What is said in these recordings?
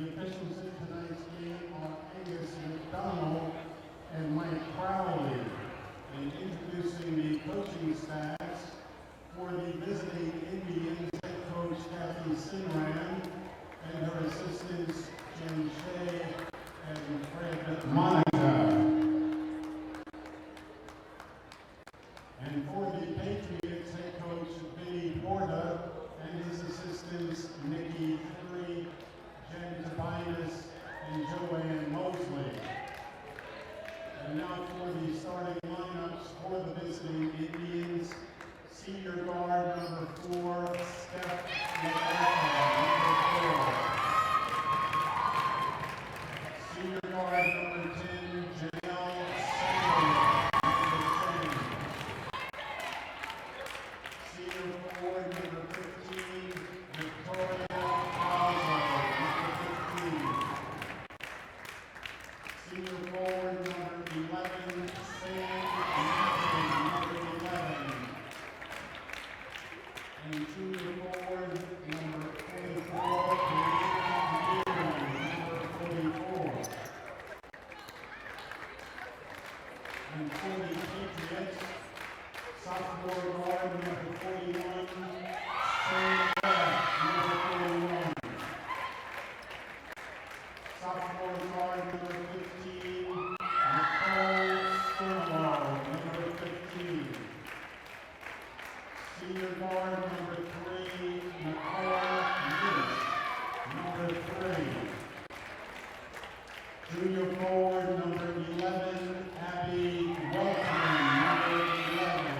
The officials in tonight's game are Angus McDonald and Mike Crowley. And introducing the coaching staffs for the visiting Indians, head coach Kathy Sinran and her assistants Jen Shea and Fred Monica. And for the Patriots, head coach Vinny Porta and his assistants Nikki Henry, Jen Tobias, and Joanne Mosley. And now for the starting lineups for the visiting Indians. Senior guard number 4, Steph Laczko, number 4. Senior guard number 10, Janelle Sandler, number 10. Senior forward number 15, Victoria Alzo, number 15. Senior forward number 11, Sam Matthew, number 11. And junior forward number 44, Brian, number 44. And for the Patriots, sophomore guard number 41, Sam Beck, number 41. Sophomore guard number 15, Nicole Sturlow, number 15. Senior guard number 3, Nicole Mitch, number 3. Junior forward number 11, Abby Weltman, number 11.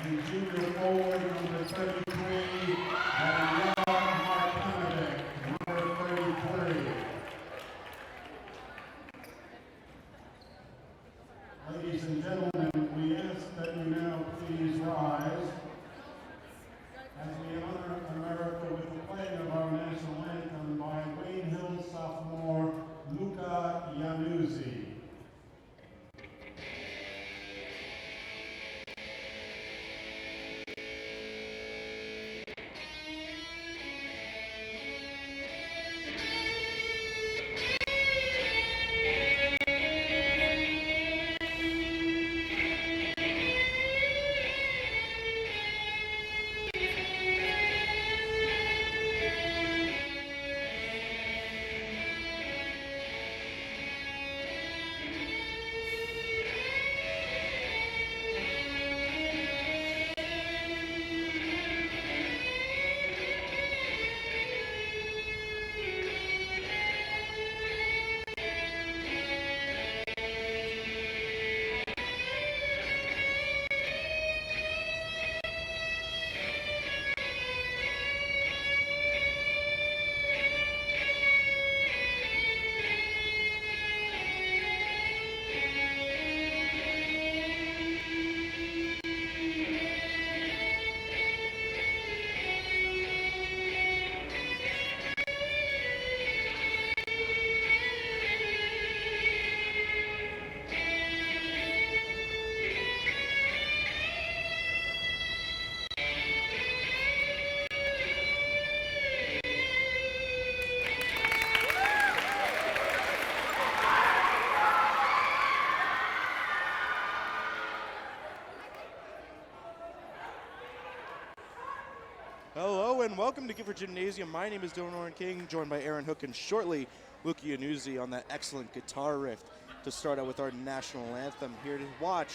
And junior forward number 33, Danielle Martinovic, number 33. Ladies and gentlemen, we ask that you now please rise as we honor America with the playing of our national anthem by Wayne Hill sophomore Luca Yanuzzi. Hello and welcome to Gifford Gymnasium. My name is Orren King, joined by Aaron Hook and shortly Luca Yanuzzi on that excellent guitar riff to start out with our national anthem. Here to watch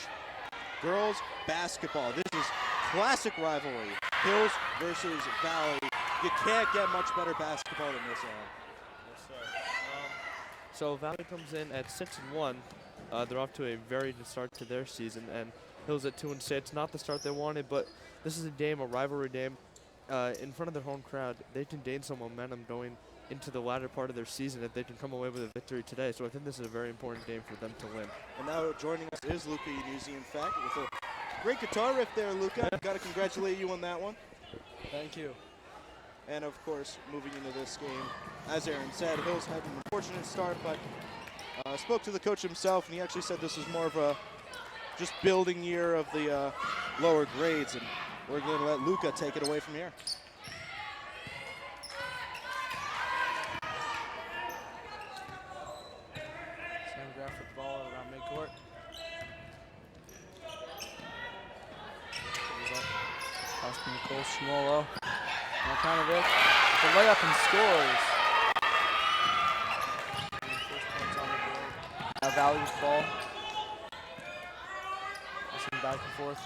girls basketball. This is classic rivalry, Hills versus Valley. You can't get much better basketball than this, Aaron. Yes, sir. So Valley comes in at 6-1. They're off to a very good start to their season, and Hills at 2-6. It's not the start they wanted, but this is a rivalry game. In front of their home crowd, they can gain some momentum going into the latter part of their season if they can come away with a victory today. So I think this is a very important game for them to win. And now joining us is Luca Yanuzzi, in fact, with a great guitar riff there, Luca. Got to congratulate you on that one. Thank you. And of course, moving into this game, as Aaron said, Hills had an unfortunate start, but spoke to the coach himself, and he actually said this was more of a just building year of the lower grades, and we're going to let Luca take it away from here. Pass to Nicole Schmolo. Markanovic, the layup and scores. First points on the board. Now Valley with the ball. Passing back and forth.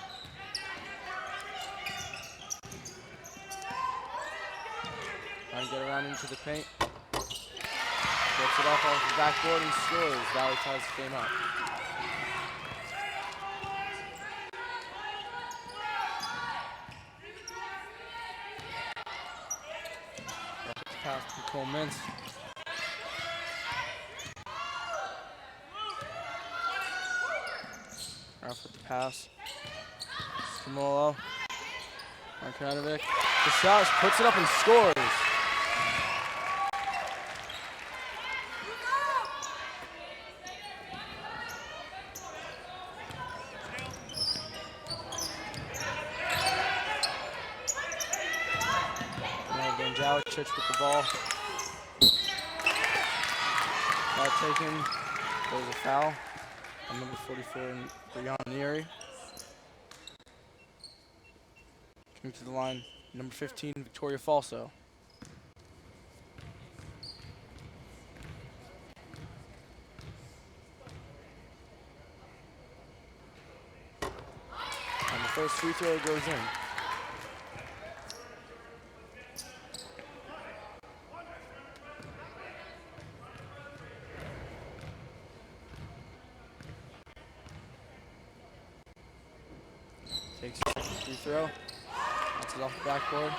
Trying to get around into the paint. Gets it off the backboard and scores. Valley ties the game up. Pass to Nicole Mintz. Off with the pass. Schmolo. Markanovic. The shot, puts it up and scores. With the ball. Foul taken. There's a foul on number 44 for Yanuzzi. Coming to the line, number 15, Victoria Falso. And the first free throw goes in. Takes a second free throw. That's it off the backboard.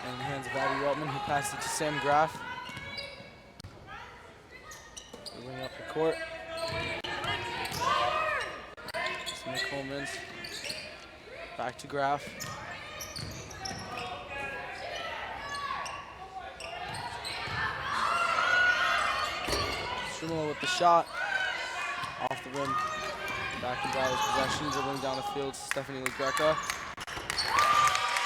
And in the hands of Abby Weltman, who passes it to Sam Graff. Moving up the court. It's Nicole Mintz. Back to Graff. Schmolo with the shot. Off the rim. Back in Valley's possession, dribbling down the field, Stephanie LaGreca.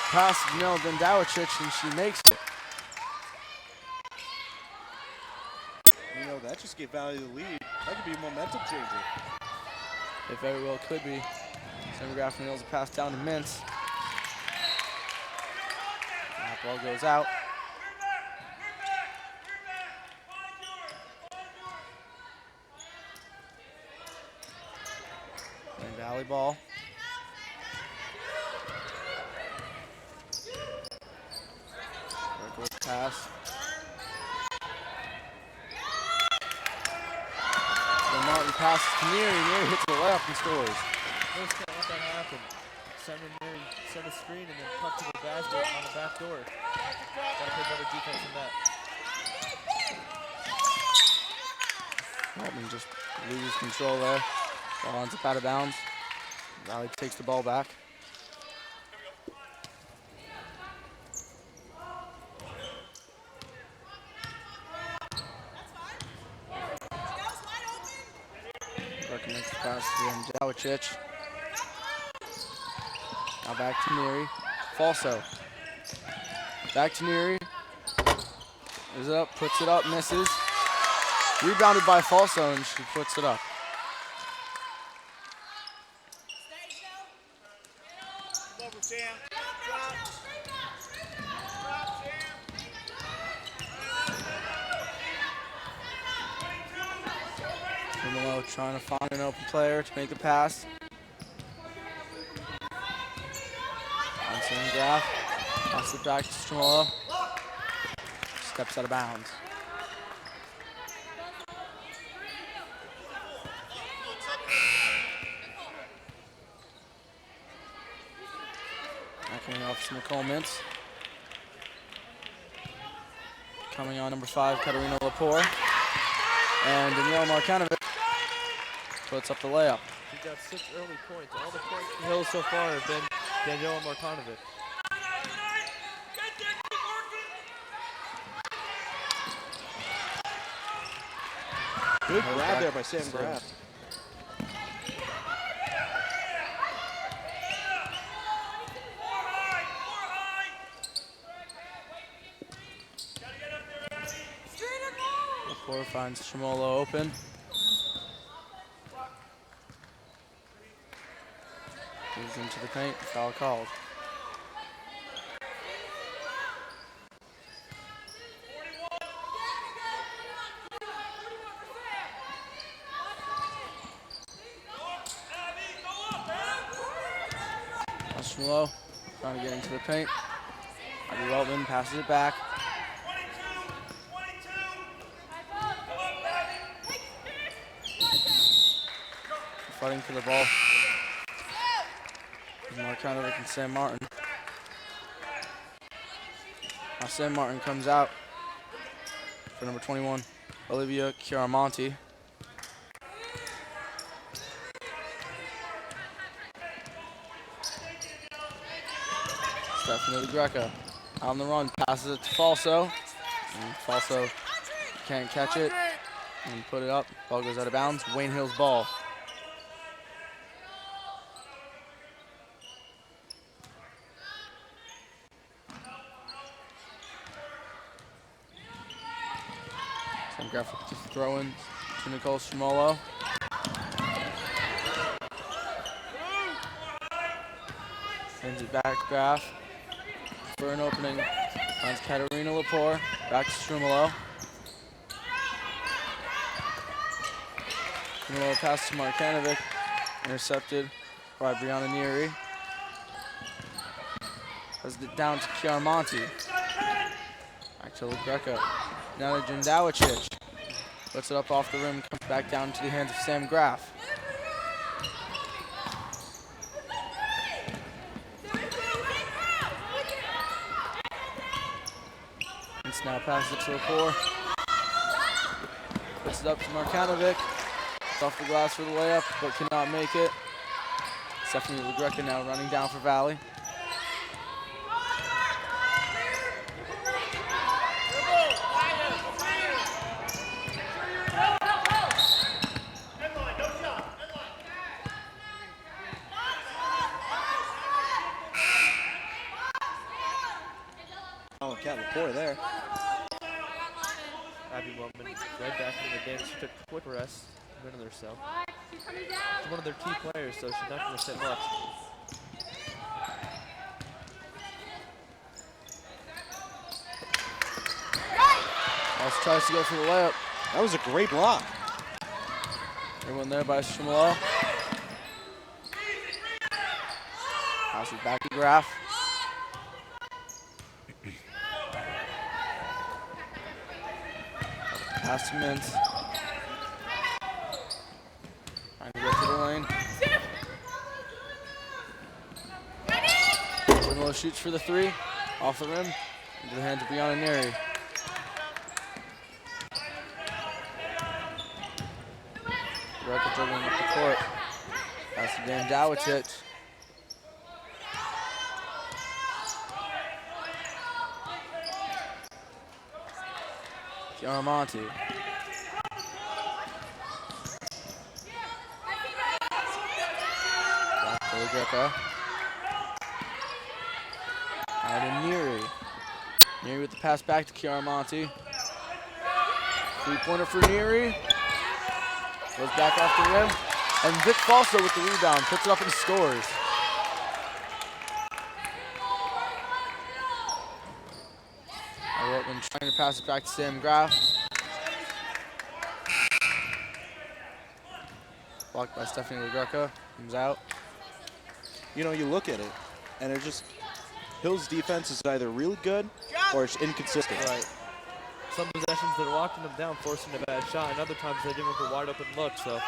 Pass to Janelle Dendawicic, and she makes it. You know, that just gave Valley the lead. That could be a momentum changer. It very well could be. Sam Graff nails a pass down to Mintz. That ball goes out. Valley ball. There goes the pass. So Martin passes to Neary. Neary hits the layup and scores. Just can't let that happen. Send a screen and then cut to the basket on the back door. Gotta play better defense than that. Martin just loses control there. Ball ends up out of bounds. Valley takes the ball back. Working makes the pass to Dendawicic. Now back to Neary. Falso. Back to Neary. Is up, puts it up, misses. Rebounded by Falso, and she puts it up. Trying to find an open player to make the pass. On Sam Graff. Pass it back to Schmolo. Steps out of bounds. Coming off to Nicole Mintz. Coming on number 5, Katarina Lepore. And Danielle Markanovic puts up the layup. She got 6 early points. All the points from Hill so far have been Daniela Markanovic. Good grab there by Sam Graff. Lepore finds Schmolo open. Moves into the paint, foul called. Schmulo trying to get into the paint. Abby Weltman passes it back. Fighting for the ball. Marcanovic and Sam Martin. Now Sam Martin comes out for number 21, Olivia Chiaramonti. Stephanie Greco on the run, passes it to Falso. And Falso can't catch it and put it up. Ball goes out of bounds. Wayne Hill's ball. Sam Graphic to throw in to Nicole Stromolo. Sends it back, Graf. For an opening, finds Katerina Lepore. Back to Stromolo. Stromolo pass to Marcanovic. Intercepted by Brianna Neary. Has it down to Chiaramonti. Back to LaGreca. Now to Jindawicic. Puts it up off the rim, comes back down to the hands of Sam Graf. Now passes it to Lepore. Puts it up to Marcanovic. It's off the glass for the layup, but cannot make it. Stephanie LaGreca now running down for Valley. Oh, Cat Lepore there. Abby Wellman right back in the game. She took a quick rest, a minute or so. She's one of their key players, so she's not going to sit much. Also tries to go for the layup. That was a great block. Everyone there by Stromolo. Pass it back to Graf. Pass to Mintz. Trying to get to the lane. Stromolo shoots for the three. Off the rim. Into the hands of Brianna Neary. Greco dribbling up the court. Pass to Dan Dawicic. Chiaramonti. Back to Greco. Out to Neary. Neary with the pass back to Chiaramonti. Three-pointer for Neary. Goes back off the rim. And Vic Falso with the rebound. Puts it up and scores. Whitman trying to pass it back to Sam Graf. Blocked by Stephanie LaGreca. Comes out. You know, you look at it, and it just, Hill's defense is either really good or it's inconsistent. Right. Some possessions they're locking them down, forcing a bad shot, and other times they give them a wide open look, so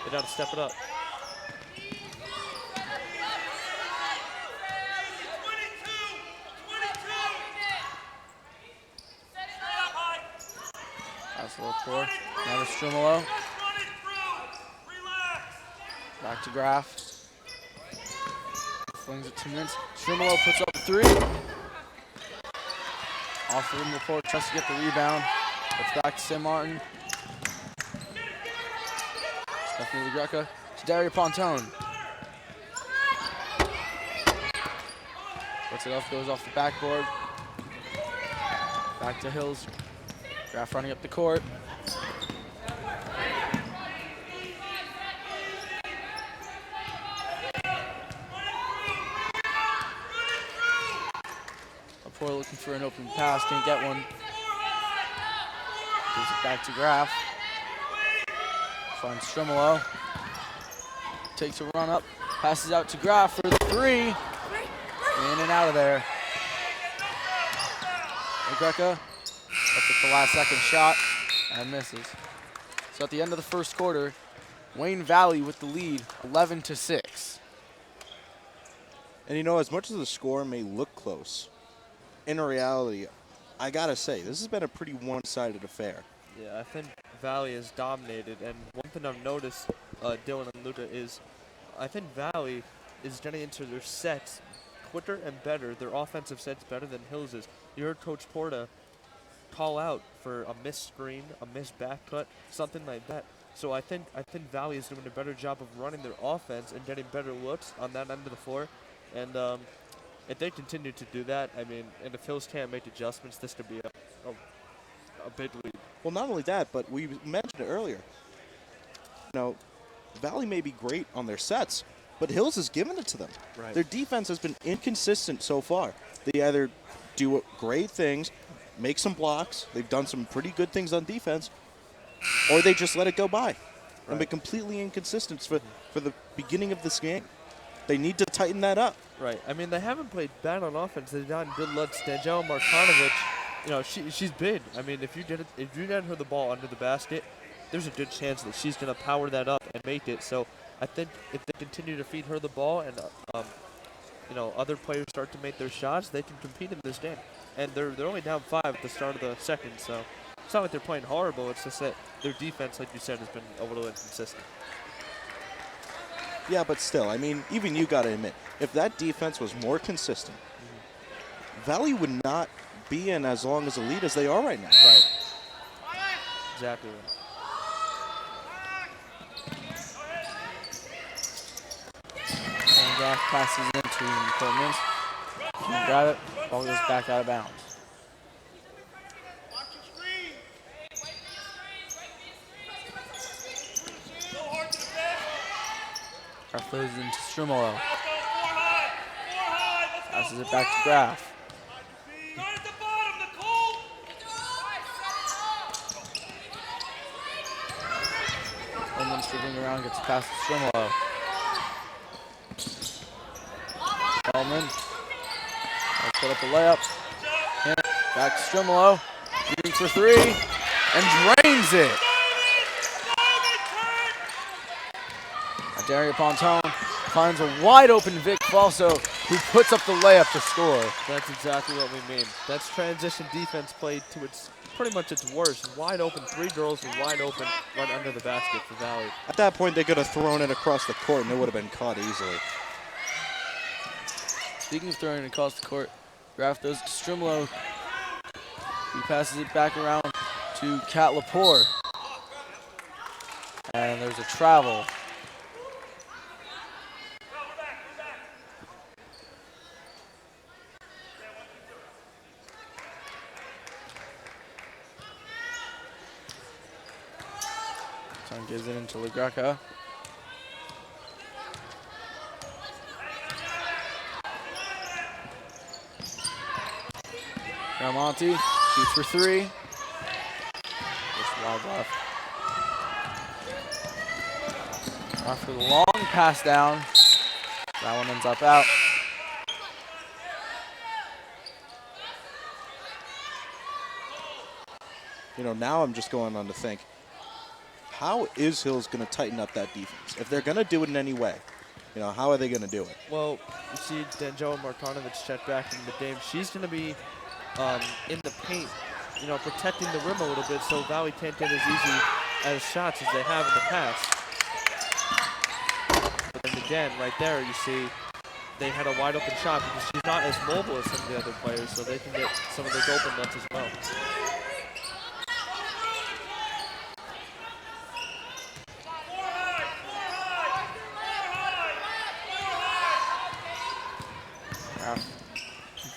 they got to step it up. Pass a little poor. Now to Stromolo. Back to Graf. Flings it to Mintz. Stromolo puts up a three. Off the rim report, tries to get the rebound. Puts back to Sam Martin. Stephanie LaGreca to Daria Pontone. Puts it off, goes off the backboard. Back to Hills. Graf running up the court. Lepore looking for an open pass, can't get one. Gives it back to Graf. Finds Stromolo. Takes a run up, passes out to Graf for the three. In and out of there. Greca up at the last second shot and misses. So at the end of the first quarter, Wayne Valley with the lead, 11-6. And you know, as much as the score may look close, in reality, I gotta say, this has been a pretty one-sided affair. Yeah, I think Valley is dominated, and one thing I've noticed, Dylan and Luca, is I think Valley is getting into their sets quicker and better, their offensive sets better than Hills is. You heard Coach Porta call out for a missed screen, a missed back cut, something like that. So I think Valley is doing a better job of running their offense and getting better looks on that end of the floor. And if they continue to do that, I mean, and if Hills can't make adjustments, this could be a big lead. Well, not only that, but we mentioned it earlier. You know, Valley may be great on their sets, but Hills has given it to them. Right. Their defense has been inconsistent so far. They either do great things, make some blocks, they've done some pretty good things on defense, or they just let it go by and be completely inconsistent for the beginning of this game. They need to tighten that up. Right. I mean, they haven't played bad on offense. They've gotten good looks. Daniela Markonovic, you know, she's big. I mean, if you get her the ball under the basket, there's a good chance that she's going to power that up and make it. So I think if they continue to feed her the ball and you know, other players start to make their shots, they can compete in this game. And they're only down 5 at the start of the second, so it's not like they're playing horrible. It's just that their defense, like you said, has been a little inconsistent. Yeah, but still, I mean, even you got to admit, if that defense was more consistent, Valley would not be in as long as a lead as they are right now. Right. Exactly right. Handoff passes into Coleman. Can grab it. Ball goes back out of bounds. Graf throws it into Strumolo. Passes it back to Graf. Coleman's dribbling around, gets past Strumolo. Coleman. Put up a layup. Hit it. Back to Strumolo. Shooting for 3. And drains it. Daria Pontone finds a wide open Vic Falso, who puts up the layup to score. That's exactly what we mean. That's transition defense played to its pretty much its worst. Wide open, 3 girls were wide open right under the basket for Valley. At that point, they could have thrown it across the court, and it would have been caught easily. Speaking of throwing it across the court, Graf goes to Strumolo. He passes it back around to Kat Lepore. And there's a travel. Son gives it into LaGreca. Monty shoots for 3. Just wild left. After the long pass down, that one ends up out. You know, now I'm just going on to think, how is Hills going to tighten up that defense? If they're going to do it in any way, you know, how are they going to do it? Well, you see Danjela Markonovic check back in the game. She's going to be in the paint, you know, protecting the rim a little bit so Valley can't get as easy as shots as they have in the past. But then again, right there, you see they had a wide open shot because she's not as mobile as some of the other players, so they can get some of those open looks as well.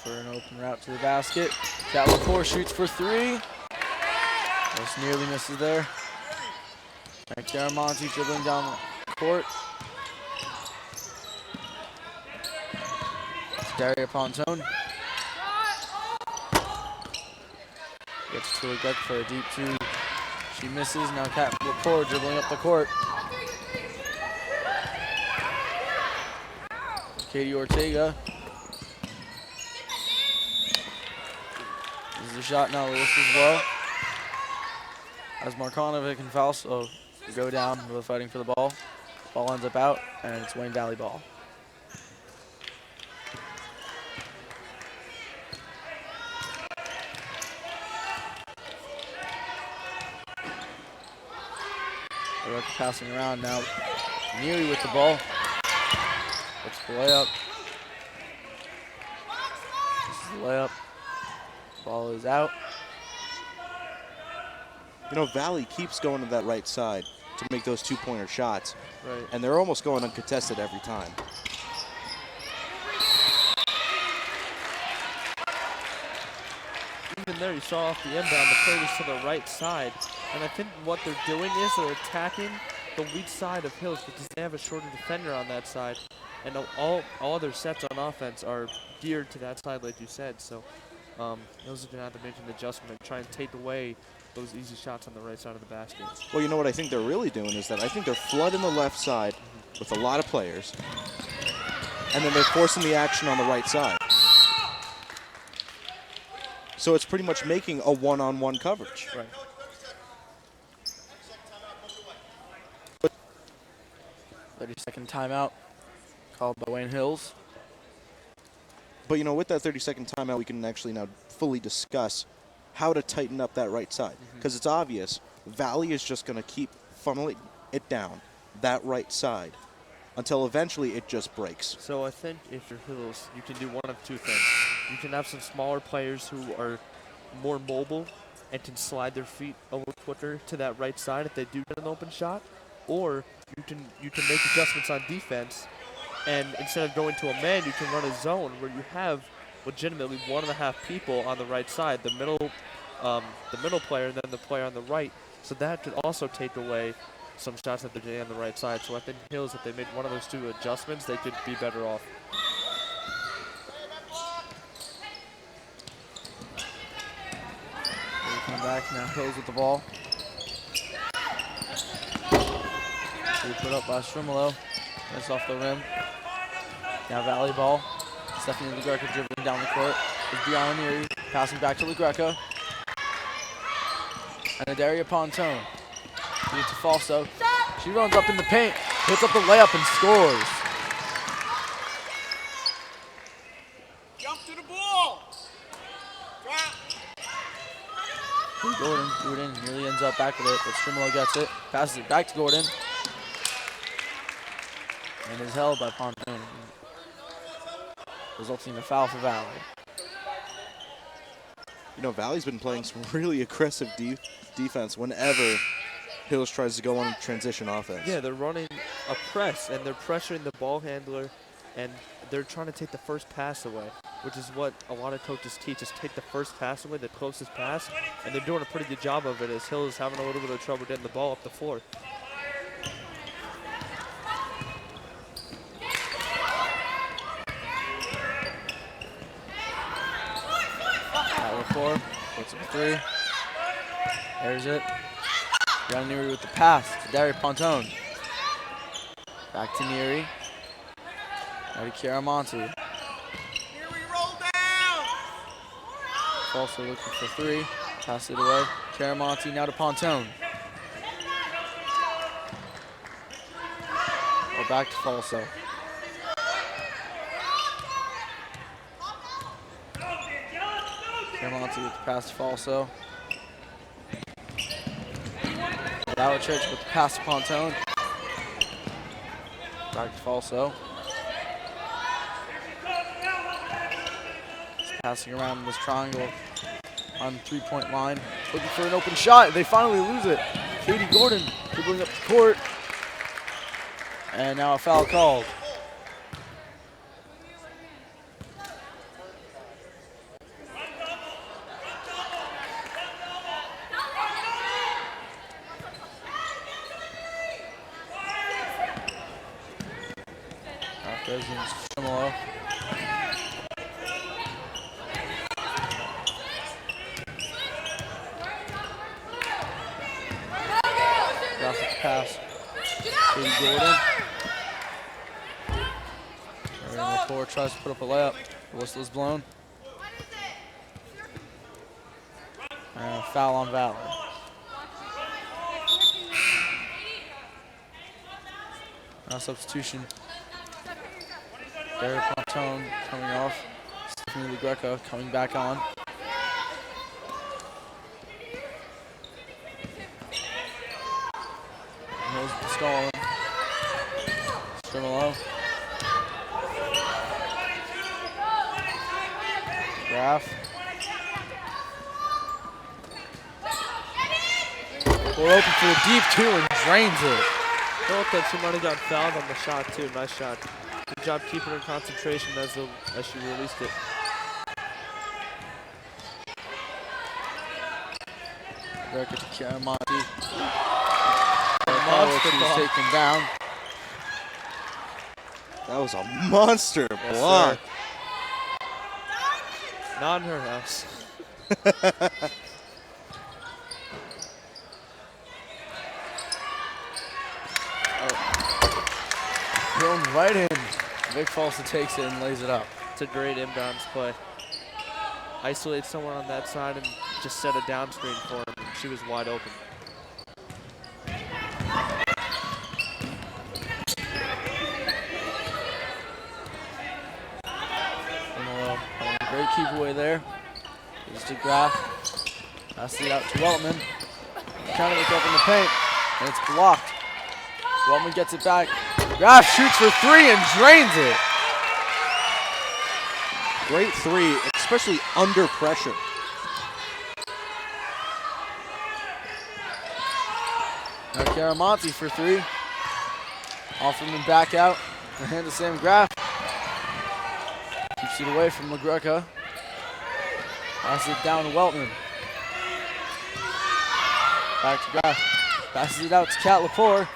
For an open route to the basket. Kat Lepore shoots for 3. Just nearly misses there. Back there, Monty dribbling down the court. It's Daria Pontone. Gets to Luca for a deep 2. She misses. Now Kat Lepore dribbling up the court. Katie Ortega Misses the shot. Now the whistle's low. As Markonovic and Falso go down, both fighting for the ball. Ball ends up out, and it's Wayne Valley ball. They're passing around now. Neary with the ball. Puts the layup. This is the layup. Ball is out. You know, Valley keeps going to that right side to make those two-pointer shots. Right. And they're almost going uncontested every time. Even there, you saw off the inbound, the play was to the right side. And I think what they're doing is they're attacking the weak side of Hills because they have a shorter defender on that side. And all their sets on offense are geared to that side, like you said. So Hills are going to have to make an adjustment and try and take away those easy shots on the right side of the basket. Well, you know what I think they're really doing is that I think they're flooding the left side with a lot of players. And then they're forcing the action on the right side. So it's pretty much making a one-on-one coverage. Right. 30-second timeout called by Wayne Hills. But, you know, with that 30-second timeout, we can actually now fully discuss how to tighten up that right side. Because it's obvious Valley is just going to keep funneling it down that right side until eventually it just breaks. So I think if you're Hills, you can do one of two things. You can have some smaller players who are more mobile and can slide their feet a little quicker to that right side if they do get an open shot, or you can make adjustments on defense, and instead of going to a man, you can run a zone where you have legitimately 1.5 people on the right side, the middle player and then the player on the right. So that could also take away some shots that they're getting on the right side. So I think Hills, if they made one of those two adjustments, they could be better off. They come back now. Hills with the ball. We put up by Strimolo. That's off the rim. Now Valley ball. Stephanie LaGreca dribbling down the court. It's Brianna Neary passing back to LaGreca. And Adaria Pontone. Feed it to Falso. She runs up in the paint, puts up the layup and scores. Jump to the ball. Drop. Gordon threw it in, nearly ends up back with it, but Strimolo gets it, passes it back to Gordon. And is held by Pontone, resulting in a foul for Valley. You know, Valley's been playing some really aggressive defense whenever Hills tries to go on transition offense. Yeah, they're running a press, and they're pressuring the ball handler, and they're trying to take the first pass away, which is what a lot of coaches teach, is take the first pass away, the closest pass, and they're doing a pretty good job of it, as Hills is having a little bit of trouble getting the ball up the floor. Four, puts up a three. There's it. Brianna Neary with the pass to Dari Pontone. Back to Neary. Now to Chiaramonte. Here we roll down. Also looking for three. Pass it away. Chiaramonte now to Pontone. Or back to Falso. Chiaramonte with the pass to Falso. Laczko with the pass to Pontone. Back to Falso. Just passing around in this triangle on the three-point line. Looking for an open shot. They finally lose it. Katie Gordon dribbling up the court. And now a foul called. President Strimolo. Graphic pass. Katie Gordon. Right on the floor, tries to put up a layup. The whistle is blown. Foul on Valley. Now substitution. Derek Pontone coming off. Stephanie LaGreca coming back on. Mills Stalin. Strimolo. Graf. We're open for the deep two and drains it. Thought that she might have got fouled on the shot too. Nice shot. Good job keeping her concentration as she released it. Back to Caramonti. She was taken down. That was a monster block. Not in her house. Going right in. Vic Falsa takes it and lays it up. It's a great inbounds play. Isolate someone on that side and just set a down screen for him. She was wide open. Great keep away there. Here's to Graf. Passes it out to Weltman. Trying to look up in the paint, and it's blocked. Weltman gets it back. Graf shoots for three and drains it. Great three, especially under pressure. Now Caramonti for three. Offerman back out. And hand the same Graf. Keeps it away from LaGreca. Passes it down to Weltman. Back to Graf. Passes it out to Kat Lepore.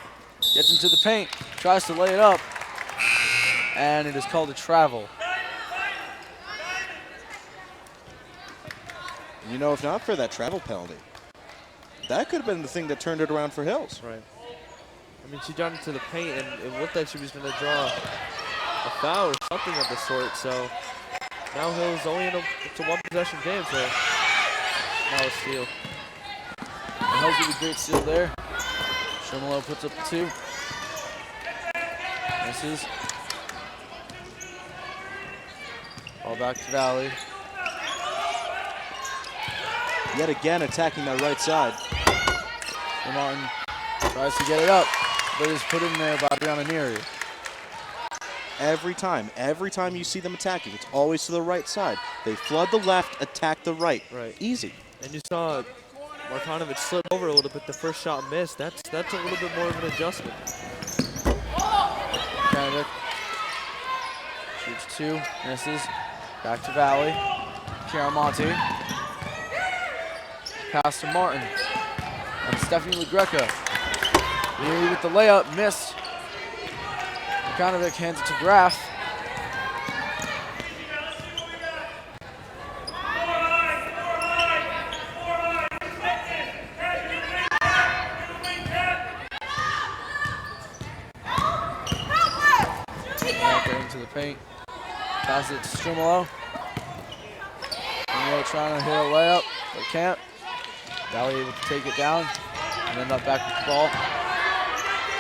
Gets into the paint. Tries to lay it up. And it is called a travel. You know, if not for that travel penalty, that could have been the thing that turned it around for Hills. Right. I mean, she got into the paint, and it looked like she was going to draw a foul or something of the sort. So now Hills only in it's a one-possession game, so now a steal. And Hills with a great steal there. Strimolo puts up the two. Misses. Ball back to Valley. Yet again attacking that right side. And Martin tries to get it up, but is put in there by Brianna Neary. Every time you see them attacking, it's always to the right side. They flood the left, attack the right. Right. Easy. And you saw Martinovic slip over a little bit. The first shot missed. That's a little bit more of an adjustment. Martinovic shoots two, misses. Back to Valley. Caramonti. Pass to Martin. And Stephanie LaGreca. Neary with the layup, missed. Martinovic hands it to Graf. Getting to the paint. Pass it to Strimolo. Strimolo trying to hit a layup, but can't. Valley able to take it down, and then up back with the ball.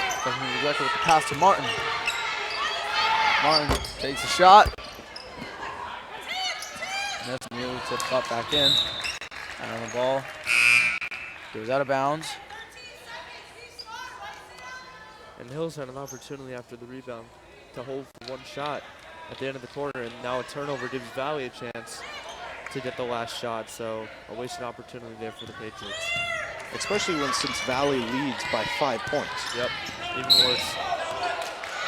Stephanie LaGreca with the pass to Martin. Martin takes a shot. And that's immediately tipped up back in. And the ball goes out of bounds. And Hills had an opportunity after the rebound to hold for one shot at the end of the quarter, and now a turnover gives Valley a chance to get the last shot, so a wasted opportunity there for the Patriots. Especially since Valley leads by 5 points. Yep, even worse.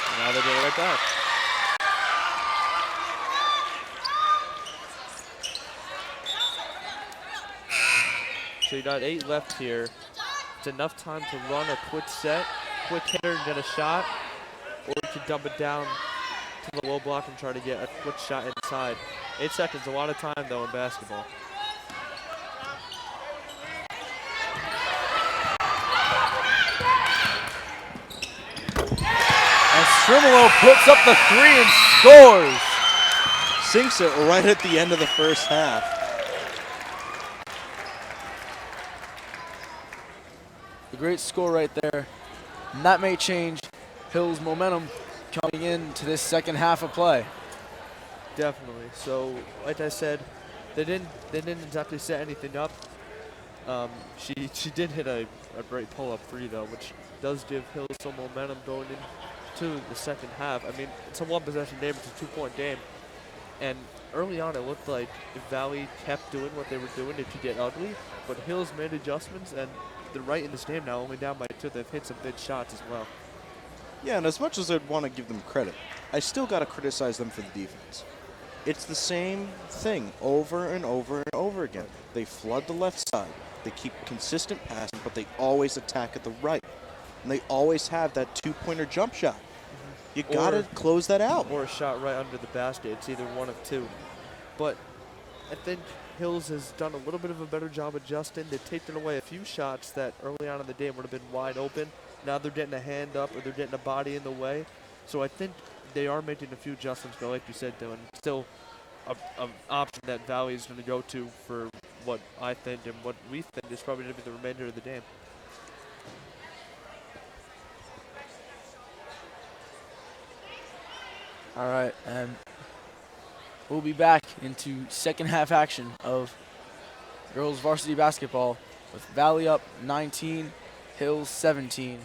And now they get it right back. So you got 8 left here. It's enough time to run a quick set, quick hitter and get a shot, or you could dump it down to the low block and try to get a quick shot inside. 8 seconds, a lot of time though in basketball. And Strimolo puts up the three and scores. Sinks it right at the end of the first half. great score right there. And that may change Hill's momentum coming into this second half of play. Definitely. So, like I said, they didn't exactly set anything up. She did hit a great pull-up three though, which does give Hill some momentum going into the second half. I mean, it's a one-possession game, it's a 2-point game, and early on it looked like if Valley kept doing what they were doing, it could get ugly. But Hill's made adjustments, and they're right in this game now, only down by 2. They've hit some big shots as well. Yeah, and as much as I'd want to give them credit, I still got to criticize them for the defense. It's the same thing over and over and over again. They flood the left side. They keep consistent passing, but they always attack at the right. And they always have that two-pointer jump shot. You got to close that out. Or a shot right under the basket. It's either one of two. But I think Hills has done a little bit of a better job adjusting. They've taken away a few shots that early on in the game would have been wide open. Now they're getting a hand up or they're getting a body in the way. So I think they are making a few adjustments, but like you said, Dylan, still an option that Valley is going to go to for what I think and what we think is probably going to be the remainder of the game. All right, and we'll be back into second half action of girls varsity basketball with Valley up 19, Hills 17.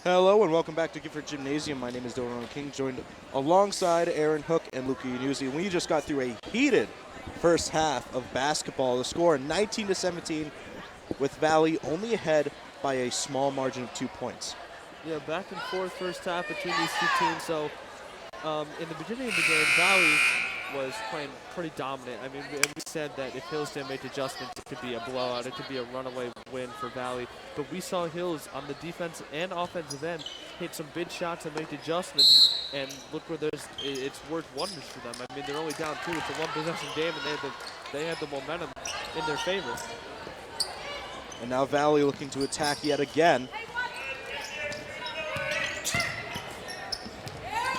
Hello and welcome back to Gifford Gymnasium. My name is Doran King, joined alongside Aaron Hook and Luca Yanuzzi. We just got through a heated first half of basketball. The score 19-17 with Valley only ahead by a small margin of 2 points. Yeah, back and forth first half between these two teams. So in the beginning of the game, Valley was playing pretty dominant. I mean, we said that if Hillsdale made adjustments, it could be a blowout. It could be a runaway win for Valley. But we saw Hills on the defense and offensive end hit some big shots and make adjustments. And look where it's worked wonders for them. I mean, they're only down 2. It's a one-possession game, and they had the momentum in their favor. And now Valley looking to attack yet again.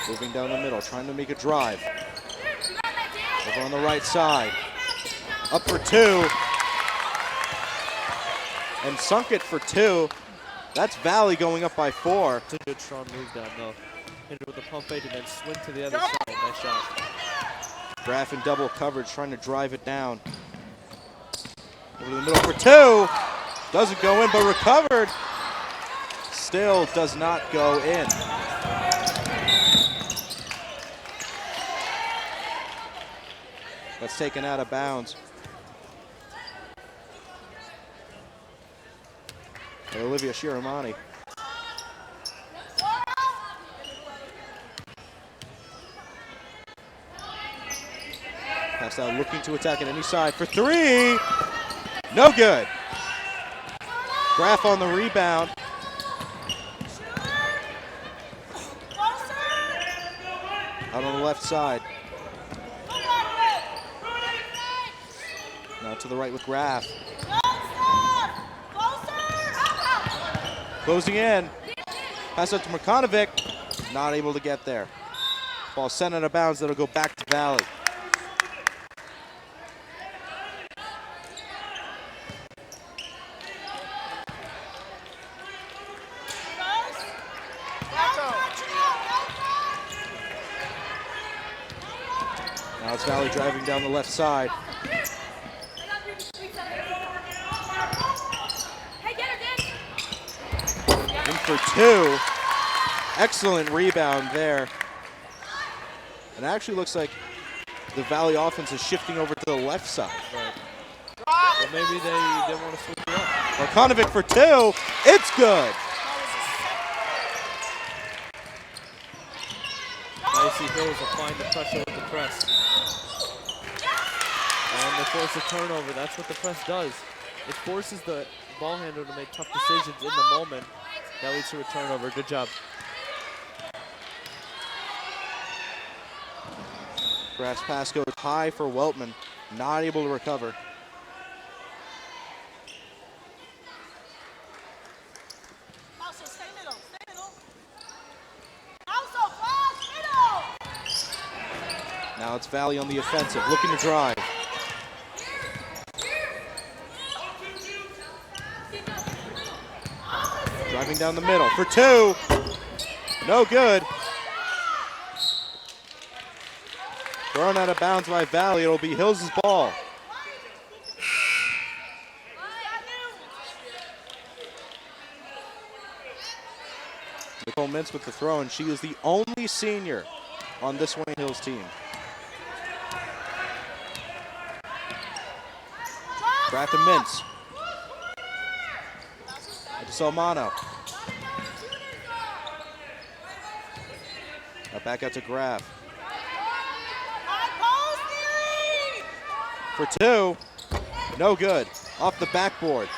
Moving down the middle, trying to make a drive. Over on the right side. Up for 2. And sunk it for 2. That's Valley going up by 4. It's a good strong move down though. Hit it with a pump fake and then swing to the other side. Nice shot. Graff in double coverage trying to drive it down. Over the middle for 2. Doesn't go in, but recovered. Still does not go in. That's taken out of bounds. By Olivia Shiramani. Pass out, looking to attack at any side for 3. No good. Graff on the rebound. Out on the left side. Now to the right with Graff. Closing in. Pass out to Mrkanovic. Not able to get there. Ball sent out of bounds. That'll go back to Valley. Now it's Valley driving down the left side. In for 2. Excellent rebound there. And it actually looks like the Valley offense is shifting over to the left side. Well, maybe they want to switch it up. Mrkanovic for 2. It's good. Now you see Hills applying the pressure with the press. And they force a turnover. That's what the press does. It forces the ball handler to make tough decisions in the moment. That leads to a turnover. Good job. Graff's pass goes high for Weltman. Not able to recover. Now it's Valley on the offensive, looking to drive. Driving down the middle for 2. No good. Thrown out of bounds by Valley. It'll be Hills' ball. Nicole Mintz with the throw, and she is the only senior on this Wayne Hills team. Graff to Mintz. To Salmano. Now back out to Graff. For 2. No good. Off the backboard.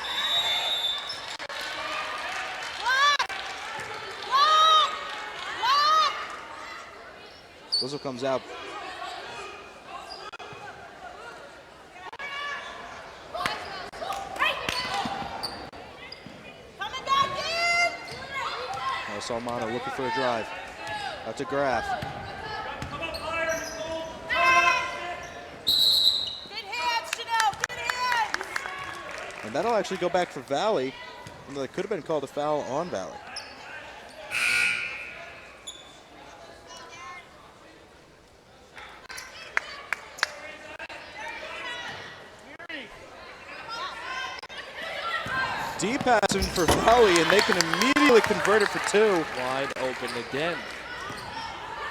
Whistle comes out. Now Salmano looking for a drive. Out to Graff. And that'll actually go back for Valley. And that could have been called a foul on Valley. Deep pass in for Valley, and they can immediately convert it for 2. Wide open again.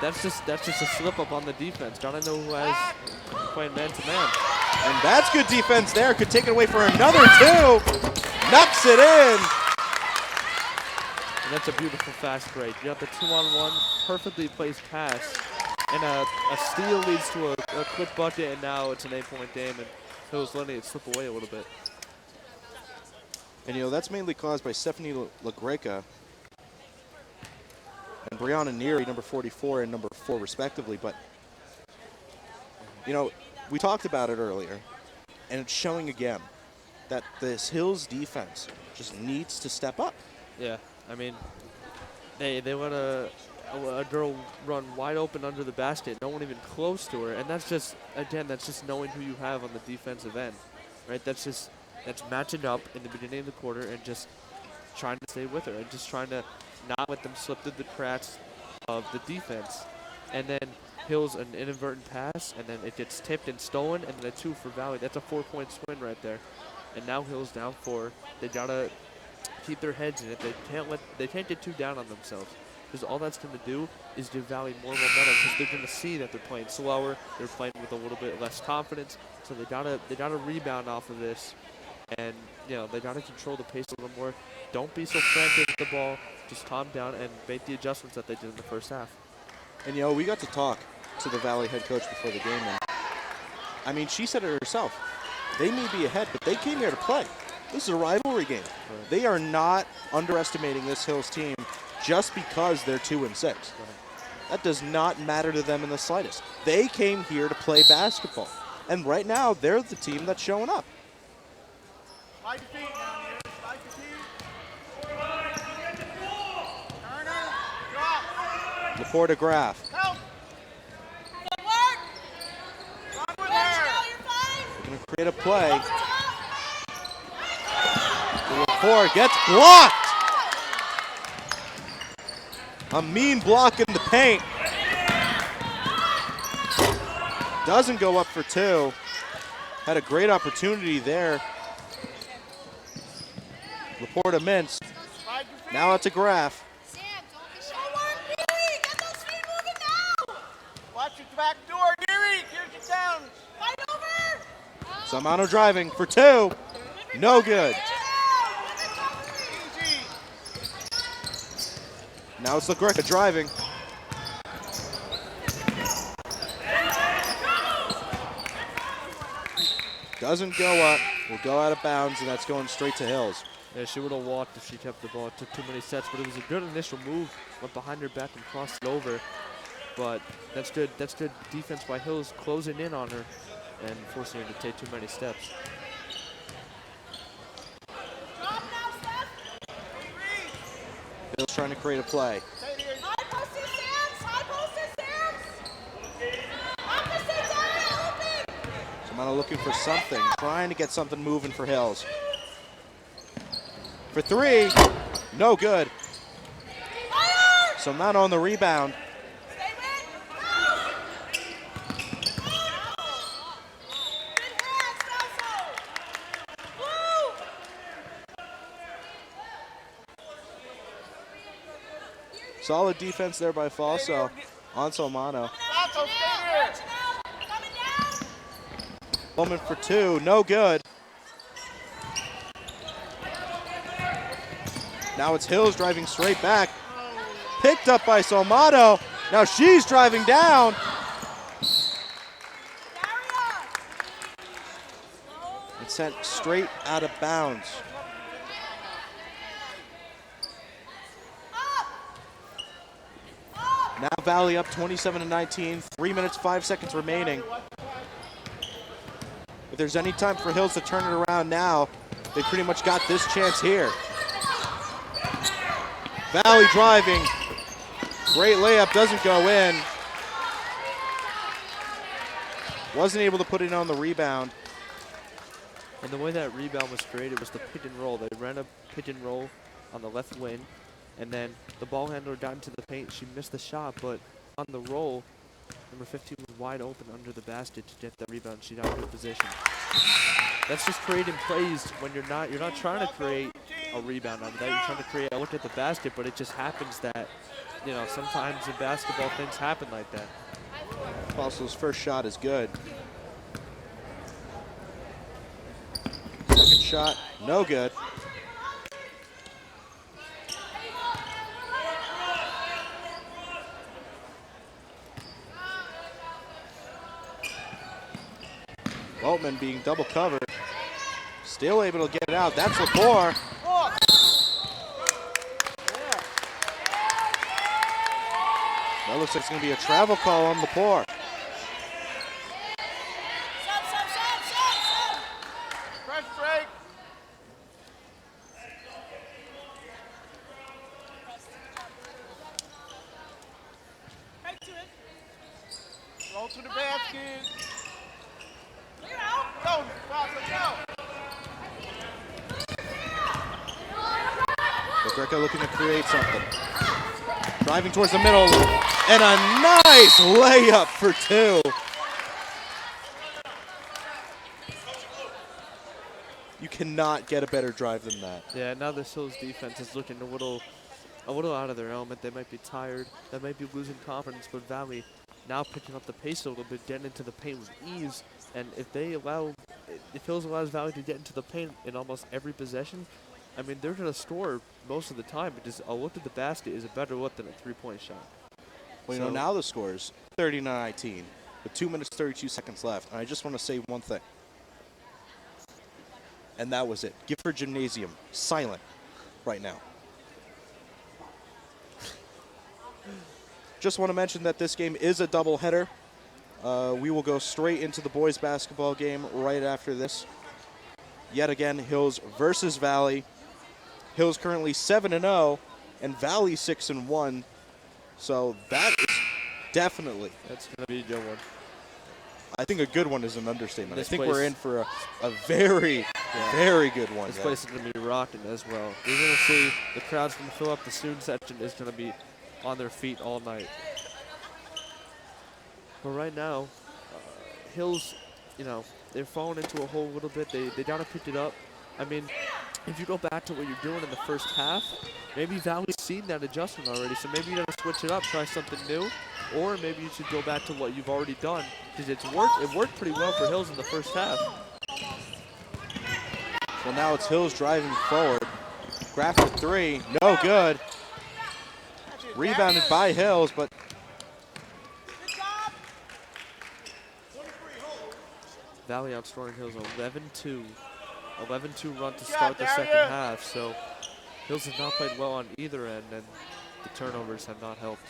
That's just a slip up on the defense. Gotta know who has playing man to man. And that's good defense there. Could take it away for another 2. Knocks it in. And that's a beautiful fast break. You got the 2-on-1, perfectly placed pass, and a steal leads to a quick bucket, and now it's an 8-point game, and Hill's letting it slip away a little bit. And, you know, that's mainly caused by Stephanie LaGreca and Brianna Neary, number 44 and number 4, respectively. But, you know, we talked about it earlier, and it's showing again that this Hills defense just needs to step up. Yeah, I mean, they let a girl run wide open under the basket, no one even close to her, and that's just, again, that's just knowing who you have on the defensive end, right? That's matching up in the beginning of the quarter and just trying to stay with her and just trying to not let them slip through the cracks of the defense. And then Hills an inadvertent pass, and then it gets tipped and stolen, and then a 2 for Valley. That's a 4-point swing right there. And now Hills down 4. They gotta keep their heads in it. They can't get too down on themselves, because all that's going to do is give Valley more momentum, because they're going to see that they're playing slower, they're playing with a little bit less confidence, so they gotta rebound off of this, and you know they gotta control the pace a little more. Don't be so frantic with the ball. Just calm down and make the adjustments that they did in the first half. And, you know, we got to talk to the Valley head coach before the game, and I mean, she said it herself. They may be ahead, but they came here to play. This is a rivalry game. Right. They are not underestimating this Hills team just because they're 2-6. Right. That does not matter to them in the slightest. They came here to play basketball. And right now, they're the team that's showing up. Slide your feet down here. Slide your feet. Turner, drop. LaPorta Graf. Help. Run with her. They're going to create a play. LaPorta gets blocked. A mean block in the paint. Doesn't go up for 2. Had a great opportunity there. LaPorta missed. Now it's a Graf. Watch your back door, Geary. Here's your down. Samano driving for 2. No good. Easy. Now it's LaGreca driving. Doesn't go up. Will go out of bounds, and that's going straight to Hills. Yeah, she would have walked if she kept the ball. It took too many sets, but it was a good initial move. Went behind her back and crossed it over. But that's good. That's good defense by Hills, closing in on her and forcing her to take too many steps. Hills trying to create a play. Samano looking for something, trying to get something moving for Hills. For 3, no good. Samano on the rebound. Solid defense there by Falso on Samano. Moment for 2, no good. Now it's Hills driving straight back. Picked up by Samano. Now she's driving down. And sent straight out of bounds. Now Valley up 27-19, 3 minutes, 5 seconds remaining. If there's any time for Hills to turn it around now, they pretty much got this chance here. Valley driving. Great layup, doesn't go in. Wasn't able to put it on the rebound. And the way that rebound was created was the pick and roll. They ran a pick and roll on the left wing, and then the ball handler got into the paint. She missed the shot, but on the roll, Number 15 was wide open under the basket to get the rebound. She's out of good position. That's just creating plays when you're not trying to create a rebound out of that. You're trying to create a look at the basket, but it just happens that, you know, sometimes in basketball things happen like that. Fossil's first shot is good. Second shot, no good. Waltman being double covered. Still able to get it out. That's Lepore. That looks like it's going to be a travel call on Lepore. Fresh break. Roll to the basket. Go, Foster, go. Greco looking to create something. Driving towards the middle, and a nice layup for two. You cannot get a better drive than that. Yeah, now this Hills defense is looking a little out of their element. They might be tired. They might be losing confidence, but Valley now picking up the pace a little bit, getting into the paint with ease. And if Hills allows Valley to get into the paint in almost every possession, I mean, they're going to score most of the time. But just a look at the basket is a better look than a three-point shot. Well, you know, now the score is 30-19 with 2 minutes, 32 seconds left. And I just want to say one thing. And that was it. Gifford Gymnasium, silent right now. Just want to mention that this game is a doubleheader. We will go straight into the boys basketball game right after this. Yet again, Hills versus Valley. Hills currently 7-0 and Valley 6-1. So that is definitely. That's going to be a good one. I think a good one is an understatement. This I think place, we're in for a very, very good one. This place is going to be rocking as well. You're going to see the crowd's going to fill up. The student section is going to be on their feet all night. But right now, Hills, you know, they're falling into a hole a little bit. They got to pick it up. I mean, if you go back to what you're doing in the first half, maybe Valley's seen that adjustment already. So maybe you got to switch it up, try something new. Or maybe you should go back to what you've already done, because it worked pretty well for Hills in the first half. Well, now it's Hills driving forward. Graf for three, no good. Rebounded by Hills, but Valley outscoring Hills 11-2. 11-2 run to start the second half. So Hills has not played well on either end, and the turnovers have not helped.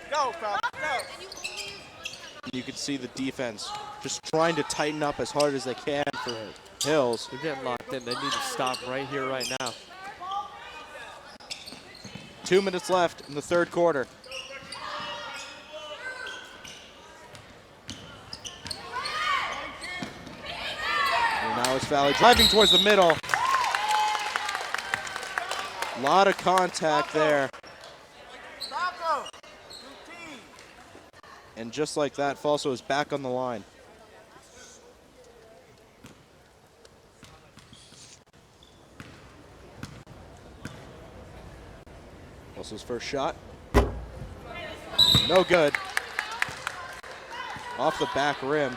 Go, Foster, go. you can see the defense just trying to tighten up as hard as they can for Hills. They're getting locked in. They need to stop right here, right now. 2 minutes left in the third quarter. And now it's Valley driving towards the middle. A lot of contact there. And just like that, Falso is back on the line. Falso's first shot. No good. Off the back rim.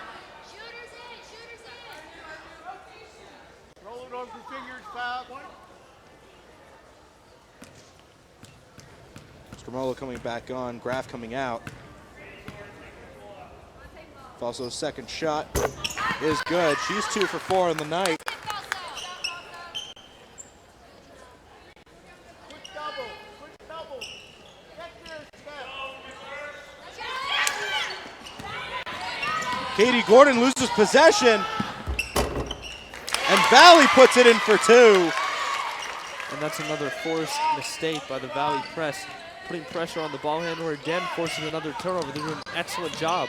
Roll it over your fingers, Bob. Scamolo coming back on, Graf coming out. Falso's second shot is good. She's 2 for 4 in the night. Quick double. Get there, Steph. Katie Gordon loses possession. And Valley puts it in for 2. And that's another forced mistake by the Valley press. Putting pressure on the ball handler again, forcing another turnover. They're doing an excellent job.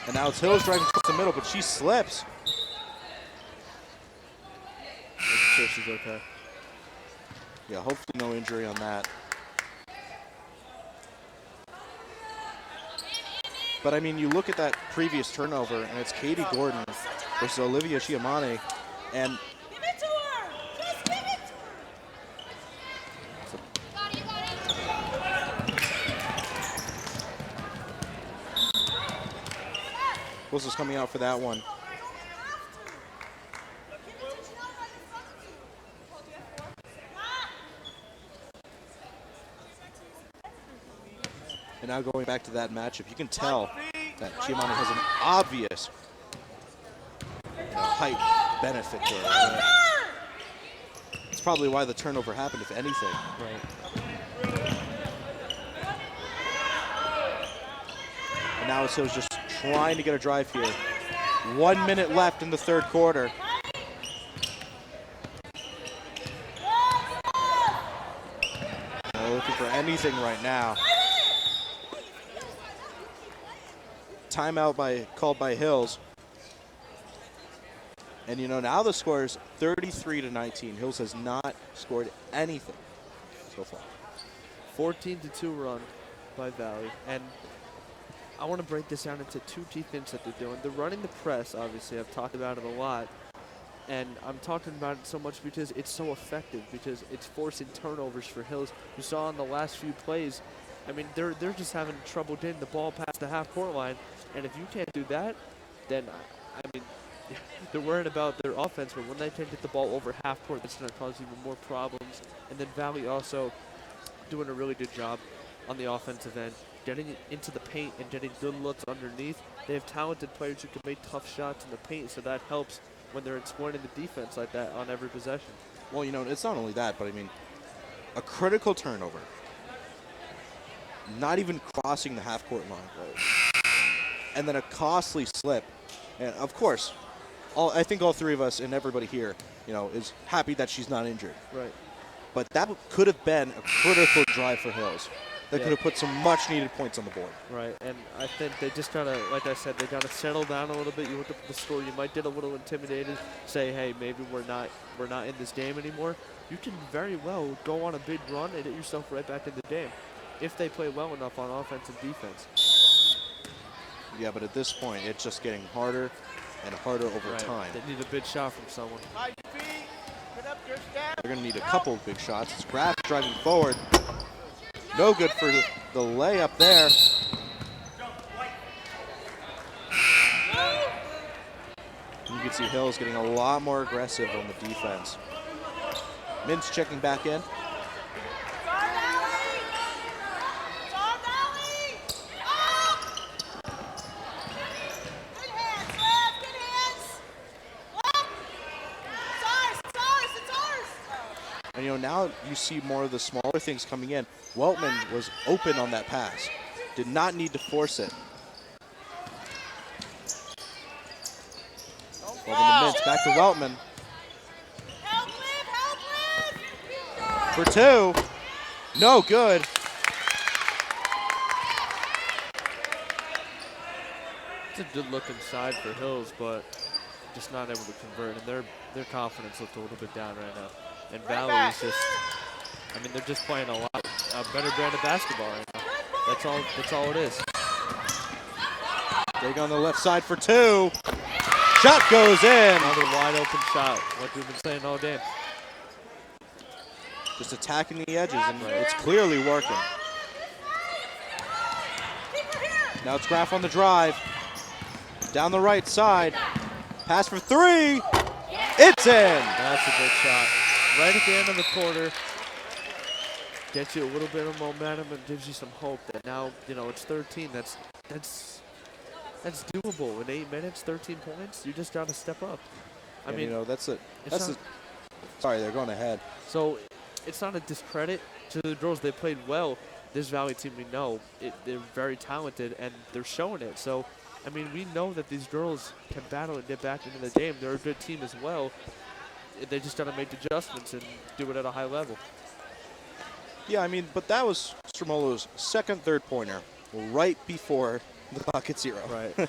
And now it's Hills driving towards the middle, but she slips. sure she's okay. Yeah, hopefully no injury on that. But I mean, you look at that previous turnover, and it's Katie Gordon versus Olivia Chiamane, and Give it to her! Just give it to her! Whistle's coming out for that one. And now going back to that matchup, you can tell that Chiamane has an obvious height benefit there. It's probably why the turnover happened, if anything. Right. And now it's Hills just trying to get a drive here. 1 minute left in the third quarter. Looking for anything right now. Timeout called by Hills. And you know, now the score is 33-19. Hills has not scored anything so far. 14-2 run by Valley. And I want to break this down into two key things that they're doing. They're running the press, obviously. I've talked about it a lot. And I'm talking about it so much because it's so effective, because it's forcing turnovers for Hills. You saw in the last few plays, I mean, they're just having trouble getting the ball past the half-court line. And if you can't do that, then, I mean, they're worried about their offense, but when they can't get the ball over half-court, that's going to cause even more problems. And then Valley also doing a really good job on the offensive end, getting it into the paint and getting good looks underneath. They have talented players who can make tough shots in the paint, so that helps when they're exploiting the defense like that on every possession. Well, you know, it's not only that, but I mean, a critical turnover, not even crossing the half-court line, and then a costly slip. And of course, I think all three of us and everybody here, you know, is happy that she's not injured. Right. But that could have been a critical drive for Hills. That could have put some much-needed points on the board. Right, and I think they just gotta, like I said, they gotta settle down a little bit. You look at the score, you might get a little intimidated, say, hey, maybe we're not in this game anymore. You can very well go on a big run and get yourself right back in the game if they play well enough on offense and defense. Yeah, but at this point, it's just getting harder and harder over time. They need a big shot from someone. They're going to need a couple of big shots. It's Graff driving forward. No good for the layup there. You can see Hills getting a lot more aggressive on the defense. Mintz checking back in. And, you know, now you see more of the smaller things coming in. Weltman was open on that pass. Did not need to force it. Over the Mintz, back to Weltman. For two. No good. It's a good look inside for Hills, but just not able to convert. And their confidence looked a little bit down right now. And Valley is just, I mean, they're just playing a better brand of basketball right now. That's all it is. Dig on the left side for two. Shot goes in. Another wide open shot, like we've been saying all game. Just attacking the edges, and it's clearly working. Now it's Graff on the drive. Down the right side. Pass for three. It's in. That's a good shot. Right at the end of the quarter. Gets you a little bit of momentum and gives you some hope that now, you know, it's 13. That's doable. In 8 minutes, 13 points, you just got to step up. I mean, you know, sorry, they're going ahead. So it's not a discredit to the girls. They played well. This Valley team, we know, they're very talented, and they're showing it. So, I mean, we know that these girls can battle and get back into the game. They're a good team as well. They just got to make adjustments and do it at a high level. Yeah, I mean, but that was Stromolo's second third-pointer right before the clock hit zero. Right.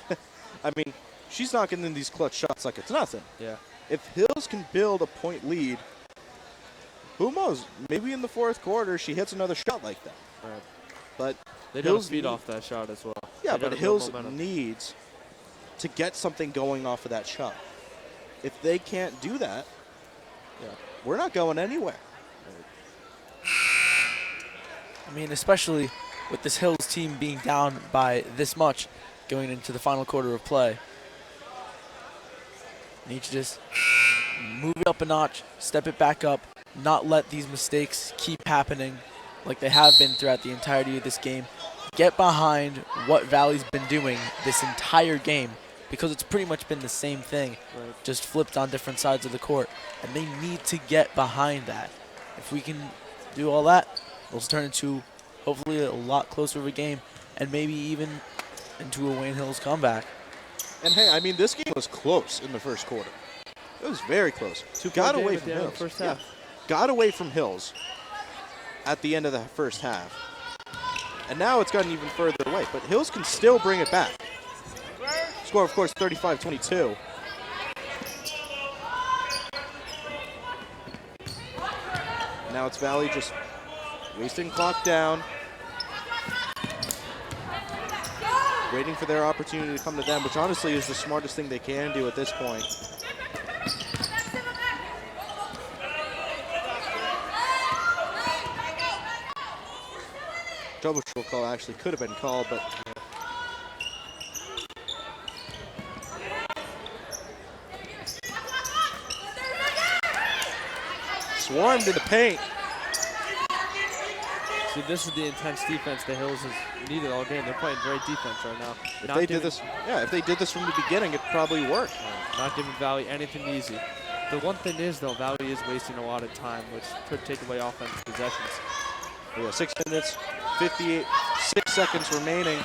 I mean, she's knocking in these clutch shots like it's nothing. Yeah. If Hills can build a point lead Who knows? Maybe in the fourth quarter she hits another shot like that. Right. But They don't Hills feed need- off that shot as well. Yeah, They but gotta build Hills momentum. needs to get something going off of that shot. If they can't do that, we're not going anywhere. I mean, especially with this Hills team being down by this much going into the final quarter of play. Need to just move it up a notch, step it back up, not let these mistakes keep happening like they have been throughout the entirety of this game. Get behind what Valley's been doing this entire game, because it's pretty much been the same thing, just flipped on different sides of the court. And they need to get behind that. If we can do all that, it'll turn into hopefully a lot closer of a game, and maybe even into a Wayne Hills comeback. And hey, I mean, this game was close in the first quarter. It was very close. Got away from Hills. First half. Got away from Hills at the end of the first half. And now it's gotten even further away. But Hills can still bring it back. Score, of course, 35-22. Now it's Valley just wasting clock down. Waiting for their opportunity to come to them, which honestly is the smartest thing they can do at this point. Troubleshoot call actually could have been called, but swarmed in the paint. See, this is the intense defense the Hills has needed all game. They're playing great defense right now. If they did this from the beginning, it probably worked. Not giving Valley anything easy. The one thing is, though, Valley is wasting a lot of time, which could take away offensive possessions. Yeah, 6 minutes, 6 seconds remaining.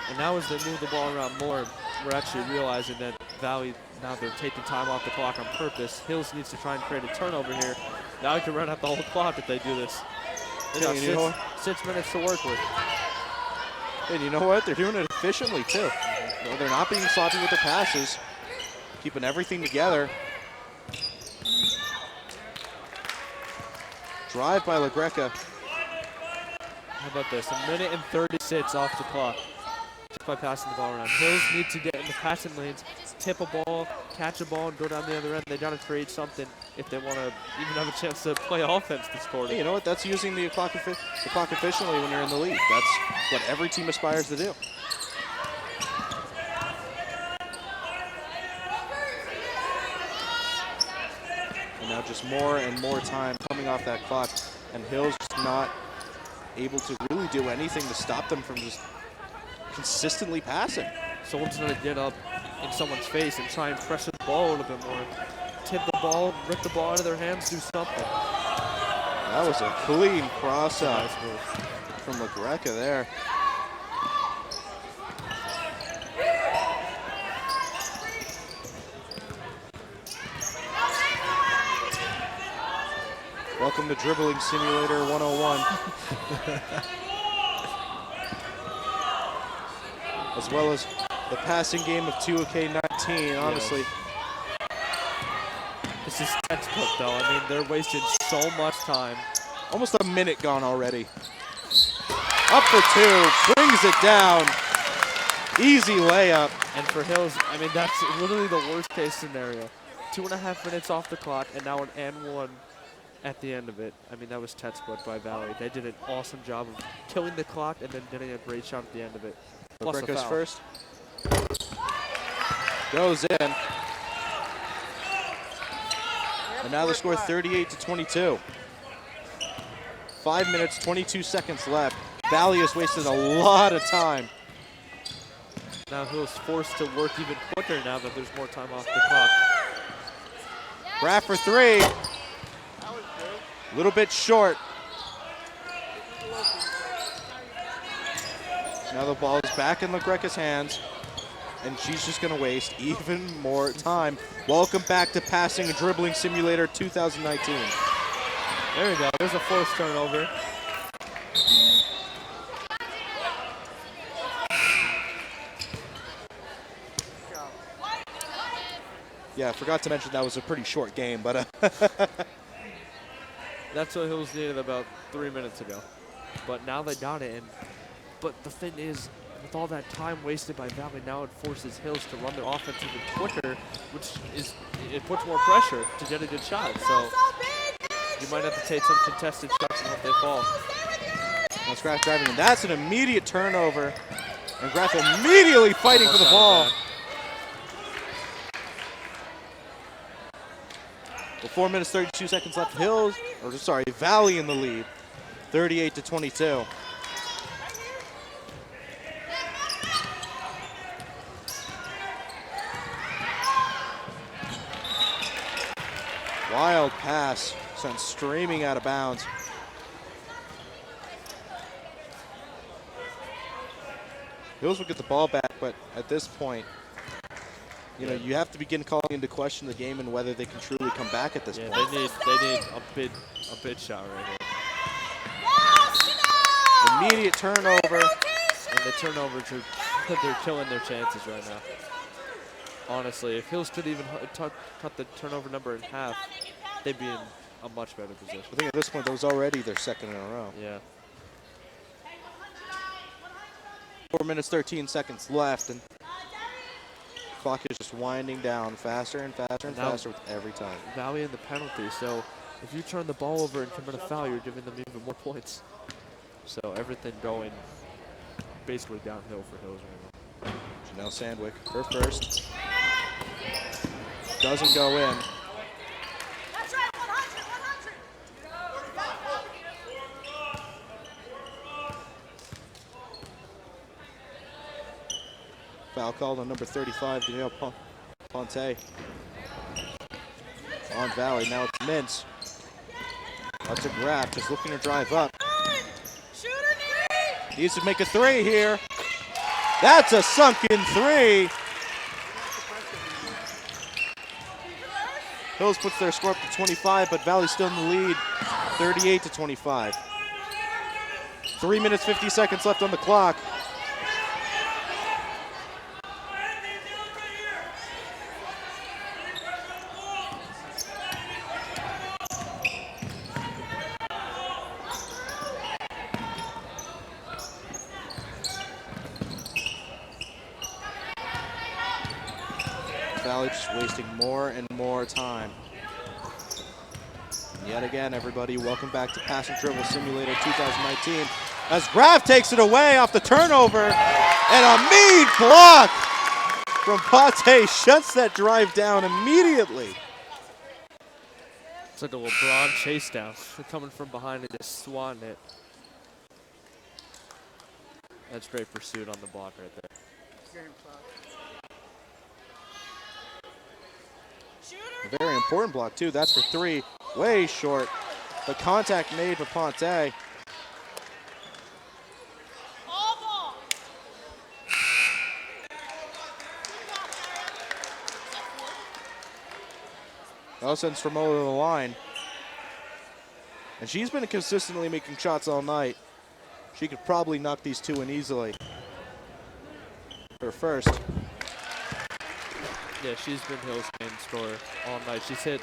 And now as they move the ball around more, we're actually realizing that Valley, now they're taking time off the clock on purpose. Hills needs to try and create a turnover here. Valley can run out the whole clock if they do this. They got you know 6 minutes to work with. And you know what? They're doing it efficiently, too. No, they're not being sloppy with the passes. Keeping everything together. Drive by LaGreca. How about this? 1:36 off the clock. Just by passing the ball around. Hills need to get in the passing lanes, tip a ball, catch a ball, and go down the other end. They got to create something if they want to even have a chance to play offense this quarter. Hey, you know what? That's using the clock efficiently when you're in the lead. That's what every team aspires to do. And now just more and more time coming off that clock, and Hills just not able to really do anything to stop them from just consistently passing. Someone's going to get up in someone's face and try and pressure the ball a little bit more. Tip the ball, rip the ball out of their hands, do something. That was a clean cross-out from LaGreca there. Welcome to Dribbling Simulator 101. As well as the passing game of 2K19, honestly. This is textbook, though. I mean, they're wasting so much time. Almost a minute gone already. Up for two, brings it down. Easy layup. And for Hills, I mean, that's literally the worst case scenario. 2.5 minutes off the clock, and now an and one at the end of it. I mean, that was textbook by Valley. They did an awesome job of killing the clock and then getting a great shot at the end of it. Plus a LaGreca's foul. first. Goes in. And now the score 38-22. 5 minutes, 22 seconds left. Valley has wasted a lot of time. Now Hills forced to work even quicker now that there's more time off the clock. Graff for three. A little bit short. Now the ball is back in LaGreca's hands, and she's just going to waste even more time. Welcome back to Passing and Dribbling Simulator 2019. There we go. There's a forced turnover. Yeah, I forgot to mention that was a pretty short game, but That's what Hills needed about 3 minutes ago. But now they got it. But the thing is, with all that time wasted by Valley, now it forces Hills to run their offense even quicker, which it puts more pressure to get a good shot. So you might have to take some contested shots and hope they fall. that's Graf driving, and that's an immediate turnover. And Graf immediately fighting for the ball. With 4 minutes, 32 seconds left, Valley in the lead, 38-22. Wild pass sent streaming out of bounds. Hills will get the ball back, but at this point, you know, you have to begin calling into question the game and whether they can truly come back at this point. They need a bid shot right here. Immediate turnover. And the turnovers they're killing their chances right now. Honestly, if Hills could even cut the turnover number in half, they'd be in a much better position. I think at this point that was already their second in a row. Yeah. 4 minutes, 13 seconds left, and the clock is just winding down faster and faster and faster with every time. Valley in the penalty, so if you turn the ball over and commit a foul, you're giving them even more points. So everything going basically downhill for Hills right now. Janelle Sandwick, her first. Doesn't go in. That's right, 100, 100. Foul called on number 35, Danielle Ponte. On Valley, now it's Mintz. That's a Graf, just looking to drive up. Shooter, Nikki! Needs to make a three here. That's a sunken three. Hills puts their score up to 25, but Valley's still in the lead, 38-25. 3 minutes, 50 seconds left on the clock. Valley just wasting more and more time. And yet again, everybody, welcome back to Pass and Dribble Simulator 2019. As Graf takes it away off the turnover, and a mean block from Pate shuts that drive down immediately. It's like a LeBron chase down. Coming from behind and just swatting it. That's great pursuit on the block right there. A very important block, too. That's for three. Way short. But contact made for Ponte. That sends Stramola to the line. And she's been consistently making shots all night. She could probably knock these two in easily. Her first. Yeah, she's been Hill's main scorer all night. She's hit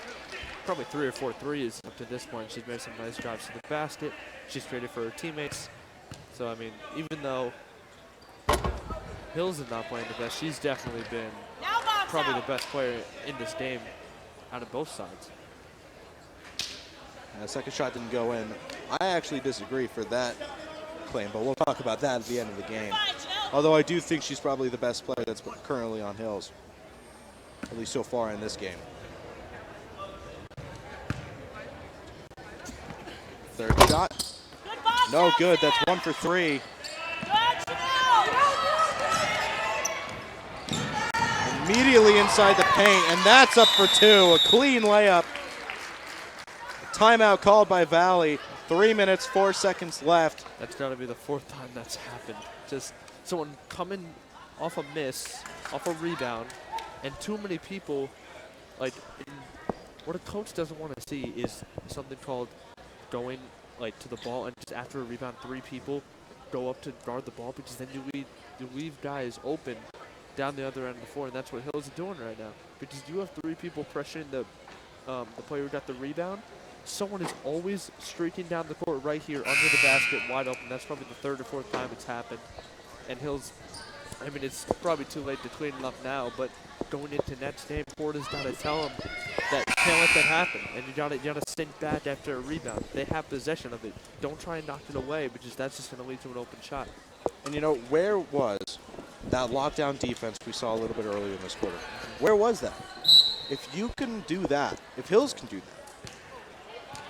probably 3 or 4 threes up to this point. She's made some nice drives to the basket. She's created for her teammates. So, I mean, even though Hills is not playing the best, she's definitely been probably the best player in this game out of both sides. The second shot didn't go in. I actually disagree for that claim, but we'll talk about that at the end of the game. Although I do think she's probably the best player that's currently on Hills, at least so far in this game. Third shot. No good. That's 1 for 3. Immediately inside the paint, and that's up for 2. A clean layup. Timeout called by Valley. 3 minutes, 4 seconds left. That's got to be the 4th time that's happened. Just someone coming off a miss, off a rebound, and too many people, like, what a coach doesn't want to see is something called going, like, to the ball, and just after a rebound, 3 people go up to guard the ball, because then you leave guys open down the other end of the floor, and that's what Hills is doing right now. Because you have 3 people pressuring the player who got the rebound. Someone is always streaking down the court right here under the basket, wide open. That's probably the 3rd or 4th time it's happened. And Hills, I mean, it's probably too late to clean it up now, but going into next game, Porta's got to tell him that you can't let that happen, and you gotta sink back after a rebound. They have possession of it. Don't try and knock it away, because that's just going to lead to an open shot. And you know, where was that lockdown defense we saw a little bit earlier in this quarter? Where was that? If you can do that, if Hills can do that,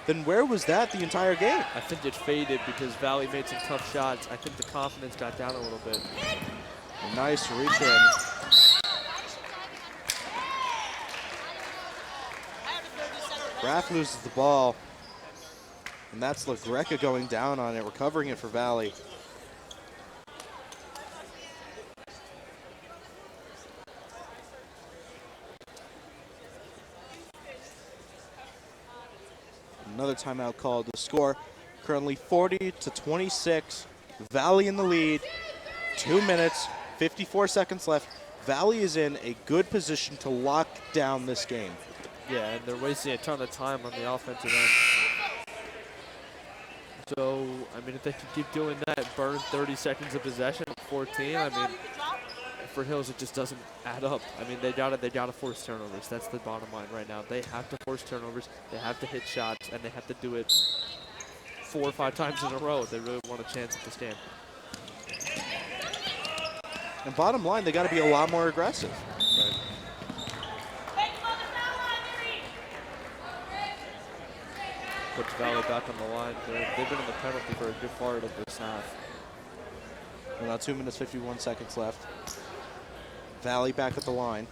then where was that the entire game? I think it faded because Valley made some tough shots. I think the confidence got down a little bit. A nice reach in. Graf loses the ball. And that's LaGreca going down on it, recovering it for Valley. Another timeout called. The score currently 40-26. Valley in the lead. 2 minutes, 54 seconds left. Valley is in a good position to lock down this game. Yeah, and they're wasting a ton of time on the offensive end. So, I mean, if they can keep doing that, burn 30 seconds of possession at 14, I mean, for Hills, it just doesn't add up. I mean, they gotta force turnovers. That's the bottom line right now. They have to force turnovers. They have to hit shots, and they have to do it 4 or 5 times in a row if they really want a chance at this game. And bottom line, they got to be a lot more aggressive. Right. Puts Valley back on the line. They've been in the penalty for a good part of this half. And now 2 minutes, 51 seconds left. Valley back at the line.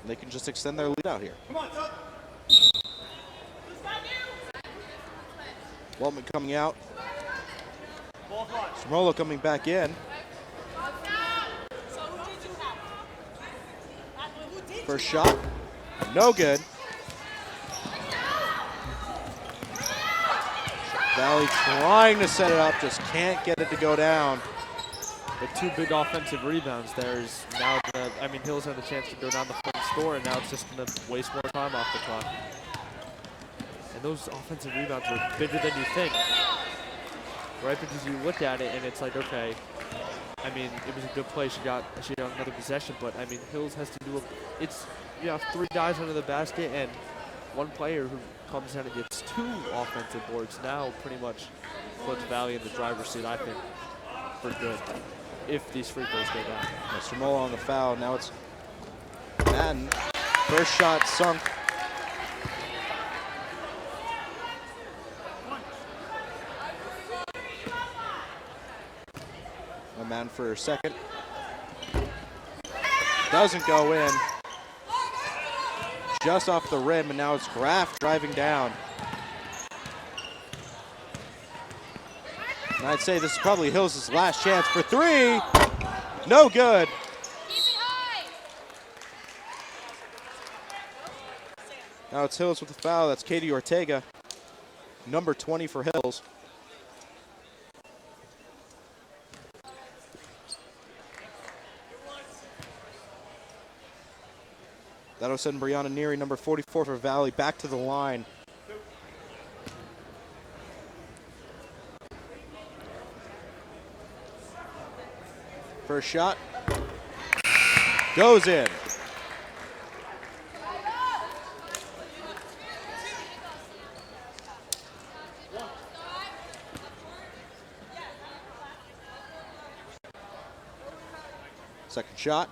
And they can just extend their lead out here. Come on, Tuttle. Waltman coming out. Ball fly. Smola coming back in. First shot, no good. Valley trying to set it up, just can't get it to go down. The 2 big offensive rebounds there is now I mean, Hills had a chance to go down the front score, and now it's just going to waste more time off the clock. And those offensive rebounds are bigger than you think, right? Because you look at it and it's like, okay, I mean, it was a good play. She got another possession, but I mean, Hills has to do it's, you know, 3 guys under the basket and 1 player who comes down and gets 2 offensive boards. Now pretty much puts Valley in the driver's seat, I think, for good, if these free throws go down. Mr. Mola on the foul. Now it's Madden. First shot sunk. A man for a second. Doesn't go in. Just off the rim, and now it's Graf driving down. And I'd say this is probably Hills' last chance for 3. No good. Now it's Hills with the foul. That's Katie Ortega, number 20 for Hills. That'll send Brianna Neary, number 44 for Valley, back to the line. First shot goes in. Second shot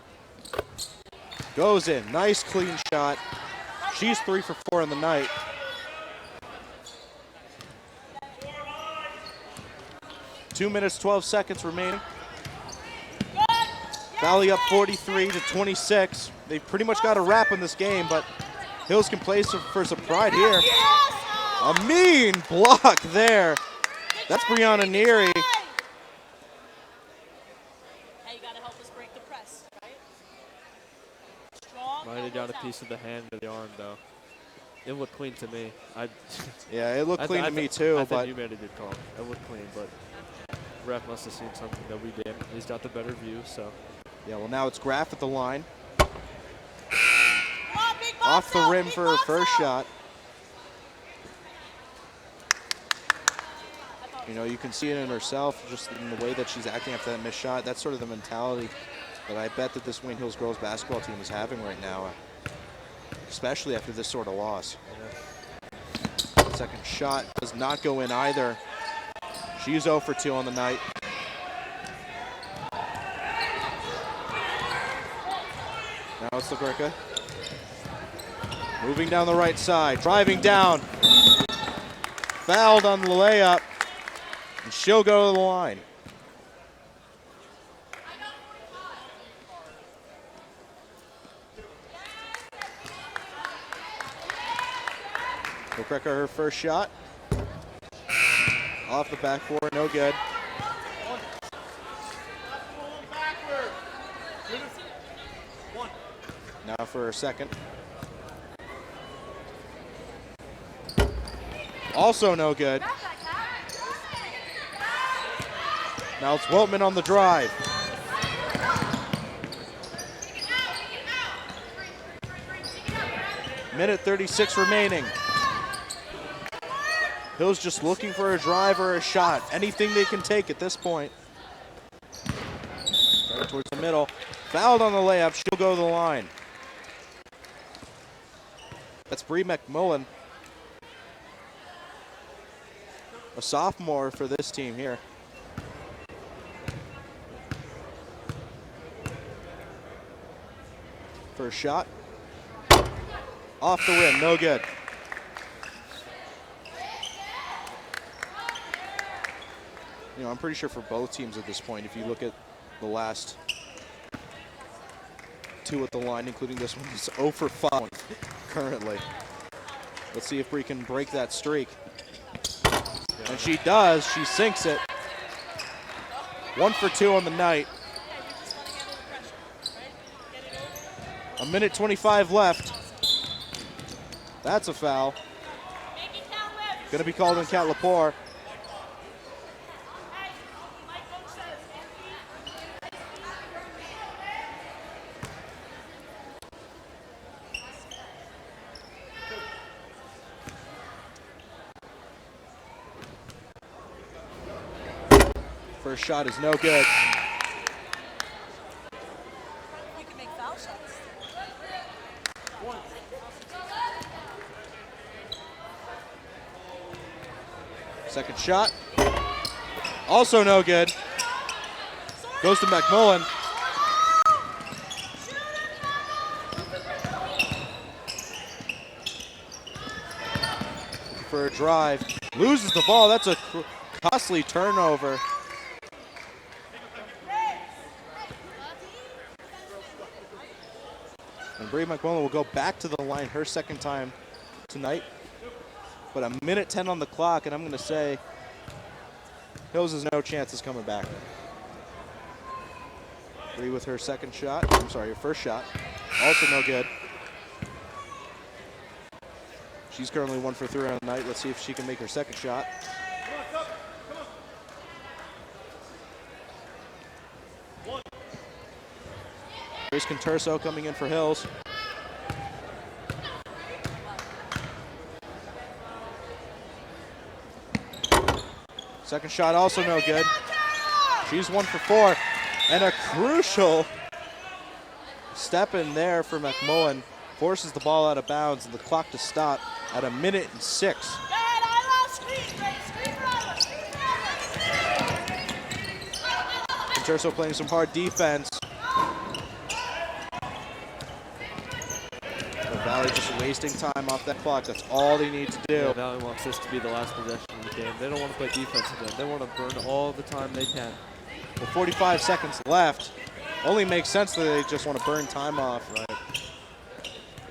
goes in. Nice clean shot. She's 3 for 4 in the night. Two minutes, 12 seconds remaining. Valley up 43-26. They've pretty much got a wrap in this game, but Hills can play for some pride here. A mean block there. That's Brianna Neary. Might have got a piece of the hand or the arm, though. It looked clean to me. Yeah, it looked clean to me, too. I but think you made a good call. It looked clean, but ref must have seen something that we did. He's got the better view, so. Yeah, well, now it's Graf at the line. Come on, big box Off the out, rim big for her box first out. shot. You know, you can see it in herself, just in the way that she's acting after that missed shot. That's sort of the mentality that I bet that this Wayne Hills girls basketball team is having right now, especially after this sort of loss. Second shot does not go in either. She's 0 for 2 on the night. Now it's Lagricka. Moving down the right side, driving down. Fouled on the layup, and she'll go to the line. Lagricka, her first shot. Off the backboard, no good. Now for her second. Also no good. Now it's Wiltman on the drive. Minute 36 remaining. Hill's just looking for a drive or a shot. Anything they can take at this point. Right towards the middle. Fouled on the layup. She'll go to the line. That's Bree McMullen. A sophomore for this team here. First shot. Off the rim, no good. You know, I'm pretty sure for both teams at this point, if you look at the last two at the line, including this one, it's 0 for 5 currently. Let's see if Bree can break that streak. And she does, she sinks it. 1 for 2 on the night. A minute 25 left. That's a foul. Gonna be called on Kat Lepore. First shot is no good. You can make foul shots. Second shot. Also no good. Goes to McMullen. For a drive. Loses the ball. That's a costly turnover. And Bree McMullen will go back to the line her second time tonight. But a minute 10 on the clock, and I'm going to say Hills has no chances coming back. Bree with her second shot. I'm sorry, her first shot. Also no good. She's currently 1 for 3 on the night. Let's see if she can make her second shot. Grace Conturso coming in for Hills. Second shot also no good. She's 1 for 4. And a crucial step in there for McMullen. Forces the ball out of bounds and the clock to stop at a minute and 6. Conturso playing some hard defense. Valley just wasting time off that clock. That's all they need to do. Yeah, Valley wants this to be the last possession of the game. They don't want to play defense again. They want to burn all the time they can. With 45 seconds left, only makes sense that they just want to burn time off. Right.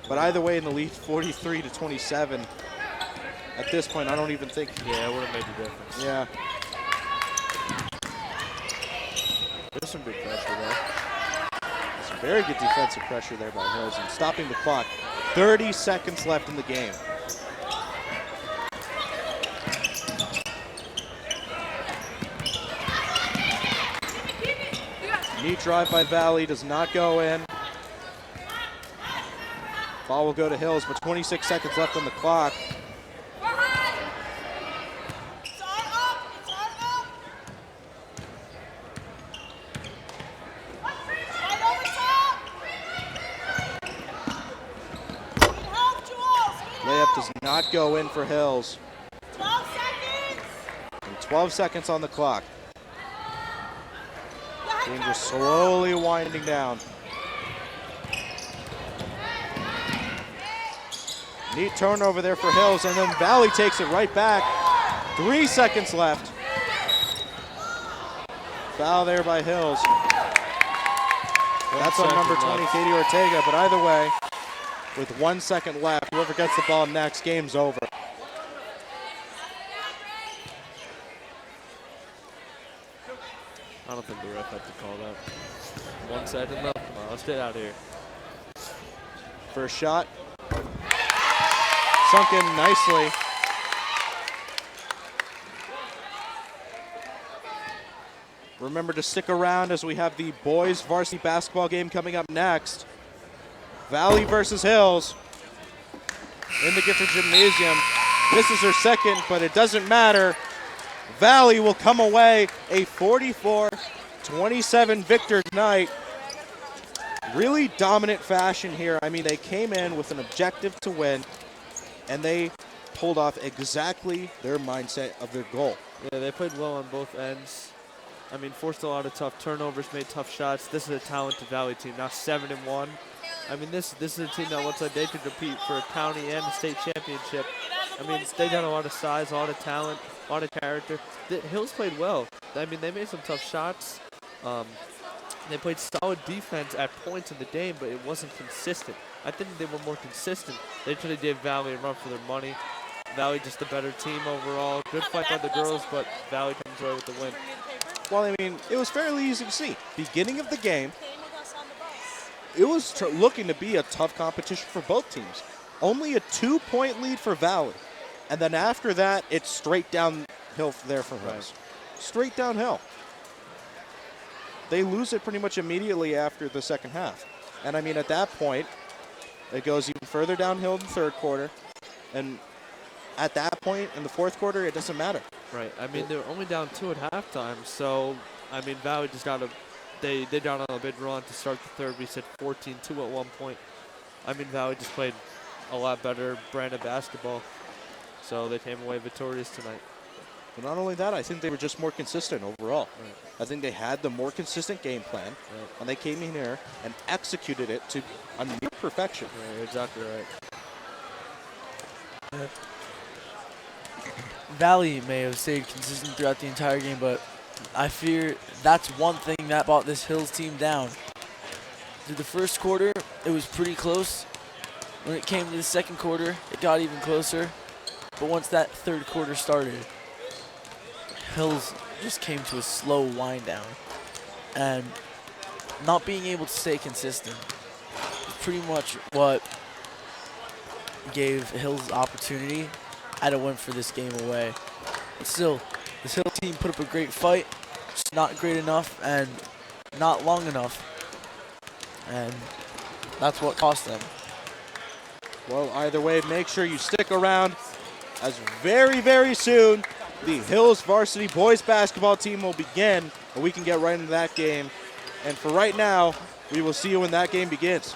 But either way, in the lead, 43 to 27. At this point, I don't even think. Yeah, it would have made the difference. Yeah. There's some good pressure there. Some very good defensive pressure there by Hills and stopping the clock. 30 seconds left in the game. Neat drive by Valley, does not go in. Ball will go to Hills, but 26 seconds left on the clock. Layup does not go in for Hills. 12 seconds. And 12 seconds on the clock. Game just slowly winding down. Neat turnover there for Hills, and then Valley takes it right back. 3 seconds left. Foul there by Hills. That's on number 20, Katie Ortega, but either way, with 1 second left, whoever gets the ball next, game's over. I don't think the ref had to call that. 1 second left. Come on, let's get out of here. First shot. Sunk in nicely. Remember to stick around as we have the boys varsity basketball game coming up next. Valley versus Hills in the Gifford Gymnasium. This is their second, but it doesn't matter. Valley will come away a 44-27 victor tonight. Really dominant fashion here. I mean, they came in with an objective to win, and they pulled off exactly their mindset of their goal. Yeah, they played well on both ends. I mean, forced a lot of tough turnovers, made tough shots. This is a talented Valley team, now 7-1. I mean, this is a team that looks like they could compete for a county and a state championship. I mean, they got a lot of size, a lot of talent, a lot of character. The Hills played well. I mean, they made some tough shots. They played solid defense at points in the game, but it wasn't consistent. I think they were more consistent. They tried to give Valley a run for their money. Valley just a better team overall. Good fight by the girls, but Valley comes away with the win. Well, I mean, it was fairly easy to see. Beginning of the game, it was looking to be a tough competition for both teams. Only a 2-point lead for Valley. And then after that, it's straight downhill there for Hills. Straight downhill. They lose it pretty much immediately after the second half. And I mean, at that point, it goes even further downhill in the third quarter. And at that point, in the fourth quarter, it doesn't matter. Right. I mean, they were only down 2 at halftime. So, I mean, Valley just got they got on a big run to start the third. We said 14-2 at one point. I mean, Valley just played a lot better brand of basketball. So they came away victorious tonight. But not only that, I think they were just more consistent overall. Right. I think they had the more consistent game plan, and they came in here and executed it to a near perfection. Yeah, you're exactly right. Valley may have stayed consistent throughout the entire game, but I fear that's one thing that brought this Hills team down. Through the first quarter, it was pretty close. When it came to the second quarter, it got even closer. But once that third quarter started, Hills just came to a slow wind down. And not being able to stay consistent is pretty much what gave Hills opportunity. Had to win for this game away. But still, this Hill team put up a great fight. Just not great enough and not long enough. And that's what cost them. Well, either way, make sure you stick around, as very, very soon the Hills varsity boys basketball team will begin, and we can get right into that game. And for right now, we will see you when that game begins.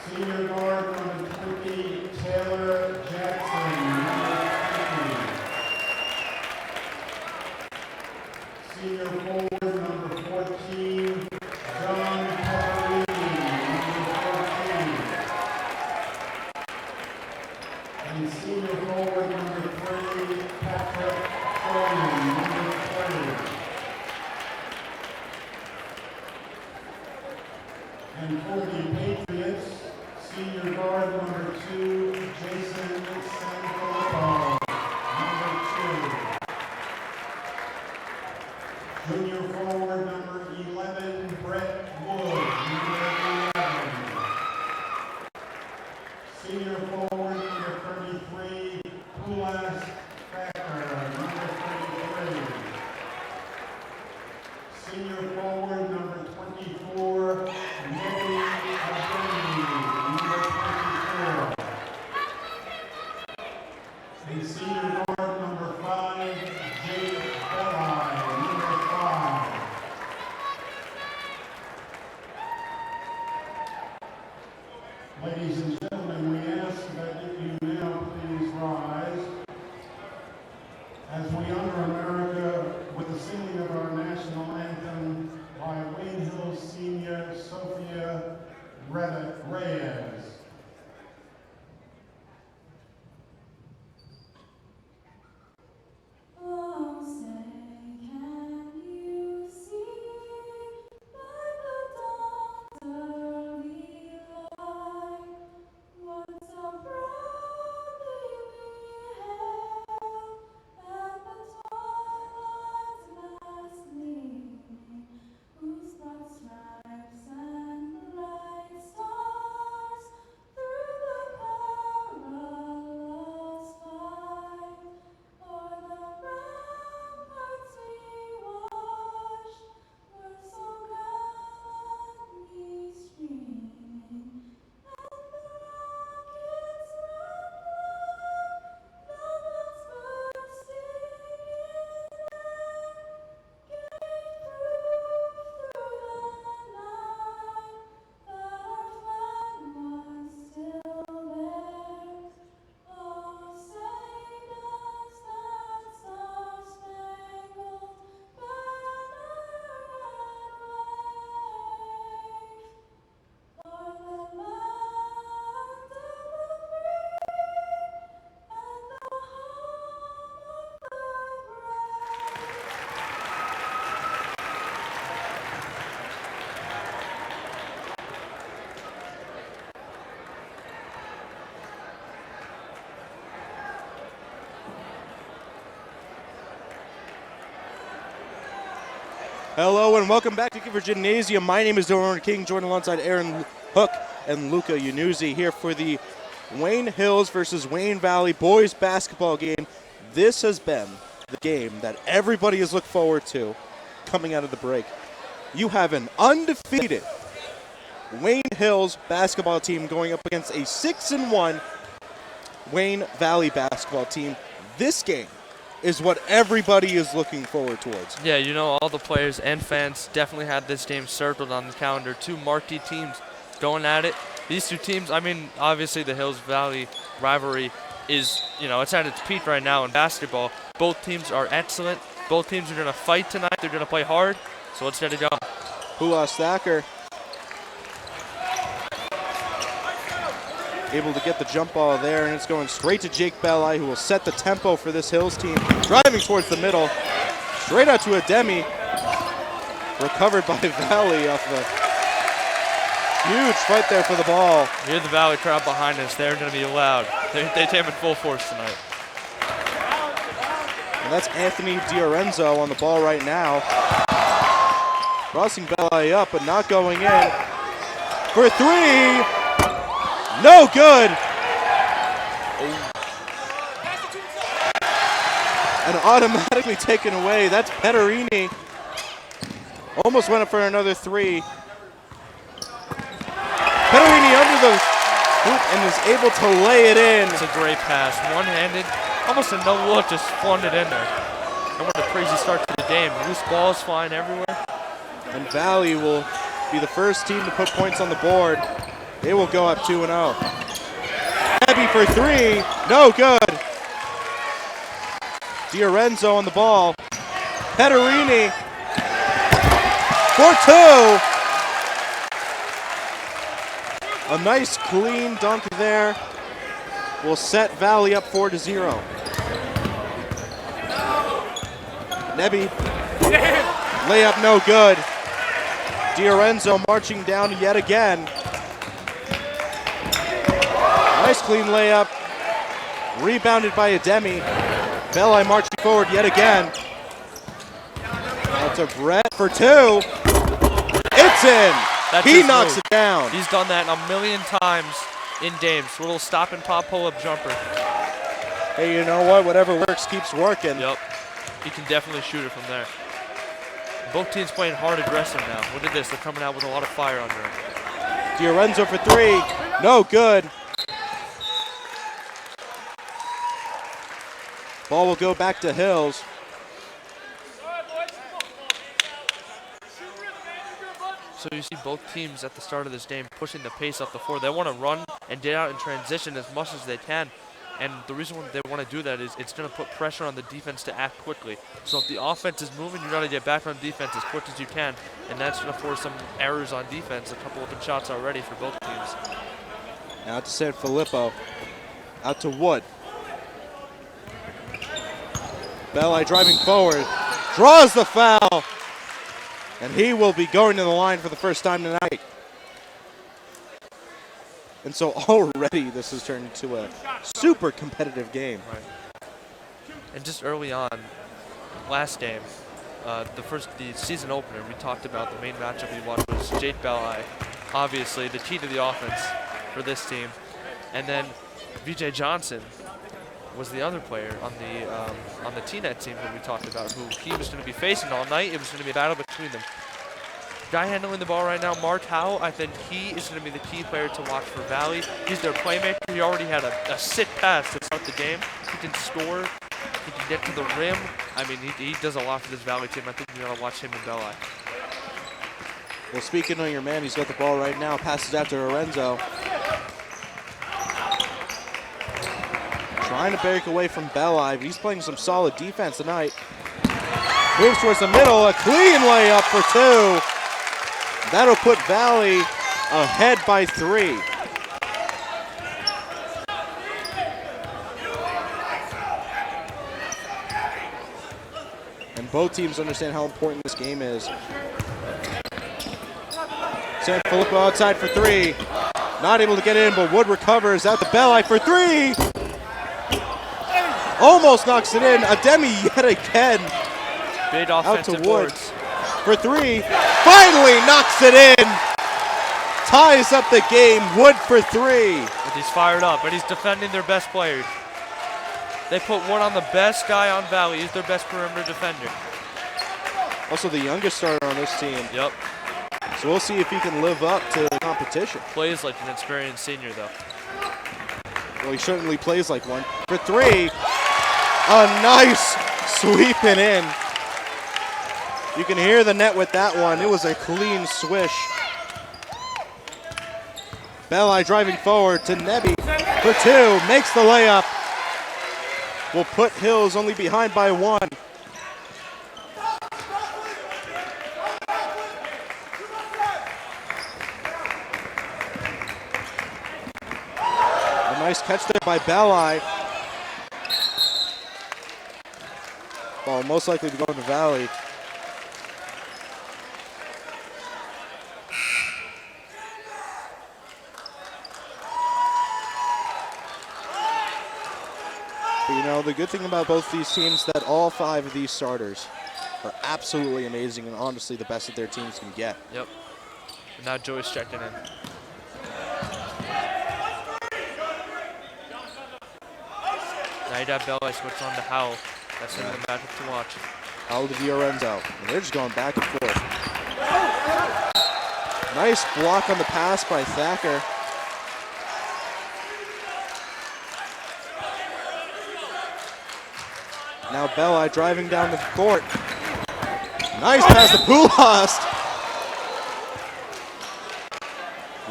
Senior guard number 20, Taylor Jackson, number 20. Senior forward number 14, John Pepperini, number 14. And senior forward number 3, Patrick Orren, number 30. And for the Patriots, senior guard number 2, Jason Sanfilippo, number 2. Junior forward number 11, Brett Wood, number 11. Senior forward number 33, Pulas Thacker, number 33. Senior forward number 24, Nikki Bryn, number 24. And senior guard number 5, Jake Belli, number 5. Ladies and gentlemen, we ask that you now please rise as we honor America with the singing of our national anthem by Wayne Hills senior Sophia Reyes. Oh, say, can you see by the dawn's early light what so proudly we hailed at the twilight's last gleaming, whose broad stripes and bright stars through the perilous fight o'er the ramparts we watched were so gallantly streaming, and the rockets red glare, the bells bursting in air, gave proof through the night that our flag was still there. Oh, say does that star-spangled banner yet wave o'er the land of the free and the home of the brave? Hello and welcome back to Gifford Gymnasium. My name is Orren King, joined alongside Aaron Hook and Luca Yanuzzi here for the Wayne Hills versus Wayne Valley boys basketball game. This has been the game that everybody has looked forward to coming out of the break. You have an undefeated Wayne Hills basketball team going up against a 6-1 Wayne Valley basketball team. This game is what everybody is looking forward towards. Yeah, you know, all the players and fans definitely had this game circled on the calendar. Two marquee teams going at it. These two teams, I mean, obviously the Hills Valley rivalry is, you know, it's at its peak right now in basketball. Both teams are excellent. Both teams are going to fight tonight. They're going to play hard. So let's get it going. Pulas Thacker able to get the jump ball there, and it's going straight to Jake Belli, who will set the tempo for this Hills team. Driving towards the middle, straight out to a demi. Recovered by Valley off the huge fight there for the ball. Here's the Valley crowd behind us. They're going to be loud. They came in full force tonight. And that's Anthony DiOrenzo on the ball right now. Crossing Belli up, but not going in. For three! No good! And automatically taken away. That's Petterini. Almost went up for another three. Petterini under the hoop and is able to lay it in. It's a great pass. One-handed, almost a no-look, just flung it in there. And what a crazy start to the game. Loose balls flying everywhere. And Valley will be the first team to put points on the board. They will go up 2-0. Nebby for three, no good. Diorenzo on the ball. Pederini for two. A nice clean dunk there will set Valley up 4-0. Nebby, layup no good. Diorenzo marching down yet again. Nice clean layup. Rebounded by Ademi. Belli marching forward yet again. Out to Brett for two. It's in. That's He his knocks move. it down. He's done that a million times in games. Little stop and pop pull-up jumper. Hey, you know what? Whatever works keeps working. Yep. He can definitely shoot it from there. Both teams playing hard aggressive now. Look at this. They're coming out with a lot of fire under him. Diorenzo for three. No good. Ball will go back to Hills. So you see both teams at the start of this game pushing the pace up the floor. They want to run and get out in transition as much as they can. And the reason why they want to do that is it's going to put pressure on the defense to act quickly. So if the offense is moving, you got to get back on defense as quick as you can. And that's going to force some errors on defense. A couple open shots already for both teams. Out to San Filippo. Out to Wood. Belli driving forward. Draws the foul. And he will be going to the line for the first time tonight. And so already this has turned into a super competitive game. Right. And just early on, last game, the season opener, we talked about the main matchup we watched was Jake Belli, obviously the key to the offense for this team. And then VJ Johnson was the other player on the T-Net team that we talked about, who he was going to be facing all night. It was going to be a battle between them. Guy handling the ball right now, Mark Howell, I think he is going to be the key player to watch for Valley. He's their playmaker. He already had a sit pass to start the game. He can score. He can get to the rim. I mean, he does a lot for this Valley team. I think you got to watch him and Belli. Well, speaking of your man, he's got the ball right now. Passes out to Lorenzo. Trying to break away from Belli, but he's playing some solid defense tonight. Moves towards the middle, a clean layup for two. That'll put Valley ahead by three. And both teams understand how important this game is. San Filippo outside for three. Not able to get in, but Wood recovers out to Belli for three. Almost knocks it in. Ademi yet again. Big Out offensive to Wood boards. for three. Finally knocks it in. Ties up the game. Wood for three. And he's fired up, and he's defending their best player. They put Wood on the best guy on Valley. He's their best perimeter defender. Also the youngest starter on this team. Yep. So we'll see if he can live up to the competition. Plays like an experienced senior, though. Well, he certainly plays like one. For three. A nice sweeping in. You can hear the net with that one. It was a clean swish. Belli driving forward to Nebby for two. Makes the layup. Will put Hills only behind by one. A nice catch there by Belli. Ball most likely to go to Valley. But you know, the good thing about both these teams that all five of these starters are absolutely amazing and honestly the best that their teams can get. Yep. And now Joey's checking in. Now you'd have Belli switch on to Howell. That's him the magic to watch. Howell to Diorenzo. And they're just going back and forth. Nice block on the pass by Thacker. Now Belli driving down the court. Nice pass to Pulost.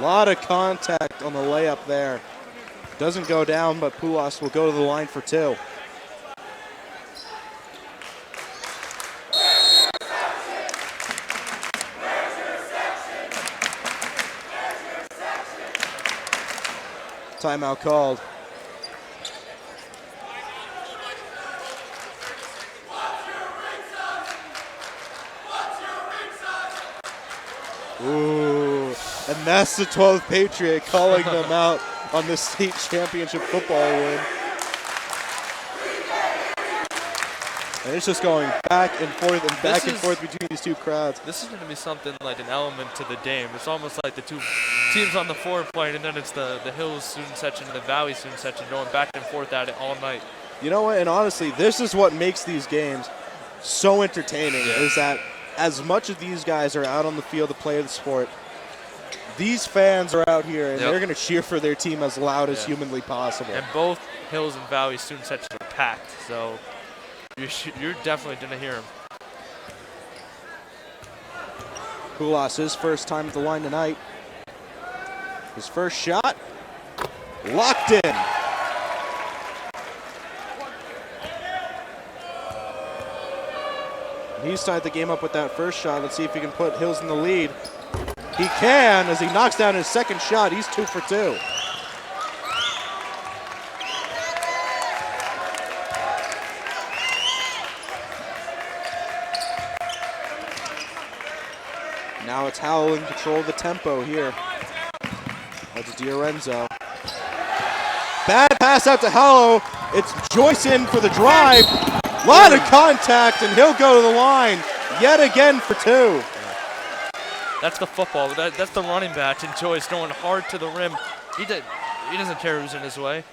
lot of contact on the layup there. Doesn't go down, but Poulos will go to the line for 2. Timeout called. Ooh, and that's the 12th Patriot calling them out on the state championship football win. And it's just going back and forth between these two crowds. This is going to be something like an element to the game. It's almost like the two teams on the floor playing, and then it's the Hills student section and the Valley student section going back and forth at it all night. You know what? And honestly, this is what makes these games so entertaining, is that as much as these guys are out on the field to play the sport, these fans are out here and they're going to cheer for their team as loud as humanly possible. And both Hills and Valley student sections are packed, so you're definitely going to hear them. Poulos, his first time at the line tonight. His first shot, locked in. He started the game up with that first shot. Let's see if he can put Hills in the lead. He can, as he knocks down his second shot. He's 2 for 2. Now it's Howell in control of the tempo here. That's DiOrenzo. Bad pass out to Howell. It's Joyce in for the drive. Lot of contact, and he'll go to the line yet again for 2. That's the football. That's the running back, and Joyce going hard to the rim. He doesn't care who's in his way.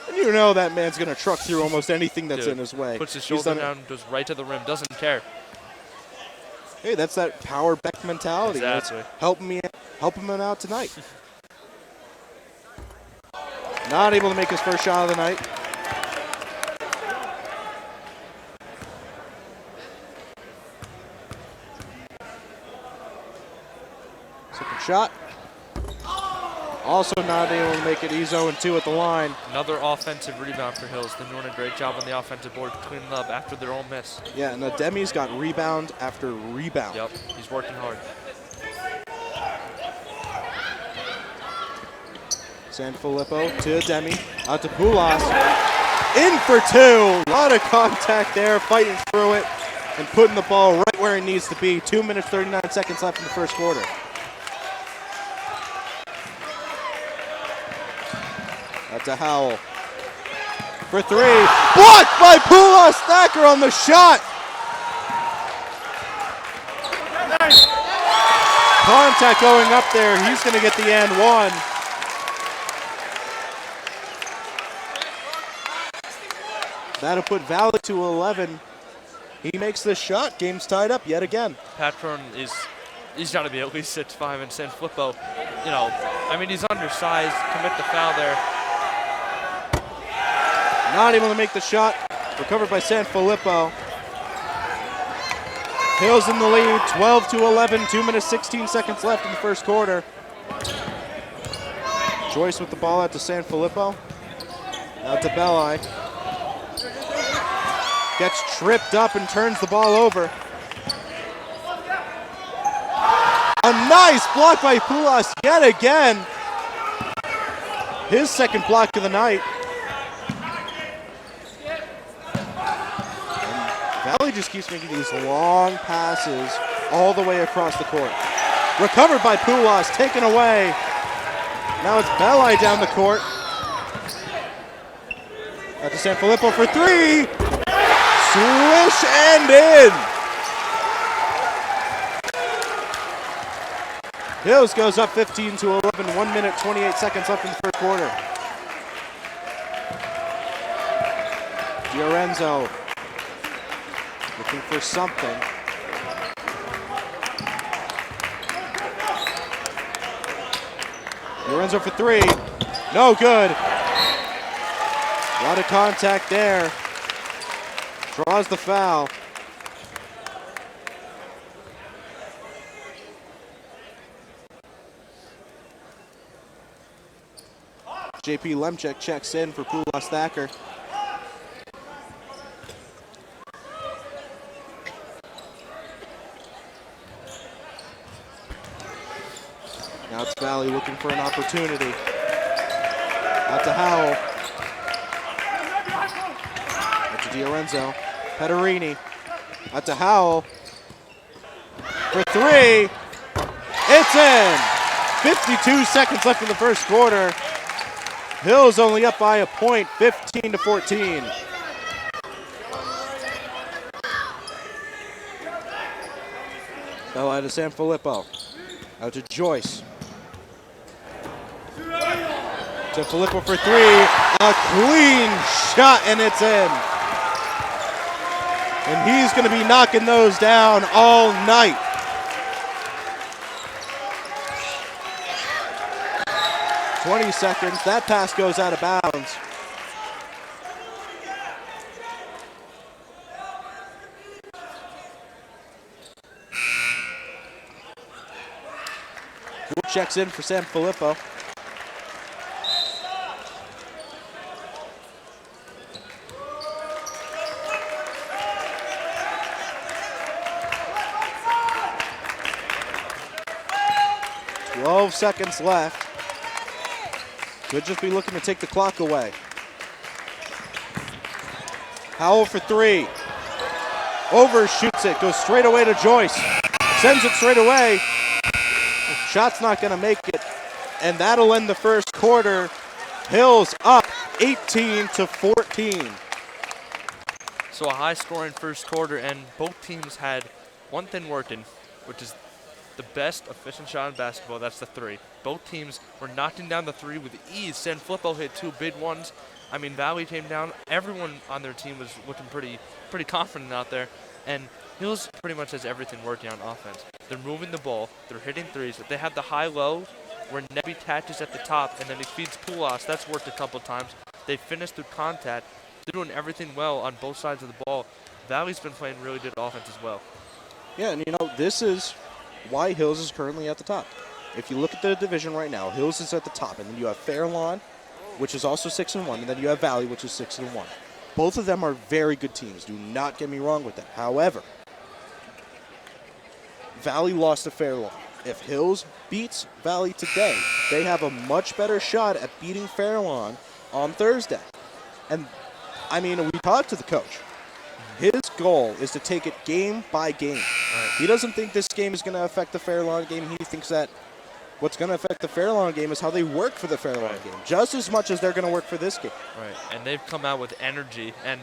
And you know that man's going to truck through almost anything that's in his way. Puts his shoulder down, goes right to the rim, doesn't care. Hey, that's that power back mentality. Exactly. Help him out tonight. Not able to make his first shot of the night. Second shot. Also not able to make it. He's 0-2 at the line. Another offensive rebound for Hills. They're doing a great job on the offensive board, cleaning up after their own miss. Yeah, and Demi's got rebound after rebound. Yep, he's working hard. Sanfilippo to Demi, out to Poulos. In for 2. A lot of contact there, fighting through it and putting the ball right where it needs to be. 2 minutes, 39 seconds left in the first quarter. Out to Howell for 3. Blocked by Poulos. Thacker on the shot. Contact going up there. He's going to get the and 1. That'll put Valley to 11. He makes the shot. Game's tied up yet again. Patron he's got to be at least 6'5", and Sanfilippo, you know, I mean, he's undersized. Commit the foul there. Not able to make the shot. Recovered by Sanfilippo. Hills in the lead, 12-11, 2 minutes, 16 seconds left in the first quarter. Joyce with the ball out to Sanfilippo. Out to Belli. Gets tripped up and turns the ball over. A nice block by Poulos yet again. His second block of the night. And Valley just keeps making these long passes all the way across the court. Recovered by Poulos, taken away. Now it's Belli down the court. Out to Sanfilippo for 3. Swish and in. Hills goes up 15-11, 1 minute, 28 seconds left in the first quarter. DiOrenzo looking for something. DiOrenzo for 3. No good. A lot of contact there. Draws the foul. JP Lemchek checks in for Pulos Thacker. Now it's Valley looking for an opportunity. Out to Howell. Out to DiOrenzo. Pederini. Out to Howell. For three. It's in. 52 seconds left in the first quarter. Hills only up by a point, 15-14. Bell out to San Filippo. Out to Joyce. To Filippo for three. A clean shot, and it's in. And he's going to be knocking those down all night. .20 seconds. That pass goes out of bounds. Wood checks in for San Filippo. Seconds left. Could just be looking to take the clock away. Howell for three. Overshoots it, goes straight away to Joyce. Sends it straight away. Shot's not going to make it, and that'll end the first quarter. Hills up 18-14. So a high-scoring first quarter, and both teams had one thing working, which is the best efficient shot in basketball. That's the three. Both teams were knocking down the three with ease. San Filippo hit two big ones. I mean, Valley came down. Everyone on their team was looking pretty confident out there. And Hills pretty much has everything working on offense. They're moving the ball. They're hitting threes. They have the high-low where Nebby attaches at the top, and then he feeds Pulos. That's worked a couple times. They finish through contact. They're doing everything well on both sides of the ball. Valley's been playing really good offense as well. Yeah, and this is why Hills is currently at the top. If you look at the division right now, Hills is at the top, and then you have Fairlawn, which is also 6-1, and then you have Valley, which is 6-1. Both of them are very good teams. Do not get me wrong with that. However, Valley lost to Fairlawn. If Hills beats Valley today, they have a much better shot at beating Fairlawn on Thursday. And, I mean, we talked to the coach. His goal is to take it game by game. Right. He doesn't think this game is going to affect the Fairlawn game. He thinks that what's going to affect the Fairlawn game is how they work for the Fairlawn game, just as much as they're going to work for this game. Right, and they've come out with energy. And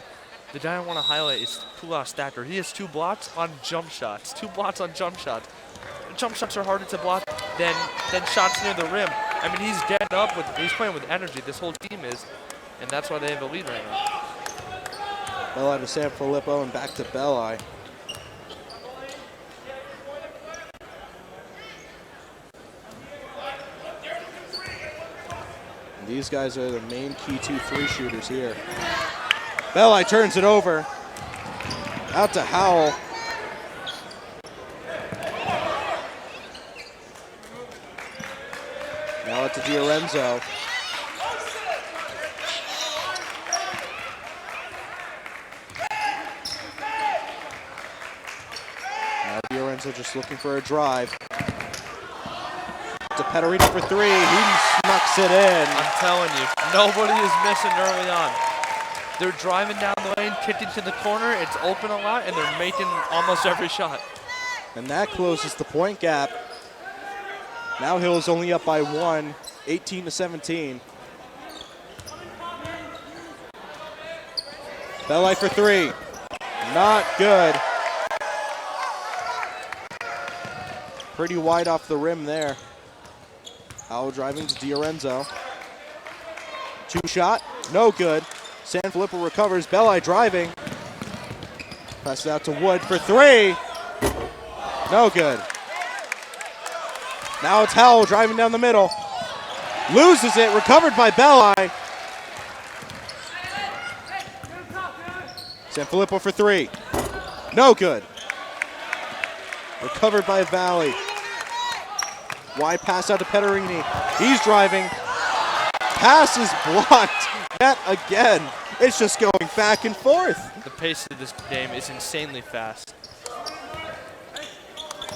the guy I want to highlight is Pulos Thacker. He has 2 blocks on jump shots. 2 blocks on jump shots. Jump shots are harder to block than shots near the rim. I mean, he's getting up with, he's playing with energy. This whole team is, and that's why they have a lead right now. Belli to San Filippo and back to Belli. And these guys are the main key 2-3 shooters here. Belli turns it over. Out to Howell. Now out to DiOrenzo. DiOrenzo just looking for a drive. To Pederini for 3. He snucks it in. I'm telling you, nobody is missing early on. They're driving down the lane, kicking to the corner. It's open a lot, and they're making almost every shot. And that closes the point gap. Now Hill's only up by 1, 18-17. Belli for 3. Not good. Pretty wide off the rim there. Howell driving to DiOrenzo. 2 shot, no good. San Filippo recovers. Belli driving. Passes out to Wood for 3. No good. Now it's Howell driving down the middle. Loses it, recovered by Belli. San Filippo for 3. No good. Recovered by Valley. Wide pass out to Pederini. He's driving. pass is blocked yet again. It's just going back and forth. The pace of this game is insanely fast.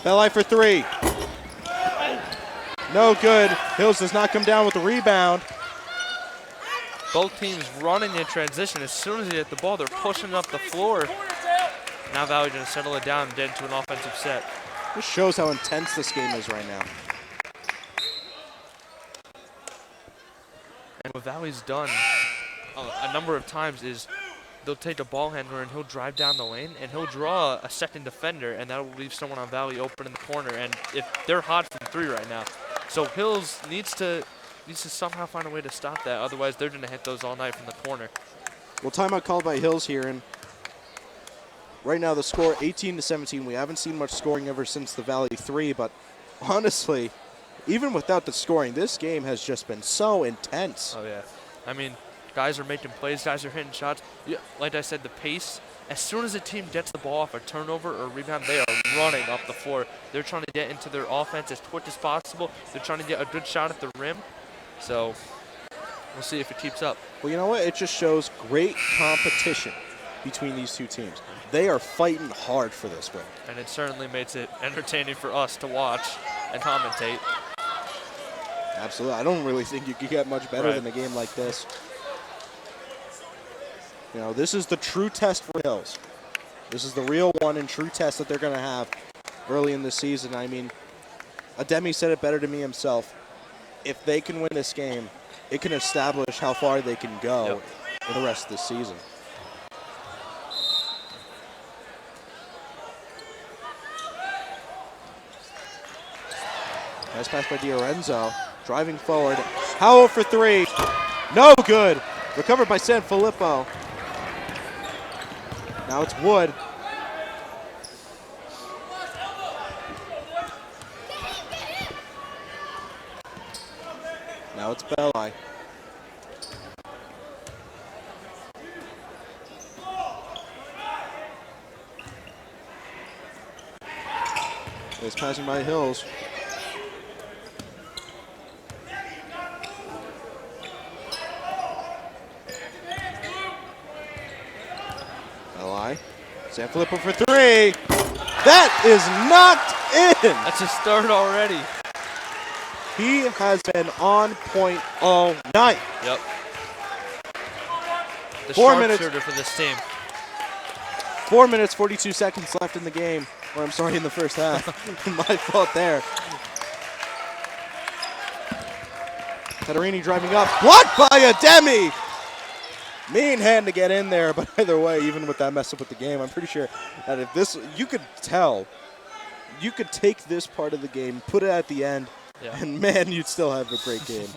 Belli for three. No good. Hills does not come down with the rebound. Both teams running in transition. As soon as they get the ball, they're pushing up the floor. Now Valley's going to settle it down and get into an offensive set. This shows how intense this game is right now. And what Valley's done a number of times is they'll take a ball handler and he'll drive down the lane and he'll draw a second defender, and that will leave someone on Valley open in the corner. And if they're hot from three right now, so Hills needs to somehow find a way to stop that. Otherwise, they're going to hit those all night from the corner. Well, timeout called by Hills here, and right now the score 18-17. We haven't seen much scoring ever since the Valley 3, but honestly, even without the scoring, this game has just been so intense. Oh, yeah. I mean, guys are making plays. Guys are hitting shots. Yeah, like I said, the pace, as soon as a team gets the ball off a turnover or a rebound, they are running up the floor. They're trying to get into their offense as quick as possible. They're trying to get a good shot at the rim. So we'll see if it keeps up. Well, you know what? It just shows great competition between these two teams. They are fighting hard for this win. And it certainly makes it entertaining for us to watch and commentate. Absolutely. I don't really think you could get much better than a game like this. You know, this is the true test for Hills. This is the real one and true test that they're going to have early in the season. I mean, Ademi said it better to me himself. If they can win this game, it can establish how far they can go for the rest of the season. Nice pass by Diorenzo. Driving forward. Howell for three. No good. Recovered by Sanfilippo. Now it's Wood. Now it's Belli. It's passing by Hills. Belli. Sanfilippo for three. That is knocked in. That's a start already. He has been on point all night. Yep. The 4 minutes. sharpshooter for this team. 4 minutes, 42 seconds left in the game. Or I'm sorry, in the first half. My fault there. Petarini driving up. Blocked by Ademi. Mean hand to get in there, but either way, even with that mess up with the game, I'm pretty sure that if this, you could tell, you could take this part of the game, put it at the end, and man, you'd still have a great game.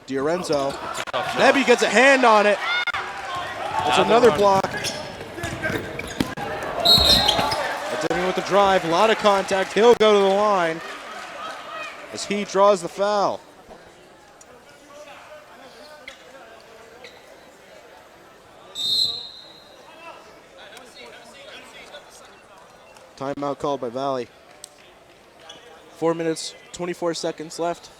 Diorenzo. Nebby gets a hand on it. That's another block. Ademi with the drive, a lot of contact. He'll go to the line as he draws the foul. Timeout called by Valley. 4 minutes, 24 seconds left.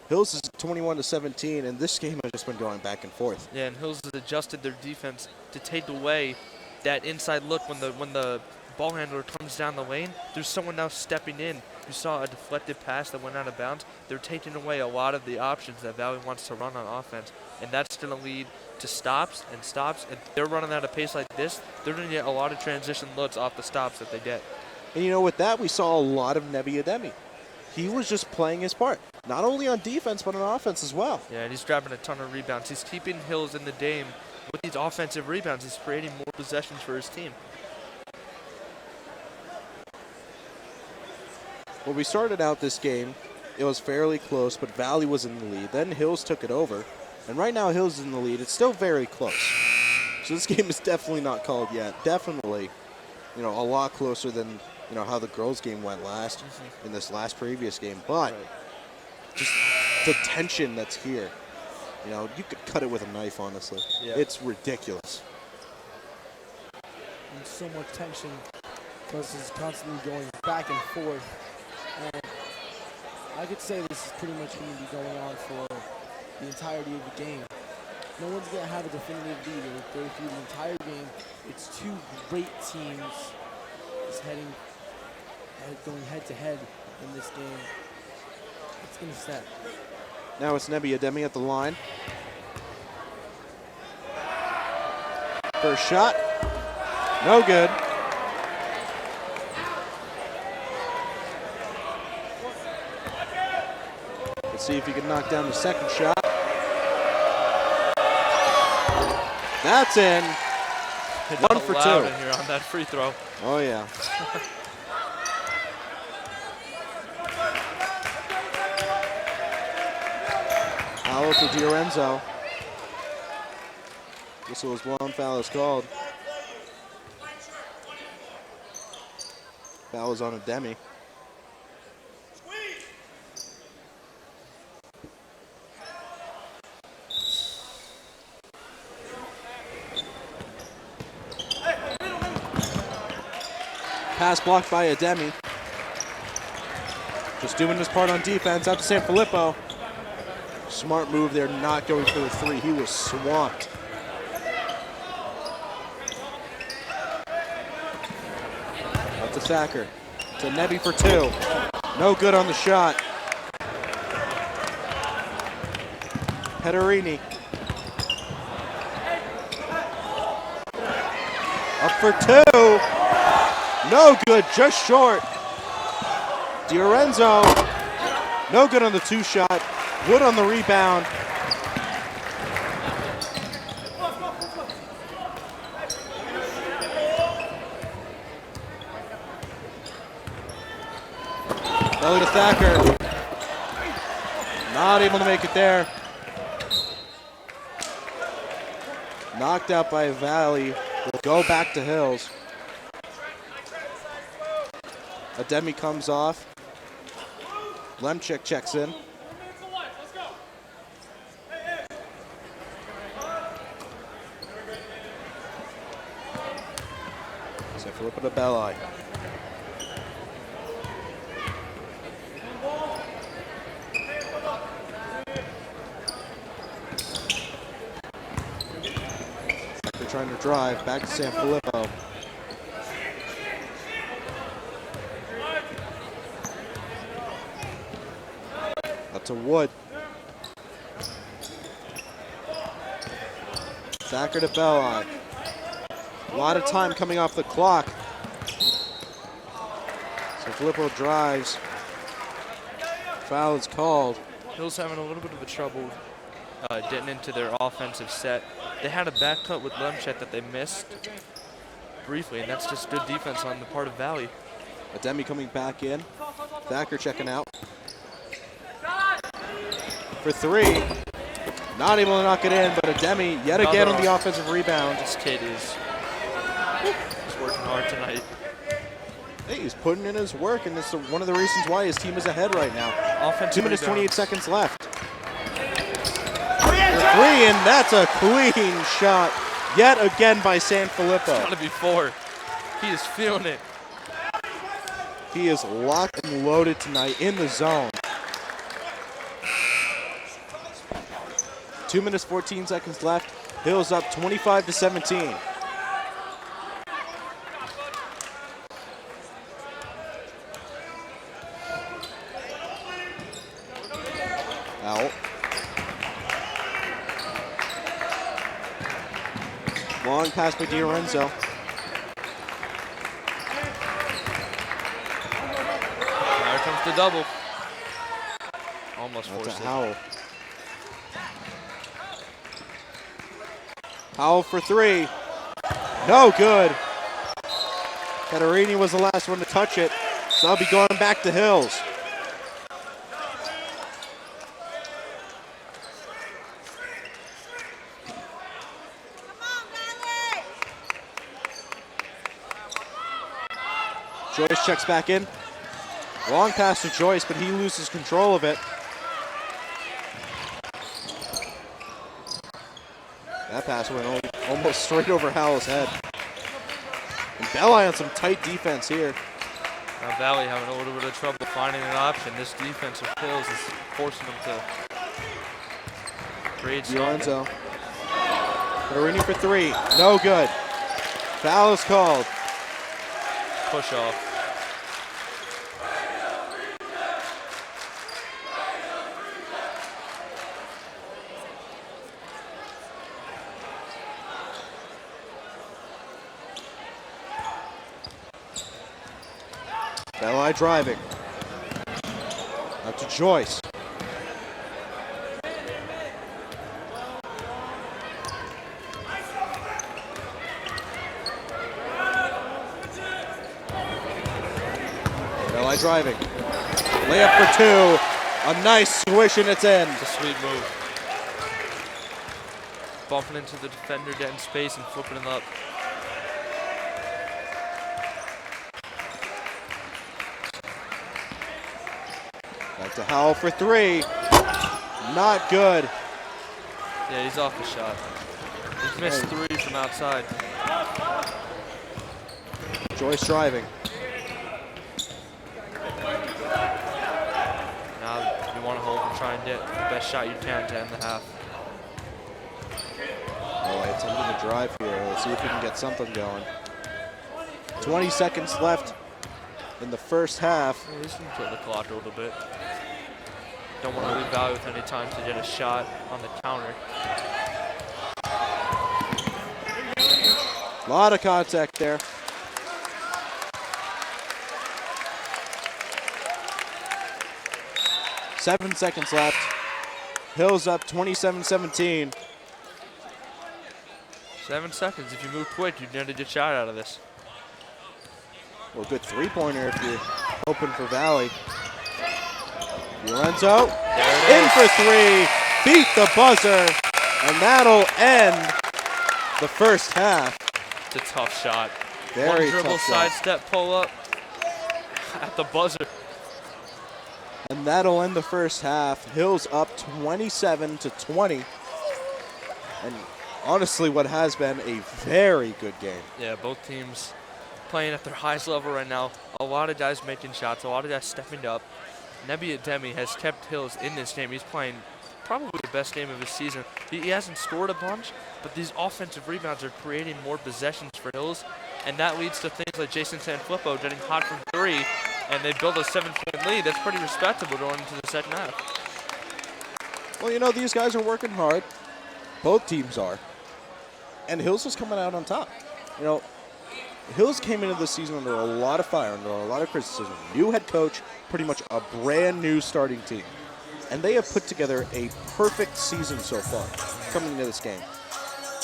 Hills is 21-17, and this game has just been going back and forth. Yeah, and Hills has adjusted their defense to take away that inside look when the ball handler comes down the lane. There's someone now stepping in. You saw a deflected pass that went out of bounds. They're taking away a lot of the options that Valley wants to run on offense, and that's going to lead to stops and stops. And they're running at a pace like this, they're going to get a lot of transition looks off the stops that they get. And you know, with that, we saw a lot of Nebby Ademi. He was just playing his part, not only on defense, but on offense as well. Yeah, and he's grabbing a ton of rebounds. He's keeping Hills in the game with these offensive rebounds. He's creating more possessions for his team. When we started out this game, it was fairly close, but Valley was in the lead. Then Hills took it over, and right now Hills is in the lead. It's still very close. So this game is definitely not called yet. Definitely, you know, a lot closer than, you know, how the girls' game went last in this last previous game. But just the tension that's here, you know, you could cut it with a knife, honestly. Yeah. It's ridiculous. And so much tension because it's constantly going back and forth. And I could say this is pretty much going to be going on for the entirety of the game. No one's going to have a definitive lead through the entire game. It's two great teams just going head to head in this game. It's going to snap. Now it's Nebi Ademi at the line. First shot, no good. Let's see if he can knock down the second shot. That's in. It 1 got for loud 2. in here on that free throw. Oh yeah. Foul for DiLorenzo. Whistle is blown, foul is called. Foul is on Ademi. Pass blocked by Ademi. Just doing his part on defense. Out to Sanfilippo. Smart move there, not going for the three. He was swamped. Out to Thacker. To Nebi for 2. No good on the shot. Pederini. Up for 2. No good, just short. DiLorenzo, no good on the 2 shot. Wood on the rebound. Belly to Thacker. Not able to make it there. Knocked out by Valley. Will go back to Hills. Ademi comes off. Lemchik checks in. So Filippo to Belli. They're trying to drive back to Sanfilippo. To Wood. Thacker to Belli. A lot of time coming off the clock. So Filippo drives. Foul is called. Hill's having a little bit of a trouble getting into their offensive set. They had a back cut with Lemchek that they missed briefly, and that's just good defense on the part of Valley. Ademi coming back in. Thacker checking out. For 3. Not able to knock it in, but Ademi yet again on the offensive rebound. This kid is working hard tonight. Hey, he's putting in his work, and it's one of the reasons why his team is ahead right now. Offensive 2 minutes, rebound. 28 seconds left. For 3, and that's a clean shot yet again by Sanfilippo. It's got to be 4. He is feeling it. He is locked and loaded tonight in the zone. 2 minutes, 14 seconds left. Hills up 25-17. Out. Long pass by DiLorenzo. There comes the double. Almost That's forced a it. Howell. Howell for 3. No good. Pederini was the last one to touch it, so I'll be going back to Hills. Joyce checks back in. Long pass to Joyce, but he loses control of it. That pass went almost straight over Howell's head. And Belli on some tight defense here. Now Valley having a little bit of trouble finding an option. This defense of Hills is forcing them to create something. Lorenzo. Perini for three. No good. Foul is called. Push off. Belli driving. Up to Joyce. Belli driving. Layup for two. A nice swish and it's in. It's a sweet move. Bumping into the defender, getting space and flipping it up. Back to Howell for three. Not good. Yeah, he's off the shot. He's missed three from outside. Joyce driving. Now you want to hold and try and get the best shot you can to end the half. Oh, attempting to drive here. Let's see if we can get something going. 20 seconds left in the first half. Yeah, he's going to kill the clock a little bit. Don't want to leave Valley with any time to get a shot on the counter. A lot of contact there. Seven seconds left. Hills up 27-17. 7 seconds. If you move quick, you're going to get a shot out of this. Well, good three-pointer if you're hoping for Valley. Lorenzo in for three. Beat the buzzer. And that'll end the first half. It's a tough shot. Very One dribble, tough shot. sidestep, pull up at the buzzer. And that'll end the first half. Hills up 27-20. And honestly, what has been a very good game. Yeah, both teams playing at their highest level right now. A lot of guys making shots, a lot of guys stepping up. Nebi Ademi has kept Hills in this game. He's playing probably the best game of his season. He hasn't scored a bunch, but these offensive rebounds are creating more possessions for Hills, and that leads to things like Jason Sanfilippo getting hot from three, and they build a 7-point lead. That's pretty respectable going into the second half. Well, you know, these guys are working hard. Both teams are. And Hills is coming out on top. You know, Hills came into the season under a lot of fire, under a lot of criticism. New head coach, pretty much a brand new starting team. And they have put together a perfect season so far coming into this game.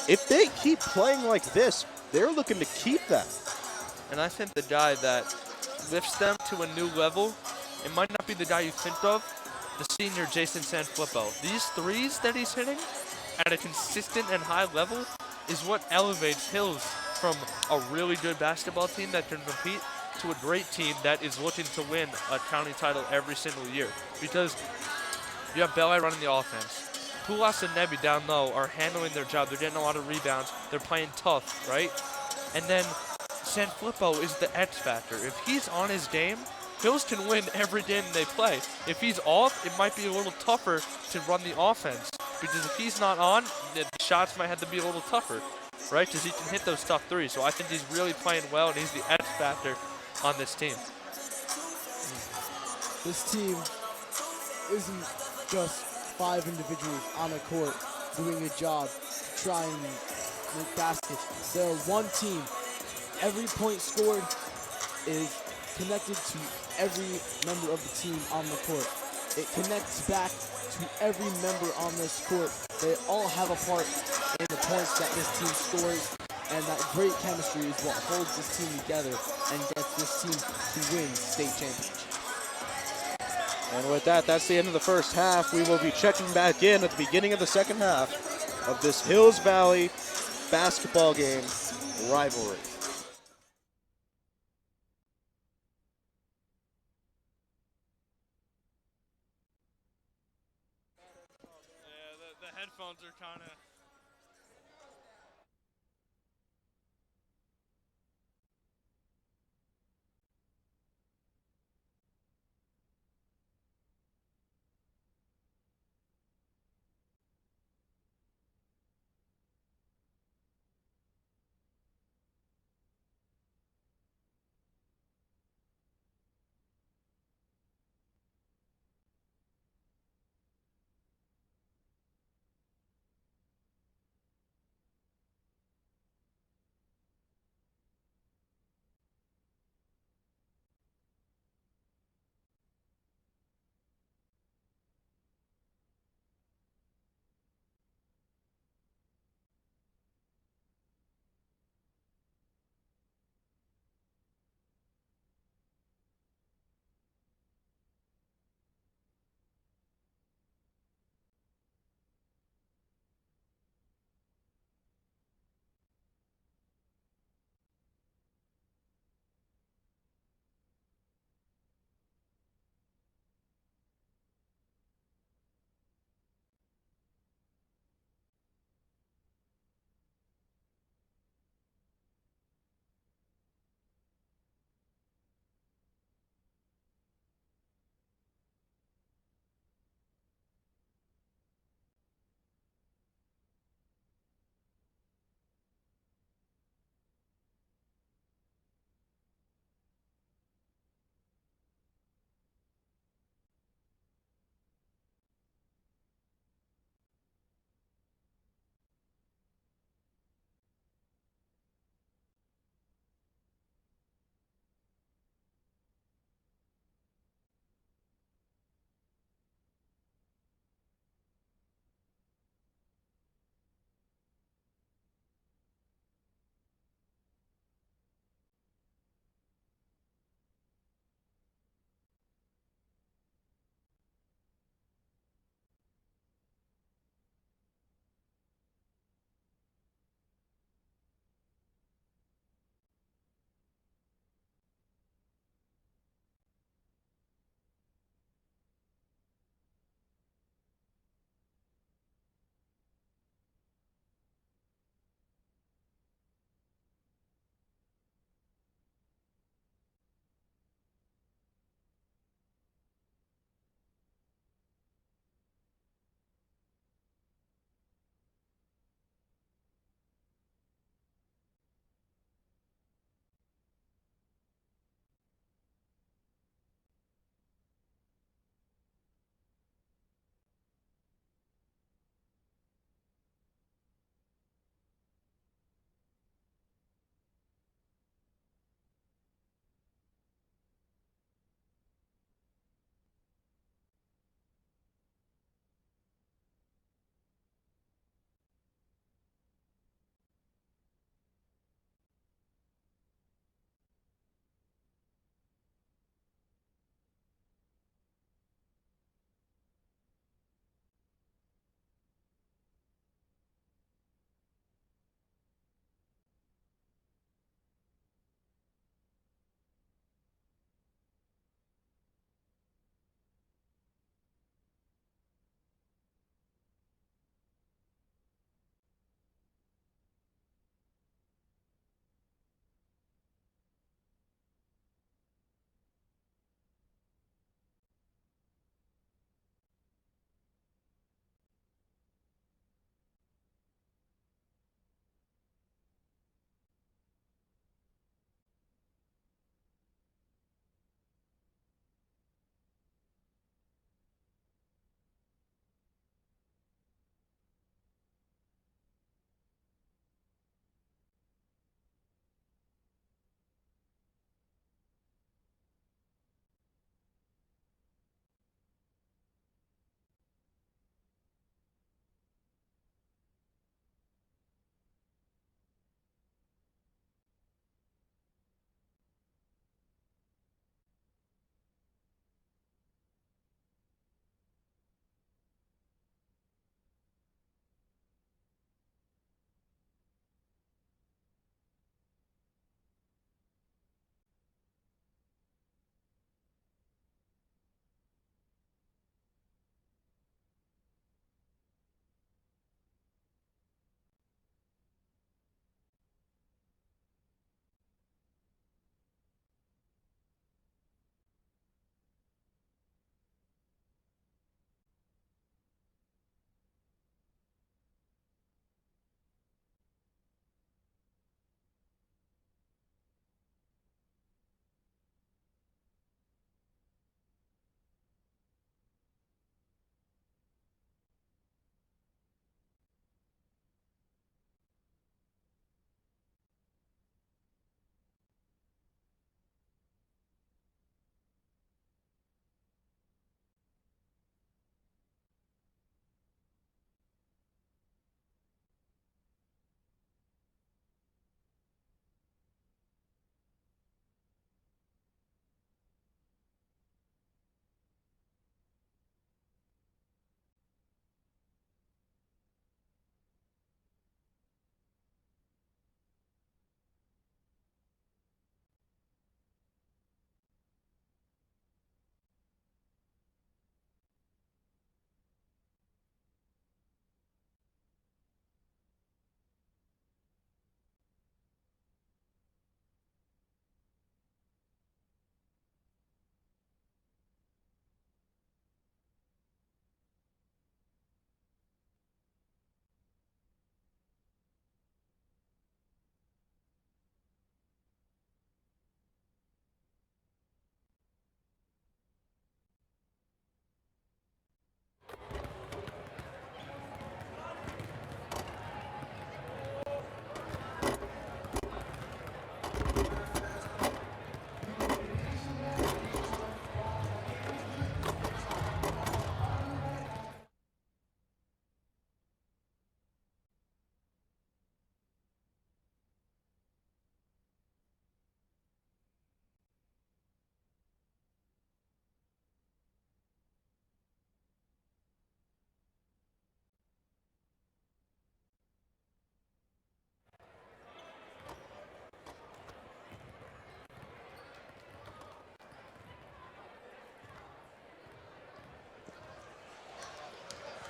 If they keep playing like this, they're looking to keep that. And I think the guy that lifts them to a new level, it might not be the guy you think of, the senior Jason Sanfilippo. These threes that he's hitting at a consistent and high level is what elevates Hills from a really good basketball team that can compete to a great team that is looking to win a county title every single year. Because you have Belli running the offense. Pulas and Nebi down low are handling their job. They're getting a lot of rebounds. They're playing tough, right? And then Sanfilippo is the X factor. If he's on his game, Hills can win every game they play. If he's off, it might be a little tougher to run the offense. Because if he's not on, the shots might have to be a little tougher, right? Because he can hit those tough threes. So I think he's really playing well, and he's the X factor on this team. This team isn't just 5 individuals on a court doing a job to try and make baskets. They're one team. Every point scored is connected to every member of the team on the court. It connects back to every member on this court. They all have a part in the points that this team scores, and that great chemistry is what holds this team together and gets this team to win state championship. And with that, that's the end of the first half. We will be checking back in at the beginning of the second half of this Hills Valley basketball game rivalry. Yeah, the headphones are kind of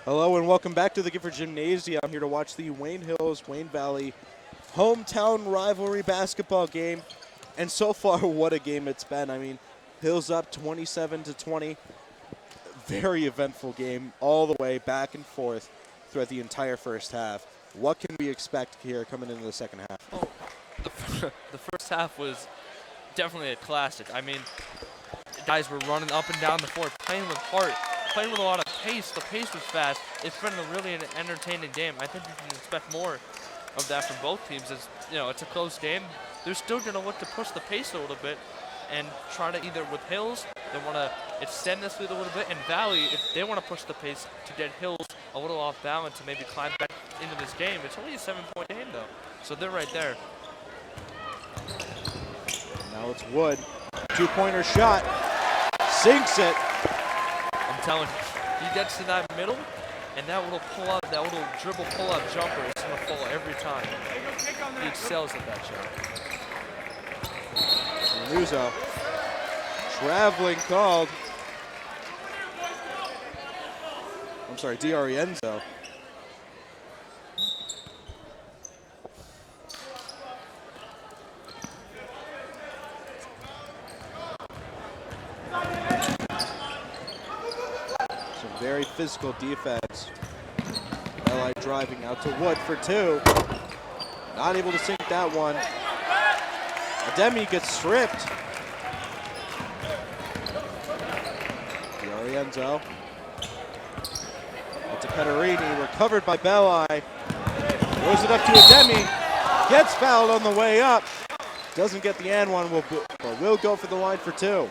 Hello and welcome back to the Gifford Gymnasium. I'm here to watch the Wayne Hills, Wayne Valley hometown rivalry basketball game. And so far, what a game it's been. I mean, Hills up 27-20. Very eventful game all the way back and forth throughout the entire first half. What can we expect here coming into the second half? Oh, the first half was definitely a classic. I mean, guys were running up and down the floor, playing with heart, playing with a lot of pace. The pace was fast. It's been really an entertaining game. I think you can expect more of that from both teams. As you know, it's a close game. They're still going to look to push the pace a little bit and try to either with Hills, they want to extend this lead a little bit, and Valley, if they want to push the pace to get Hills a little off balance and maybe climb back into this game. It's only a 7-point game though, so they're right there. Now it's Wood. Two-pointer shot. Sinks it. I'm telling you, he gets to that middle, and that little pull-up, that little dribble pull-up jumper is going to fall every time. He excels at that shot. Yanuzzi. Traveling called. I'm sorry, D'Arienzo. Some very physical defense. LI driving out to Wood for two. Not able to sink that one. Ademi gets stripped. D'Arienzo. To Pederini, recovered by Belli. Throws it up to Ademi. Gets fouled on the way up. Doesn't get the and one, but will go for the line for two.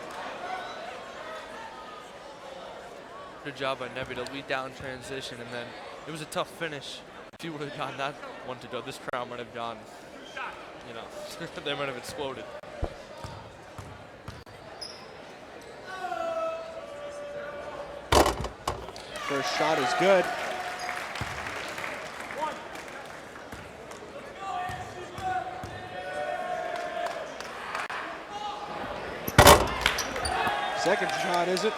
Good job by Nebi to lead down transition, and then it was a tough finish. If you would have gotten that one to go, this crowd might have gone, you know, they might have exploded. First shot is good. Second shot, is it?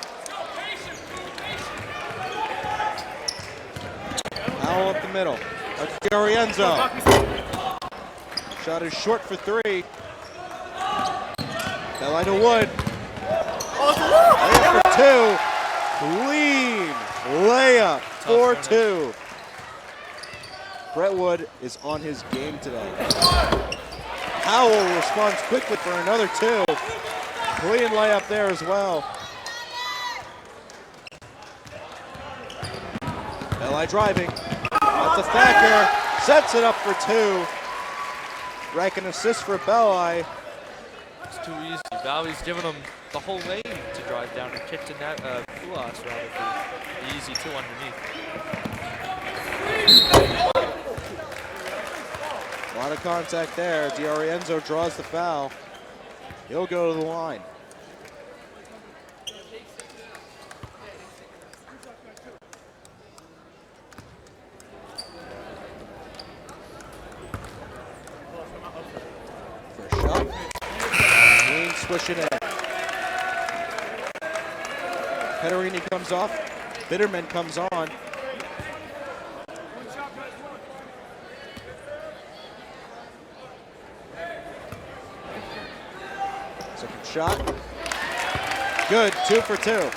Foul up the middle. That's D'Arienzo. Shot is short for three. Belli to Wood. Layup for two. Clean layup, 4-2. Brett Wood is on his game today. Howell responds quickly for another two. Clean layup there as well. Belli driving. That's a Thacker. Sets it up for two. Rack an assist for Belli. It's too easy. Valley's giving them the whole lane to drive down and kick to Kulas rather for the easy two underneath. A lot of contact there. D'Arienzo draws the foul. He'll go to the line. First shot. Clean swishing in. Pederini comes off. Bitterman comes on. Second shot. Good, 2 for 2.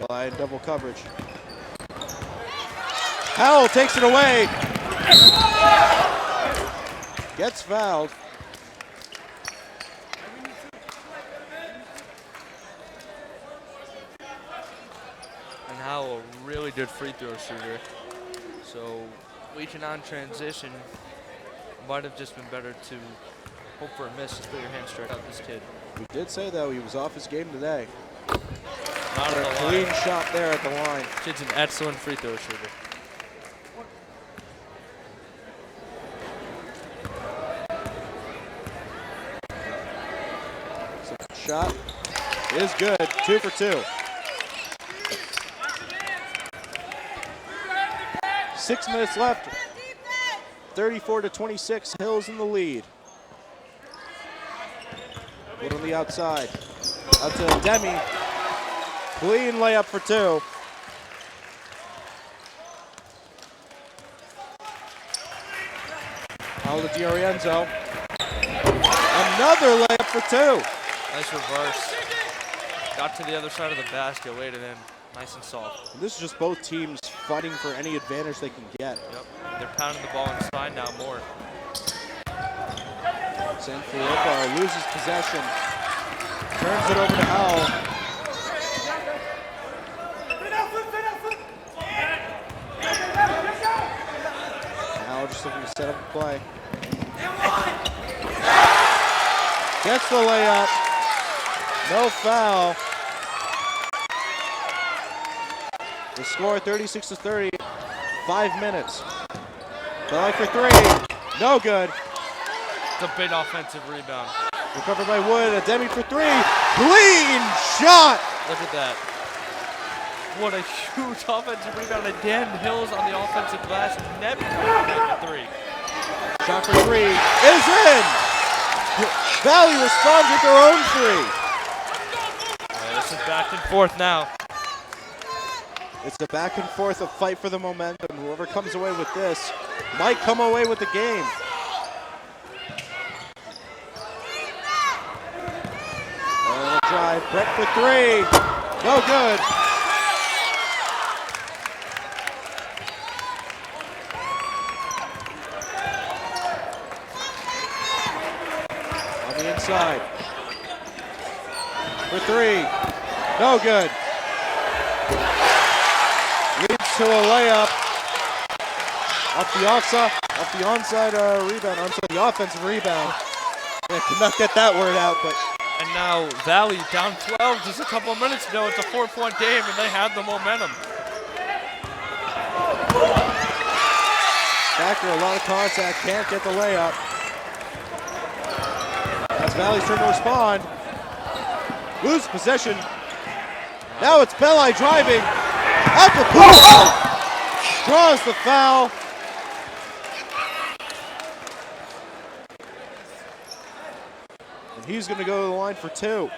Belli in double coverage. Howell takes it away. Gets fouled. And Howell, a really good free throw shooter. So reaching on transition might have just been better to hope for a miss. Just put your hand straight out this kid. We did say, though, he was off his game today. Not at the Clean line. shot there at the line. Kid's an excellent free throw shooter. Shot is good, 2 for 2. 6 minutes left. 34-26, Hills in the lead. Wood on the outside. Out to Demi. Clean layup for 2. Out to DiOrienzo. Another layup for 2. Nice reverse. Got to the other side of the basket, laid it in. Nice and soft. And this is just both teams fighting for any advantage they can get. Yep. They're pounding the ball inside now more. Sanfilippo loses possession. Turns it over to Howell. Howell just looking to set up the play. Gets the layup. No foul. The score 36-30. 5 minutes. Belli for 3. No good. It's a big offensive rebound. Recovered by Wood. A Demi for 3. Clean shot. Look at that. What a huge offensive rebound. And Dan Hills on the offensive glass. Net for 3. Shot for 3 is in. Valley responds with their own 3. This is back and forth now. It's a back and forth, a fight for the momentum. Whoever comes away with this might come away with the game. Drive, Brett for 3. No good. On the inside. For 3. No good. Leads to a layup. Off the onside rebound, onside the offensive rebound. I could not get that word out, but. And now Valley down 12 just a couple of minutes ago. It's a 4-point game and they have the momentum. Backer, a lot of contact, can't get the layup. That's Valley's turn to respond. Lose possession. Now it's Belli driving. At the post. Draws the foul. And he's going to go to the line for 2.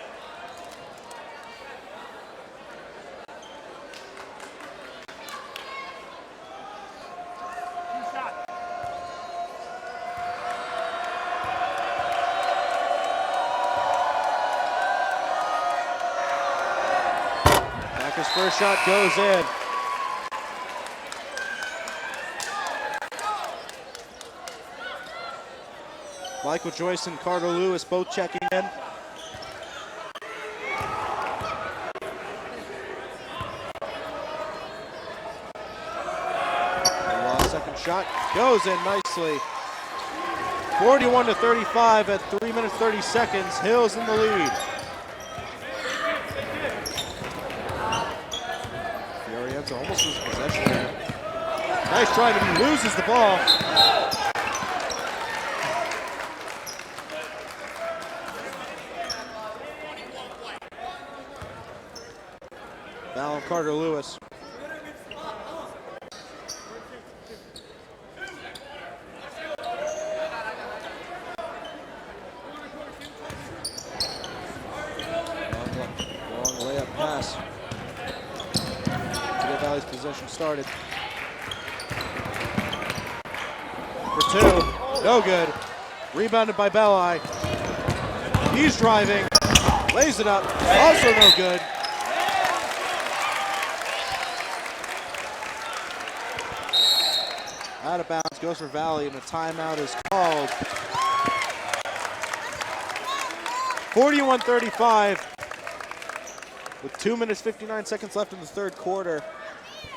Backer's first shot goes in. Michael Joyce and Carter Lewis both checking in. Second shot goes in nicely. 41-35 at 3 minutes 30 seconds. Hills in the lead. DiOrienzo almost loses possession there. Nice try, but he loses the ball. Foul on Carter Lewis. Long layup pass to get Valley's possession started. For 2, no good. Rebounded by Belli. He's driving, lays it up, also no good. Out of bounds, goes for Valley, and a timeout is called. 41-35 with 2 minutes 59 seconds left in the third quarter.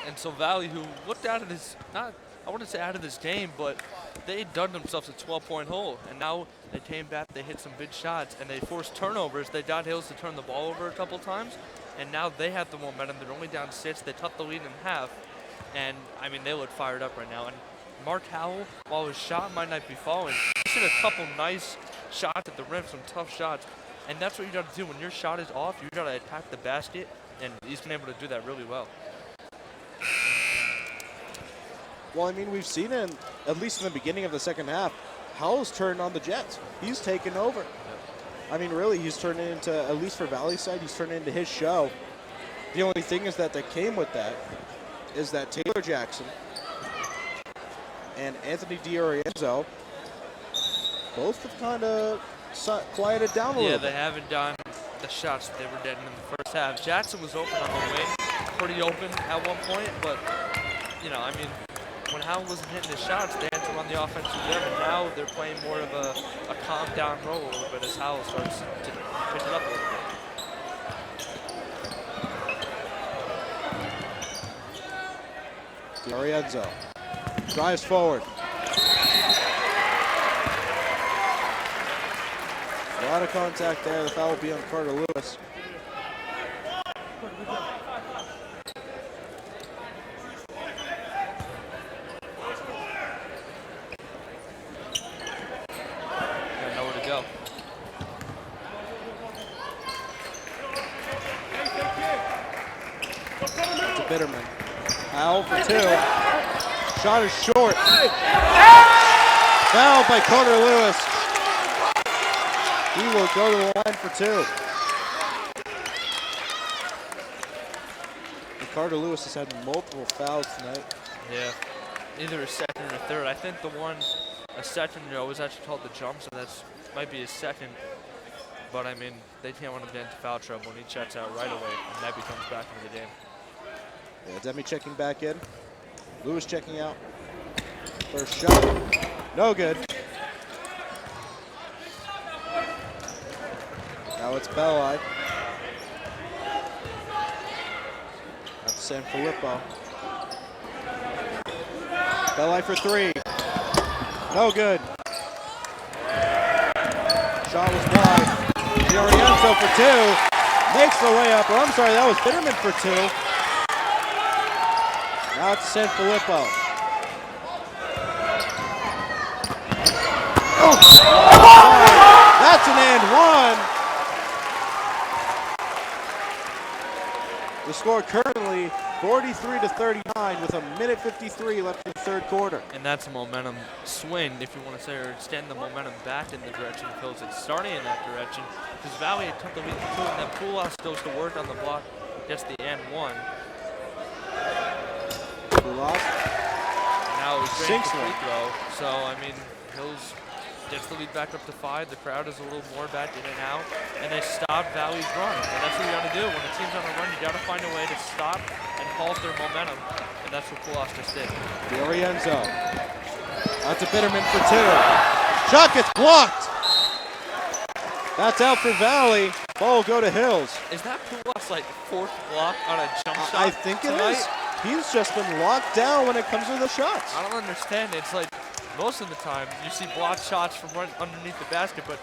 And so Valley, who looked out of this, I wouldn't say out of this game, but they dug themselves a 12-point hole. And now they came back, they hit some big shots, and they forced turnovers. They got Hills to turn the ball over a couple times, and now they have the momentum. They're only down 6. They cut the lead in half, and I mean, they look fired up right now. And Mark Howell, while his shot might not be falling, he's hit a couple nice shots at the rim, some tough shots. And that's what you got to do. When your shot is off, you got to attack the basket, and he's been able to do that really well. Well, I mean, we've seen it, at least in the beginning of the second half, Howell's turned on the Jets. He's taken over. I mean, really, he's turned it into, at least for Valley's side, he's turned it into his show. The only thing is that came with that is that Taylor Jackson and Anthony DiOrienzo both have kind of quieted down a little bit. Yeah, they haven't done the shots that they were getting in the first half. Jackson was open on the wing, pretty open at one point, but, you know, I mean, when Howell wasn't hitting his shots, they had to run the offense with them, and now they're playing more of a calm down role a little bit as Howell starts to pick it up a little bit. DiOrienzo drives forward. A lot of contact there. The foul will be on Carter Lewis. Got nowhere to go. To Bitterman. Foul for 2. Shot is short. Foul by Carter Lewis. He will go to the line for 2. And Carter Lewis has had multiple fouls tonight. Yeah, either a second or a third. I think the one, a second ago, was actually called the jump, so that's might be his second. But I mean, they can't want him to get into foul trouble when he checks out right away, and Nebby comes back into the game. Yeah, Demi checking back in. Lewis checking out. First shot. No good. Now it's Belli. That's San Filippo. Belli for 3. No good. Shot was wide. DiOrienzo for 2. Makes the layup. Oh, I'm sorry, that was Bitterman for 2. Now it's San Filippo. Oh! That's an and 1. The score currently 43-39 with a minute 53 left in the third quarter. And that's a momentum swing, if you want to say, or extend the momentum back in the direction of Hills. It's starting in that direction because Valley had took the lead for 2, and then Poulos goes to work on the block, gets the and 1. Poulos. Now it was Sinks free one. throw. So, I mean, Hills gets the lead back up to 5. The crowd is a little more back in and out, and they stop Valley's run. And that's what you got to do. When a team's on a run, you got to find a way to stop and halt their momentum, and that's what Poulos just did. DiOrienzo. That's a Bitterman for 2. Shot gets blocked. That's out for Valley. Ball will go to Hills. Is that Poulos' like 4th block on a jump shot? I think it tonight? is. He's just been locked down when it comes to the shots. I don't understand. It's like most of the time you see blocked shots from right underneath the basket, but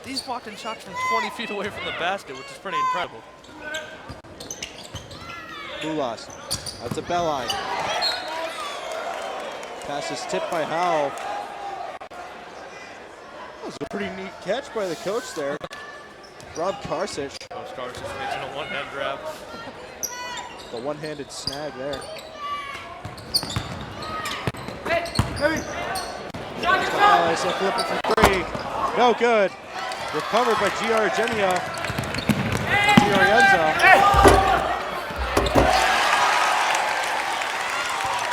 he's blocking shots from 20 feet away from the basket, which is pretty incredible. Poulos. That's a Belli. Pass is tipped by Howell. That was a pretty neat catch by the coach there. Rob Karsich. Coach Karsich makes it a one-hand grab. The one-handed snag there. Belli, so flip it for 3. No good. Recovered by DiOrienzo.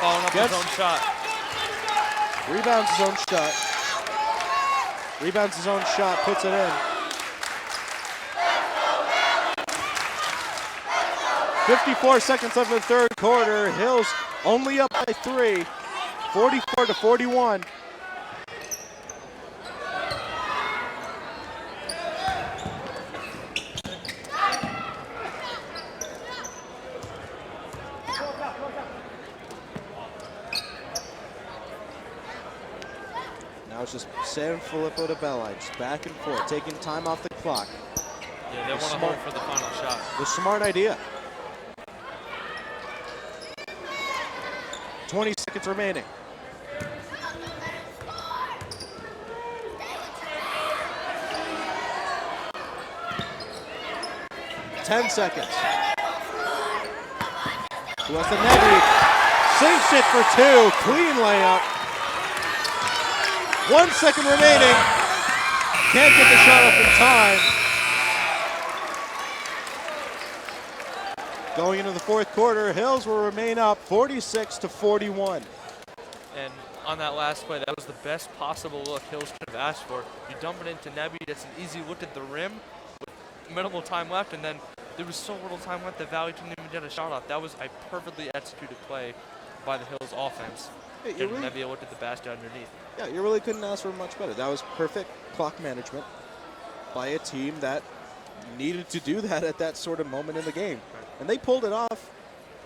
Following up his own shot. Rebounds his own shot. Rebounds his own shot, puts it in. 54 seconds left in the third quarter. Hills only up by 3, 44-41. Now it's just San Filippo to Belli, just back and forth, taking time off the clock. Yeah, they want to hold for the final shot. The smart idea. 20 seconds remaining. Ten seconds. Nebby sinks it for 2. Clean layup. 1 second remaining. can't get the shot off in time. Going into the fourth quarter, Hills will remain up 46-41. And on that last play, that was the best possible look Hills could have asked for. You dump it into Nebby, that's an easy look at the rim with minimal time left, and then there was so little time left that Valley couldn't even get a shot off. That was a perfectly executed play by the Hills offense. Hey, And Nebby looked at the basket underneath. Yeah, you really couldn't ask for much better. That was perfect clock management by a team that needed to do that at that sort of moment in the game. And they pulled it off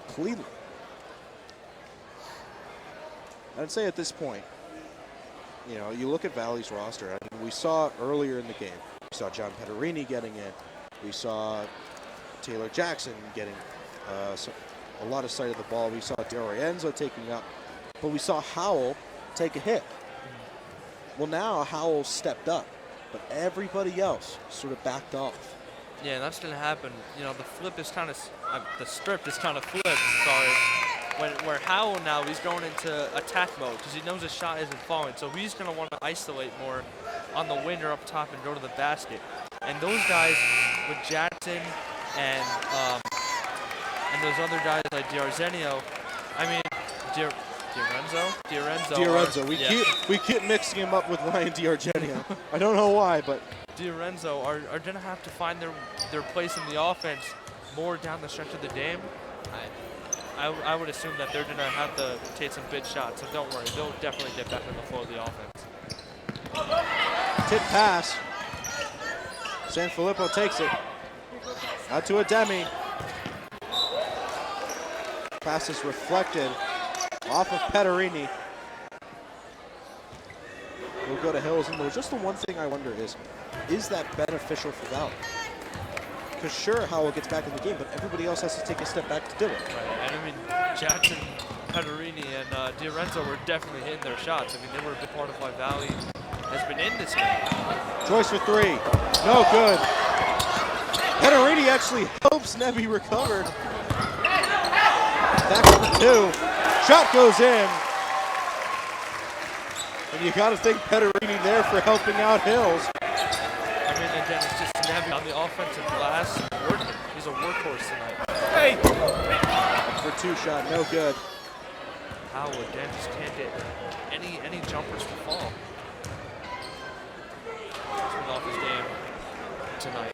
cleanly. I'd say at this point, you know, you look at Valley's roster. I mean, we saw earlier in the game, we saw John Pederini getting in. We saw Taylor Jackson getting a lot of sight of the ball. We saw DiOrenzo taking up, but we saw Howell take a hit. Well, now Howell stepped up, but everybody else sort of backed off. Yeah, and that's going to happen. You know, the flip is kind of, the script is kind of flipped, sorry. Where Howell now, he's going into attack mode because he knows his shot isn't falling. So he's going to want to isolate more on the wing or up top and go to the basket. And those guys with Jackson and those other guys like DiOrenzo, I mean, DiOrenzo. We keep mixing him up with Ryan DiOrenzo. I don't know why, but DiOrenzo are going to have to find their place in the offense more down the stretch of the game. I would assume that they're going to have to take some big shots, so don't worry. They'll definitely get back in the flow of the offense. tip pass. Sanfilippo takes it. Out to Ademi. Pass is reflected off of Pederini. We'll go to Hills, and just the one thing I wonder is that beneficial for Valley? Because sure, Howell gets back in the game, but everybody else has to take a step back to do it. Right, and I mean, Jackson, Pederini, and DiOrenzo were definitely hitting their shots. I mean, they were a big part of why Valley has been in this game. Joyce for three, no good. Pederini actually helps Nebby recover. Back for two, shot goes in. And you got to thank Pederini there for helping out Hills. I mean, again, it's just Nebby on the offensive glass. He's a workhorse tonight. Hey! For two shot, no good. Howell again just can't get any jumpers to fall. He's been off his game tonight.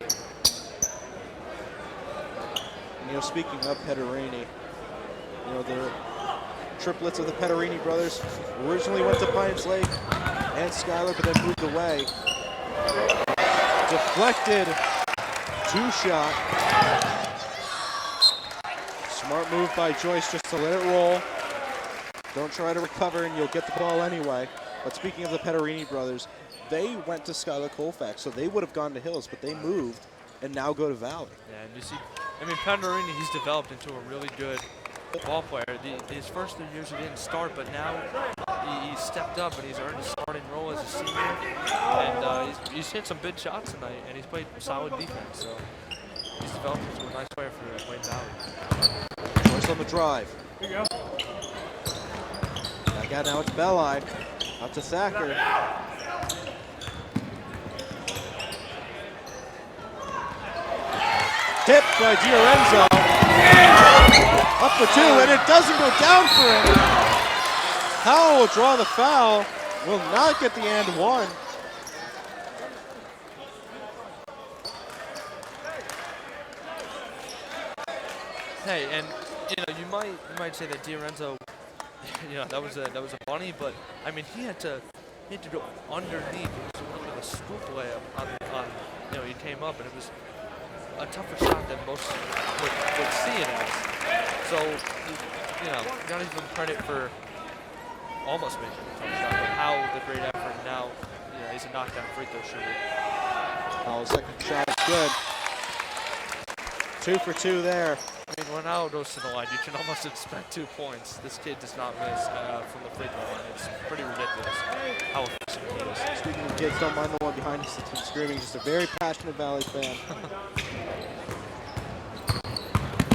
And, speaking of Pederini, the triplets of the Pederini brothers originally went to Pines Lake and Schuyler, but then moved away. Deflected, two shot. Smart move by Joyce just to let it roll. Don't try to recover and you'll get the ball anyway. But speaking of the Pederini brothers, they went to Schuyler Colfax, so they would have gone to Hills, but they moved and now go to Valley. Yeah, and you see, I mean, Pederini, he's developed into a really good ball player. His first 3 years he didn't start, but now he stepped up and he's earned a starting role as a senior. And he's hit some big shots tonight, and he's played solid defense. So he's developed into a nice player for Wayne Valley. Joyce on the drive. Here you go. Back out now, it's Belli. Up to Thacker. Tipped by DiOrenzo. Up for two, and it doesn't go down for him. Howell will draw the foul. Will not get the and one. Hey, and you might say that DiOrenzo, that was a bunny, but I mean he had to go underneath. It was a little bit of a scoop layup on he came up, and it was a tougher shot than most would see it as. So, got to give him credit for almost making a tough shot, but Howell with a great effort. Now, he's a knockdown free throw shooter. Howell's second shot is good. 2 for 2 there. I mean, when Howell goes to the line, you can almost expect 2 points. This kid does not miss from the free throw line. It's pretty ridiculous how efficient he is. Speaking of kids, don't mind the one behind us that's screaming. Just a very passionate Valley fan.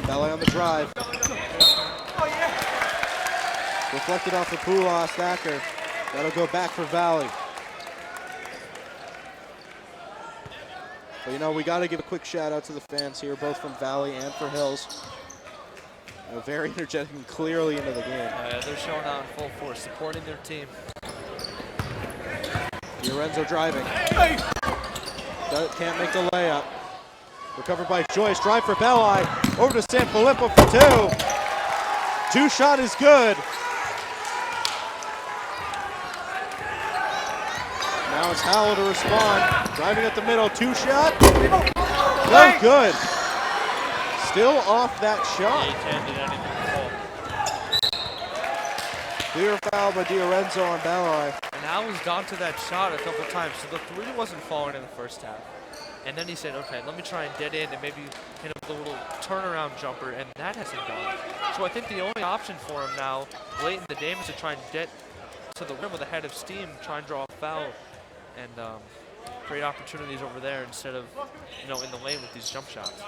Valley on the drive. Reflected off the Poulos, Thacker. That'll go back for Valley. But you know, we got to give a quick shout out to the fans here, both from Valley and for Hills. You know, very energetic and clearly into the game. Yeah, they're showing out in full force, supporting their team. Lorenzo driving. Can't make the layup. Recovered by Joyce. Drive for Belli. Over to Sanfilippo for two. Two shot is good. Now it's Howell to respond. Driving at the middle. Two shot. No good. Still off that shot. He can't do anything at all. Clear foul by DiLorenzo on Belli. And Howell's gone to that shot a couple times, so the three wasn't falling in the first half. And then he said, okay, let me try and dead end and maybe hit a little turnaround jumper, and that hasn't gone. So I think the only option for him now, late in the game, is to try and get to the rim with a head of steam, try and draw a foul, and create opportunities over there instead of, you know, in the lane with these jump shots.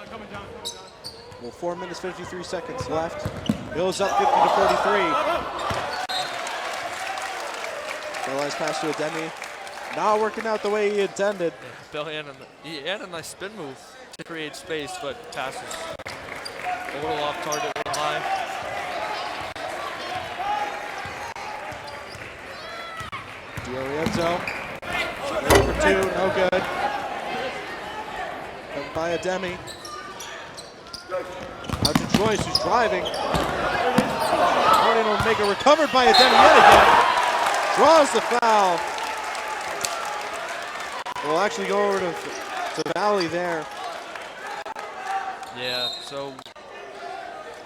Well, 4 minutes, 53 seconds left. Bills up 50 to 43. Belli's pass to Ademi. Not working out the way he intended. Yeah, Belli had a nice spin move to create space, but passes a little off target, a little high. DiLorenzo. Ready for two, no good. Covered by Ademi. Out to Joyce, who's driving. Orren will make it, recovered by Ademi yet again. Draws the foul. We'll actually go over to Valley there. Yeah, so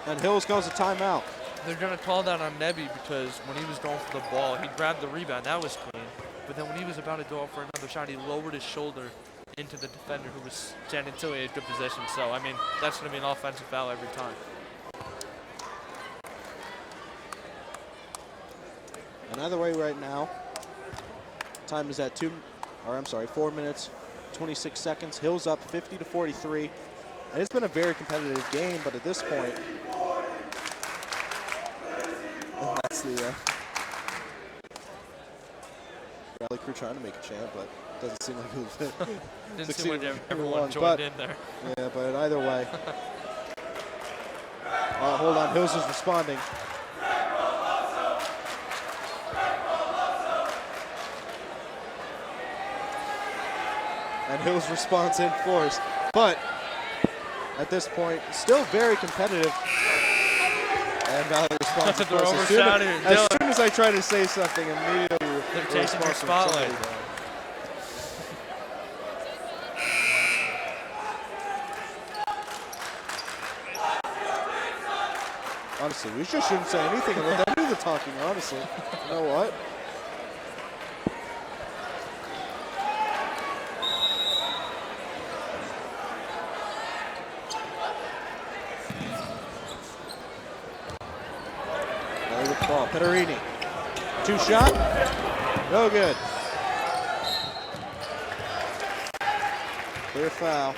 And Hills calls a timeout. they're going to call that on Nebby because when he was going for the ball, he grabbed the rebound. That was clean. But then when he was about to go up for another shot, he lowered his shoulder into the defender who was standing to a good position. So, I mean, that's going to be an offensive foul every time. And either way right now, time is at 4 minutes, 26 seconds. Hills up 50 to 43. And it's been a very competitive game, but at this point, and that's the Rally crew trying to make a chant, but it doesn't seem like it was Didn't seem succeeded like for everyone long, joined in there. Yeah, but either way. Hold on, Hills is responding. And Hills responds in force. But at this point, still very competitive. And Valley responds in They're force. overshadowing As Dylan. soon as I try to say something, immediately They're a taking response their from spotlight. somebody. Honestly, we just shouldn't say anything and let them do the talking, honestly. You know what? Valley with the ball. Pederini. Two shot. No good. Clear foul.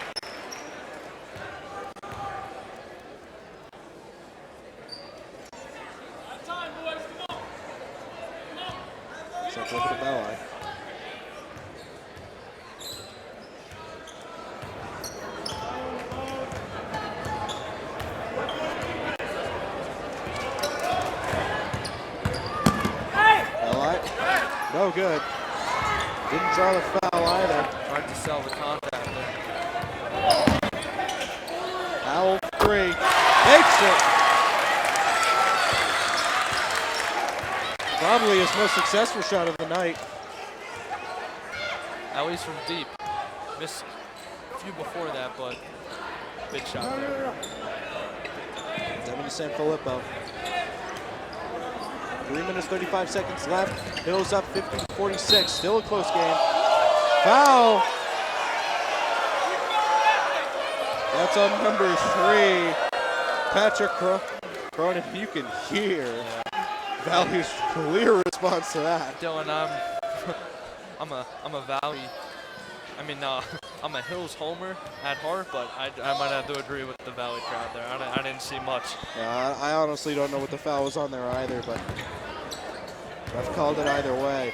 Sent over to Belli. Belli. No good. Didn't draw the foul either. Tried to sell the contact there. Howell three. Makes it. Probably his most successful shot of the night. At least from deep. Missed a few before that, but big shot there. Devin to Sanfilippo. 3 minutes, 35 seconds left. Hills up 50 to 46. Still a close game. Foul. That's on number 3. Patrick Cronin. You can hear Valley's clear response to that. Dylan, I'm a Valley. I mean, I'm a Hills homer at heart, but I might have to agree with the Valley crowd there. I didn't see much. Yeah, I honestly don't know what the foul was on there either, but I've called it either way.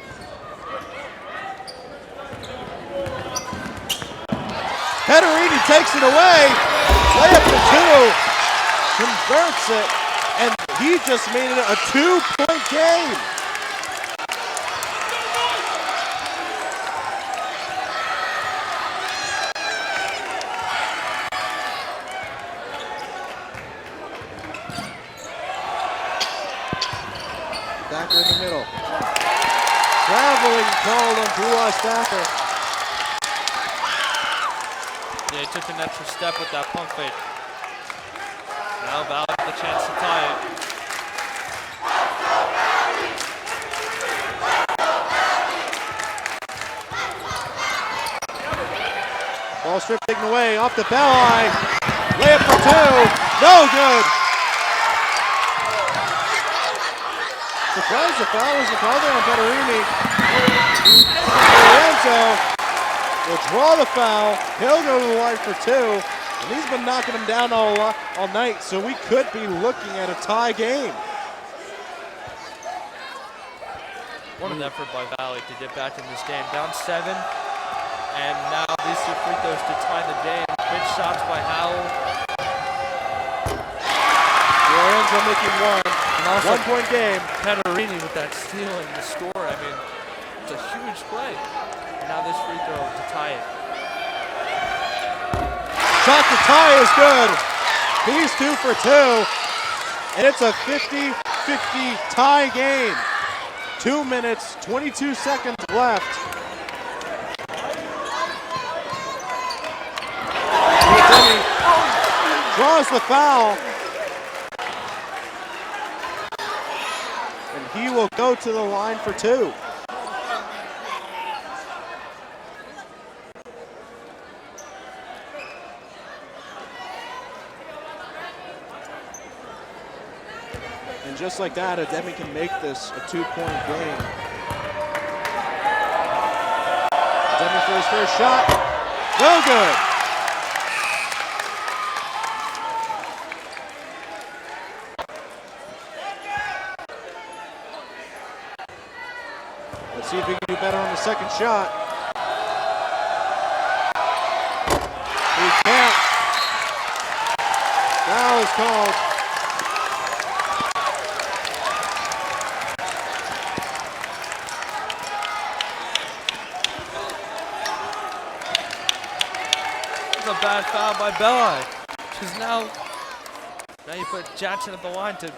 Petterini takes it away. Layup for two. Converts it. And he just made it a 2-point game. Thacker in the middle. Traveling called on Blue Eyes Thacker. Yeah, he took an extra step with that pump fake. Now Valley with the chance to tie it. Ball strip taken away off the bell line. Layup for two. No good. Surprised the foul was called there on Petterini. Lorenzo will draw the foul. He'll go to the line for two. And he's been knocking him down all night, so we could be looking at a tie game. What an effort by Valley to get back in this game. Down 7, and now these 2 free throws to tie the game. Big shots by Howell. Lorenzo making one. And also 1-point game. Petterini with that steal and the score. I mean, it's a huge play. And now this free throw to tie it. Shot to tie is good. He's 2 for 2. And it's a 50-50 tie game. 2 minutes, 22 seconds left. Draws the foul. And he will go to the line for two. And just like that, Ademi can make this a 2-point game. Ademi for his first shot. No good. Let's see if he can do better on the second shot. He can't. Foul is called. It's a bad foul by Belli. Because now you put Jackson at the line to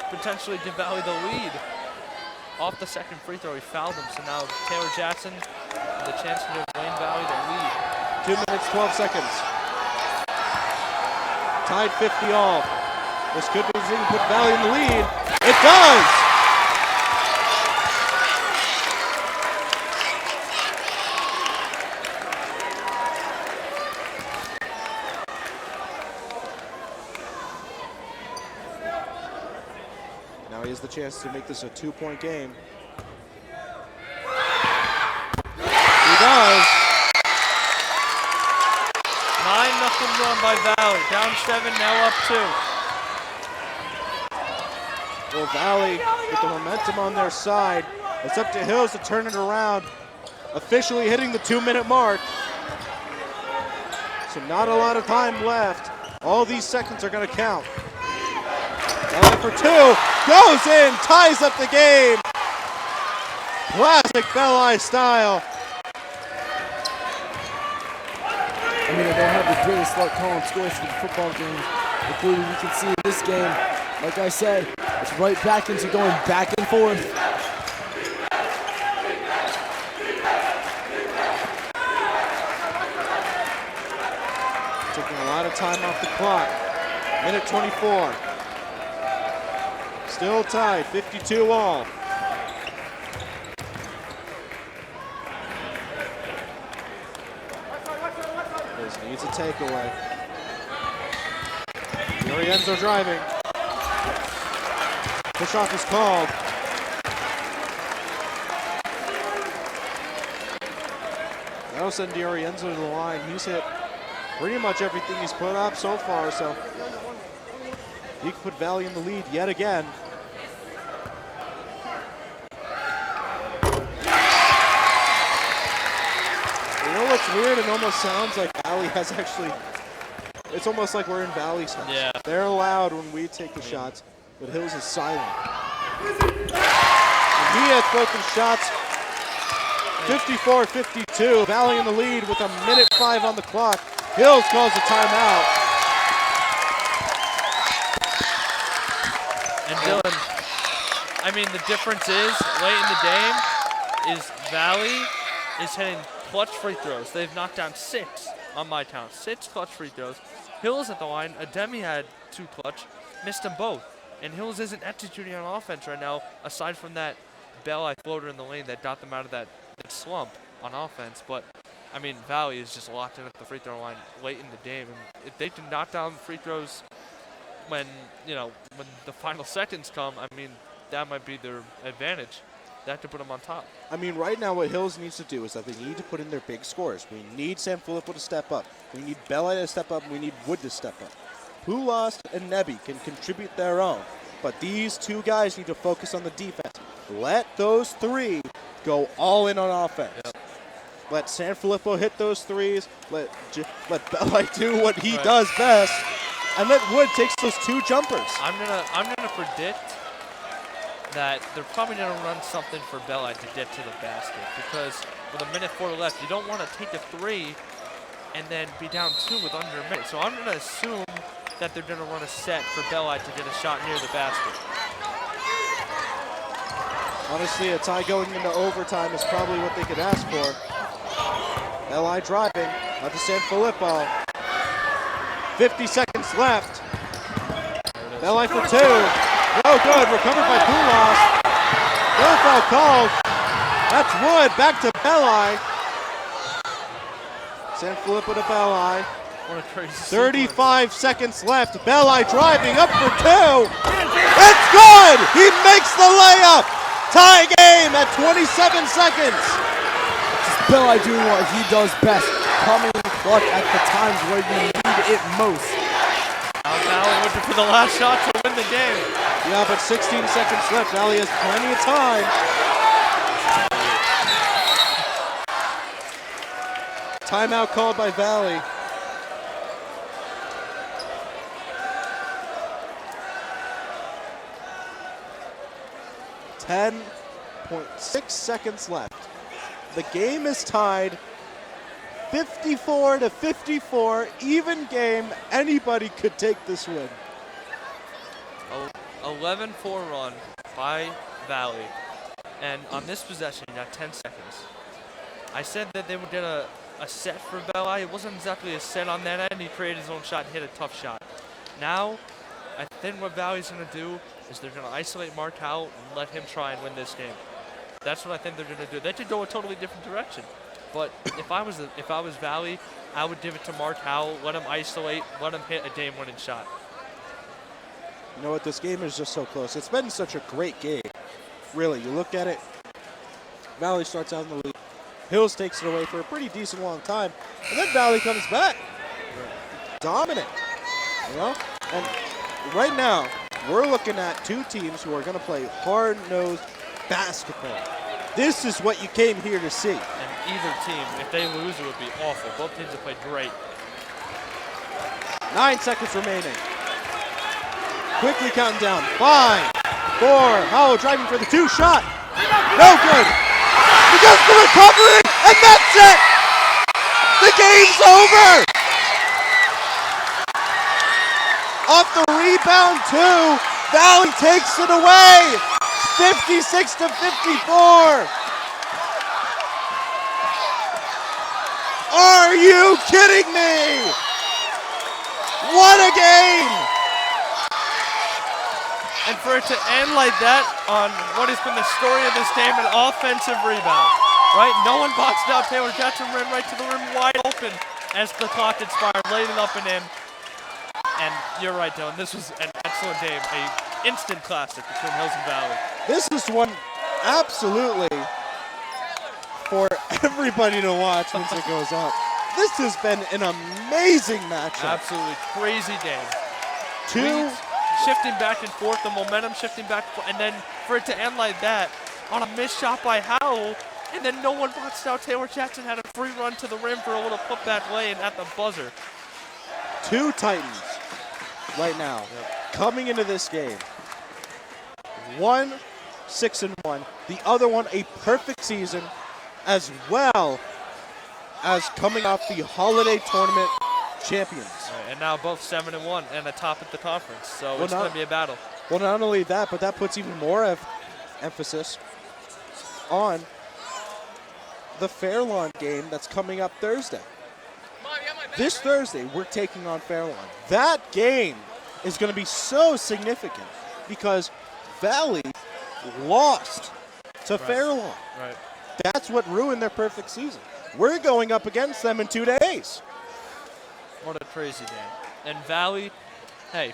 potentially give Valley the lead. Off the second free throw, he fouled him. So now Taylor Jackson with the chance to give Wayne Valley the lead. 2 minutes, 12 seconds. Tied 50 all. This could be easy to put Valley in the lead. It does! Now he has the chance to make this a 2-point game. He does. 9-0 run by Valley. Down 7, now up 2. Well, Valley with the momentum on their side. It's up to Hills to turn it around. Officially hitting the 2-minute mark. So not a lot of time left. All these seconds are going to count. Valley for two. Goes in. Ties up the game. Classic Belli style. I mean, they don't have the greatest luck calling scores for the football games, including you can see in this game. Like I said, it's right back into going back and forth. Taking a lot of time off the clock. Minute 24. Still tied, 52 all. This needs a takeaway. Orienzo driving. Push off is called. That'll send DiOrienzo to the line. He's hit pretty much everything he's put up so far, so he can put Valley in the lead yet again. You know what's weird? It almost sounds like Valley has actually. It's almost like we're in Valley's house. Yeah. They're loud when we take the shots, but Hills is silent. And he had broken shots. 54-52. Valley in the lead with 1:05 on the clock. Hills calls a timeout. And Dylan, I mean, the difference is, late in the game, is Valley is hitting clutch free throws. They've knocked down 6 on my count. 6 clutch free throws. Hills at the line, Ademi had 2 clutch, missed them both. And Hills isn't executing on offense right now, aside from that Bell floater in the lane that got them out of that slump on offense. But, I mean, Valley is just locked in at the free throw line late in the game. And if they can knock down free throws when the final seconds come, I mean, that might be their advantage. They have to put them on top. I mean, right now what Hills needs to do is that they need to put in their big scores. We need Sanfilippo to step up. We need Bella to step up, and we need Wood to step up. Pulas and Nebi can contribute their own, but these 2 guys need to focus on the defense. Let those 3 go all in on offense. Yep. Let Sanfilippo hit those 3s. Let Bella do what he does best, and let Wood take those 2 jumpers. I'm gonna predict that they're probably going to run something for Bella to get to the basket, because with 1:04 left, you don't want to take a 3 and then be down 2 with under a minute. So I'm going to assume that they're going to run a set for Bella to get a shot near the basket. Honestly, a tie going into overtime is probably what they could ask for. Bella driving, out to Sanfilippo. 50 seconds left. Bella for 2. No good, recovered by Pulas. No foul called. That's Wood, back to Belli. Sanfilippo to Belli. What a crazy 35 seconds left. Belli driving up for 2. It's good! He makes the layup. Tie game at 27 seconds. Just Belli doing what he does best, coming in clutch at the times where you need it most. Valley looking for the last shot to win the game. Yeah, but 16 seconds left. Valley has plenty of time. Timeout called by Valley. .6 seconds left. The game is tied 54-54, even game. Anybody could take this win. 11-4 run by Valley. And on this possession, you got 10 seconds. I said that they would get a set for Belli. It wasn't exactly a set on that end. He created his own shot and hit a tough shot. Now, I think what Valley's going to do is they're going to isolate Markel and let him try and win this game. That's what I think they're going to do. They could go a totally different direction. But if I was Valley, I would give it to Markel, let him isolate, let him hit a game-winning shot. You know what? This game is just so close. It's been such a great game. Really, you look at it, Valley starts out in the lead. Hills takes it away for a pretty decent long time. And then Valley comes back. Dominant. You know? And right now, we're looking at 2 teams who are going to play hard-nosed basketball. This is what you came here to see. And either team, if they lose, it would be awful. Both teams have played great. 9 seconds remaining. Quickly counting down. 5, 4. Howell driving for the 2 shot. No good. He goes for recovery, and that's it. The game's over. Off the rebound, 2. Valley takes it away. 56-54. Are you kidding me? What a game! And for it to end like that on what has been the story of this game, an offensive rebound, right? No one boxed out. Taylor Jackson ran right to the rim wide open as the clock expired, laid it up and in. And you're right, Dylan. This was an excellent game, an instant classic between Hills and Valley. This is one absolutely for everybody to watch once it goes up. This has been an amazing matchup. Absolutely crazy game. 2 shifting back and forth, the momentum shifting back and forth, and then for it to end like that on a missed shot by Howell, And then no one boxed out. Taylor Jackson had a free run to the rim for a little putback lay and at the buzzer. 2 Titans right now coming into this game. One 6-1, the other one a perfect season, as well as coming off the holiday tournament champions. Right, and now both 7-1 and atop at the conference. So Well, it's going not- to be a battle. Well, not only that, but that puts even more emphasis on the Fairlawn game that's coming up Thursday. This Thursday, we're taking on Fairlawn. That game is going to be so significant because Valley lost to Fairlawn. Right. That's what ruined their perfect season. We're going up against them in 2 days. What a crazy game. And Valley, hey,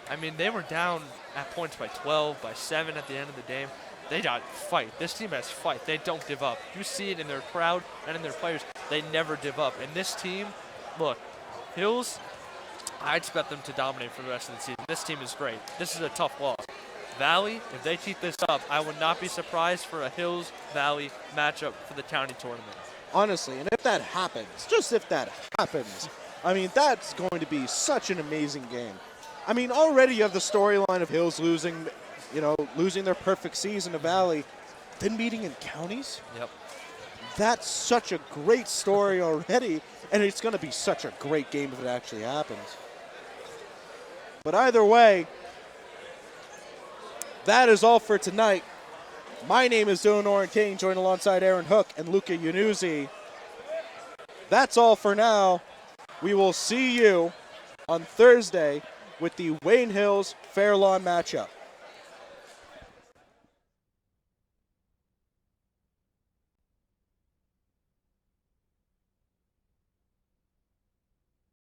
I mean, they were down at points by 12, by 7 at the end of the game. They got fight. This team has fight. They don't give up. You see it in their crowd and in their players. They never give up. And this team, look, Hills, I expect them to dominate for the rest of the season. This team is great. This is a tough loss. Valley, if they keep this up, I would not be surprised for a Hills-Valley matchup for the county tournament. Honestly, and if that happens, just if that happens, I mean, that's going to be such an amazing game. I mean, already you have the storyline of Hills losing their perfect season to Valley, then meeting in counties. Yep. That's such a great story already, and it's going to be such a great game if it actually happens. But either way, that is all for tonight. My name is Orren King, joined alongside Aaron Hook and Luca Yanuzzi. That's all for now. We will see you on Thursday with the Wayne Hills Fairlawn matchup.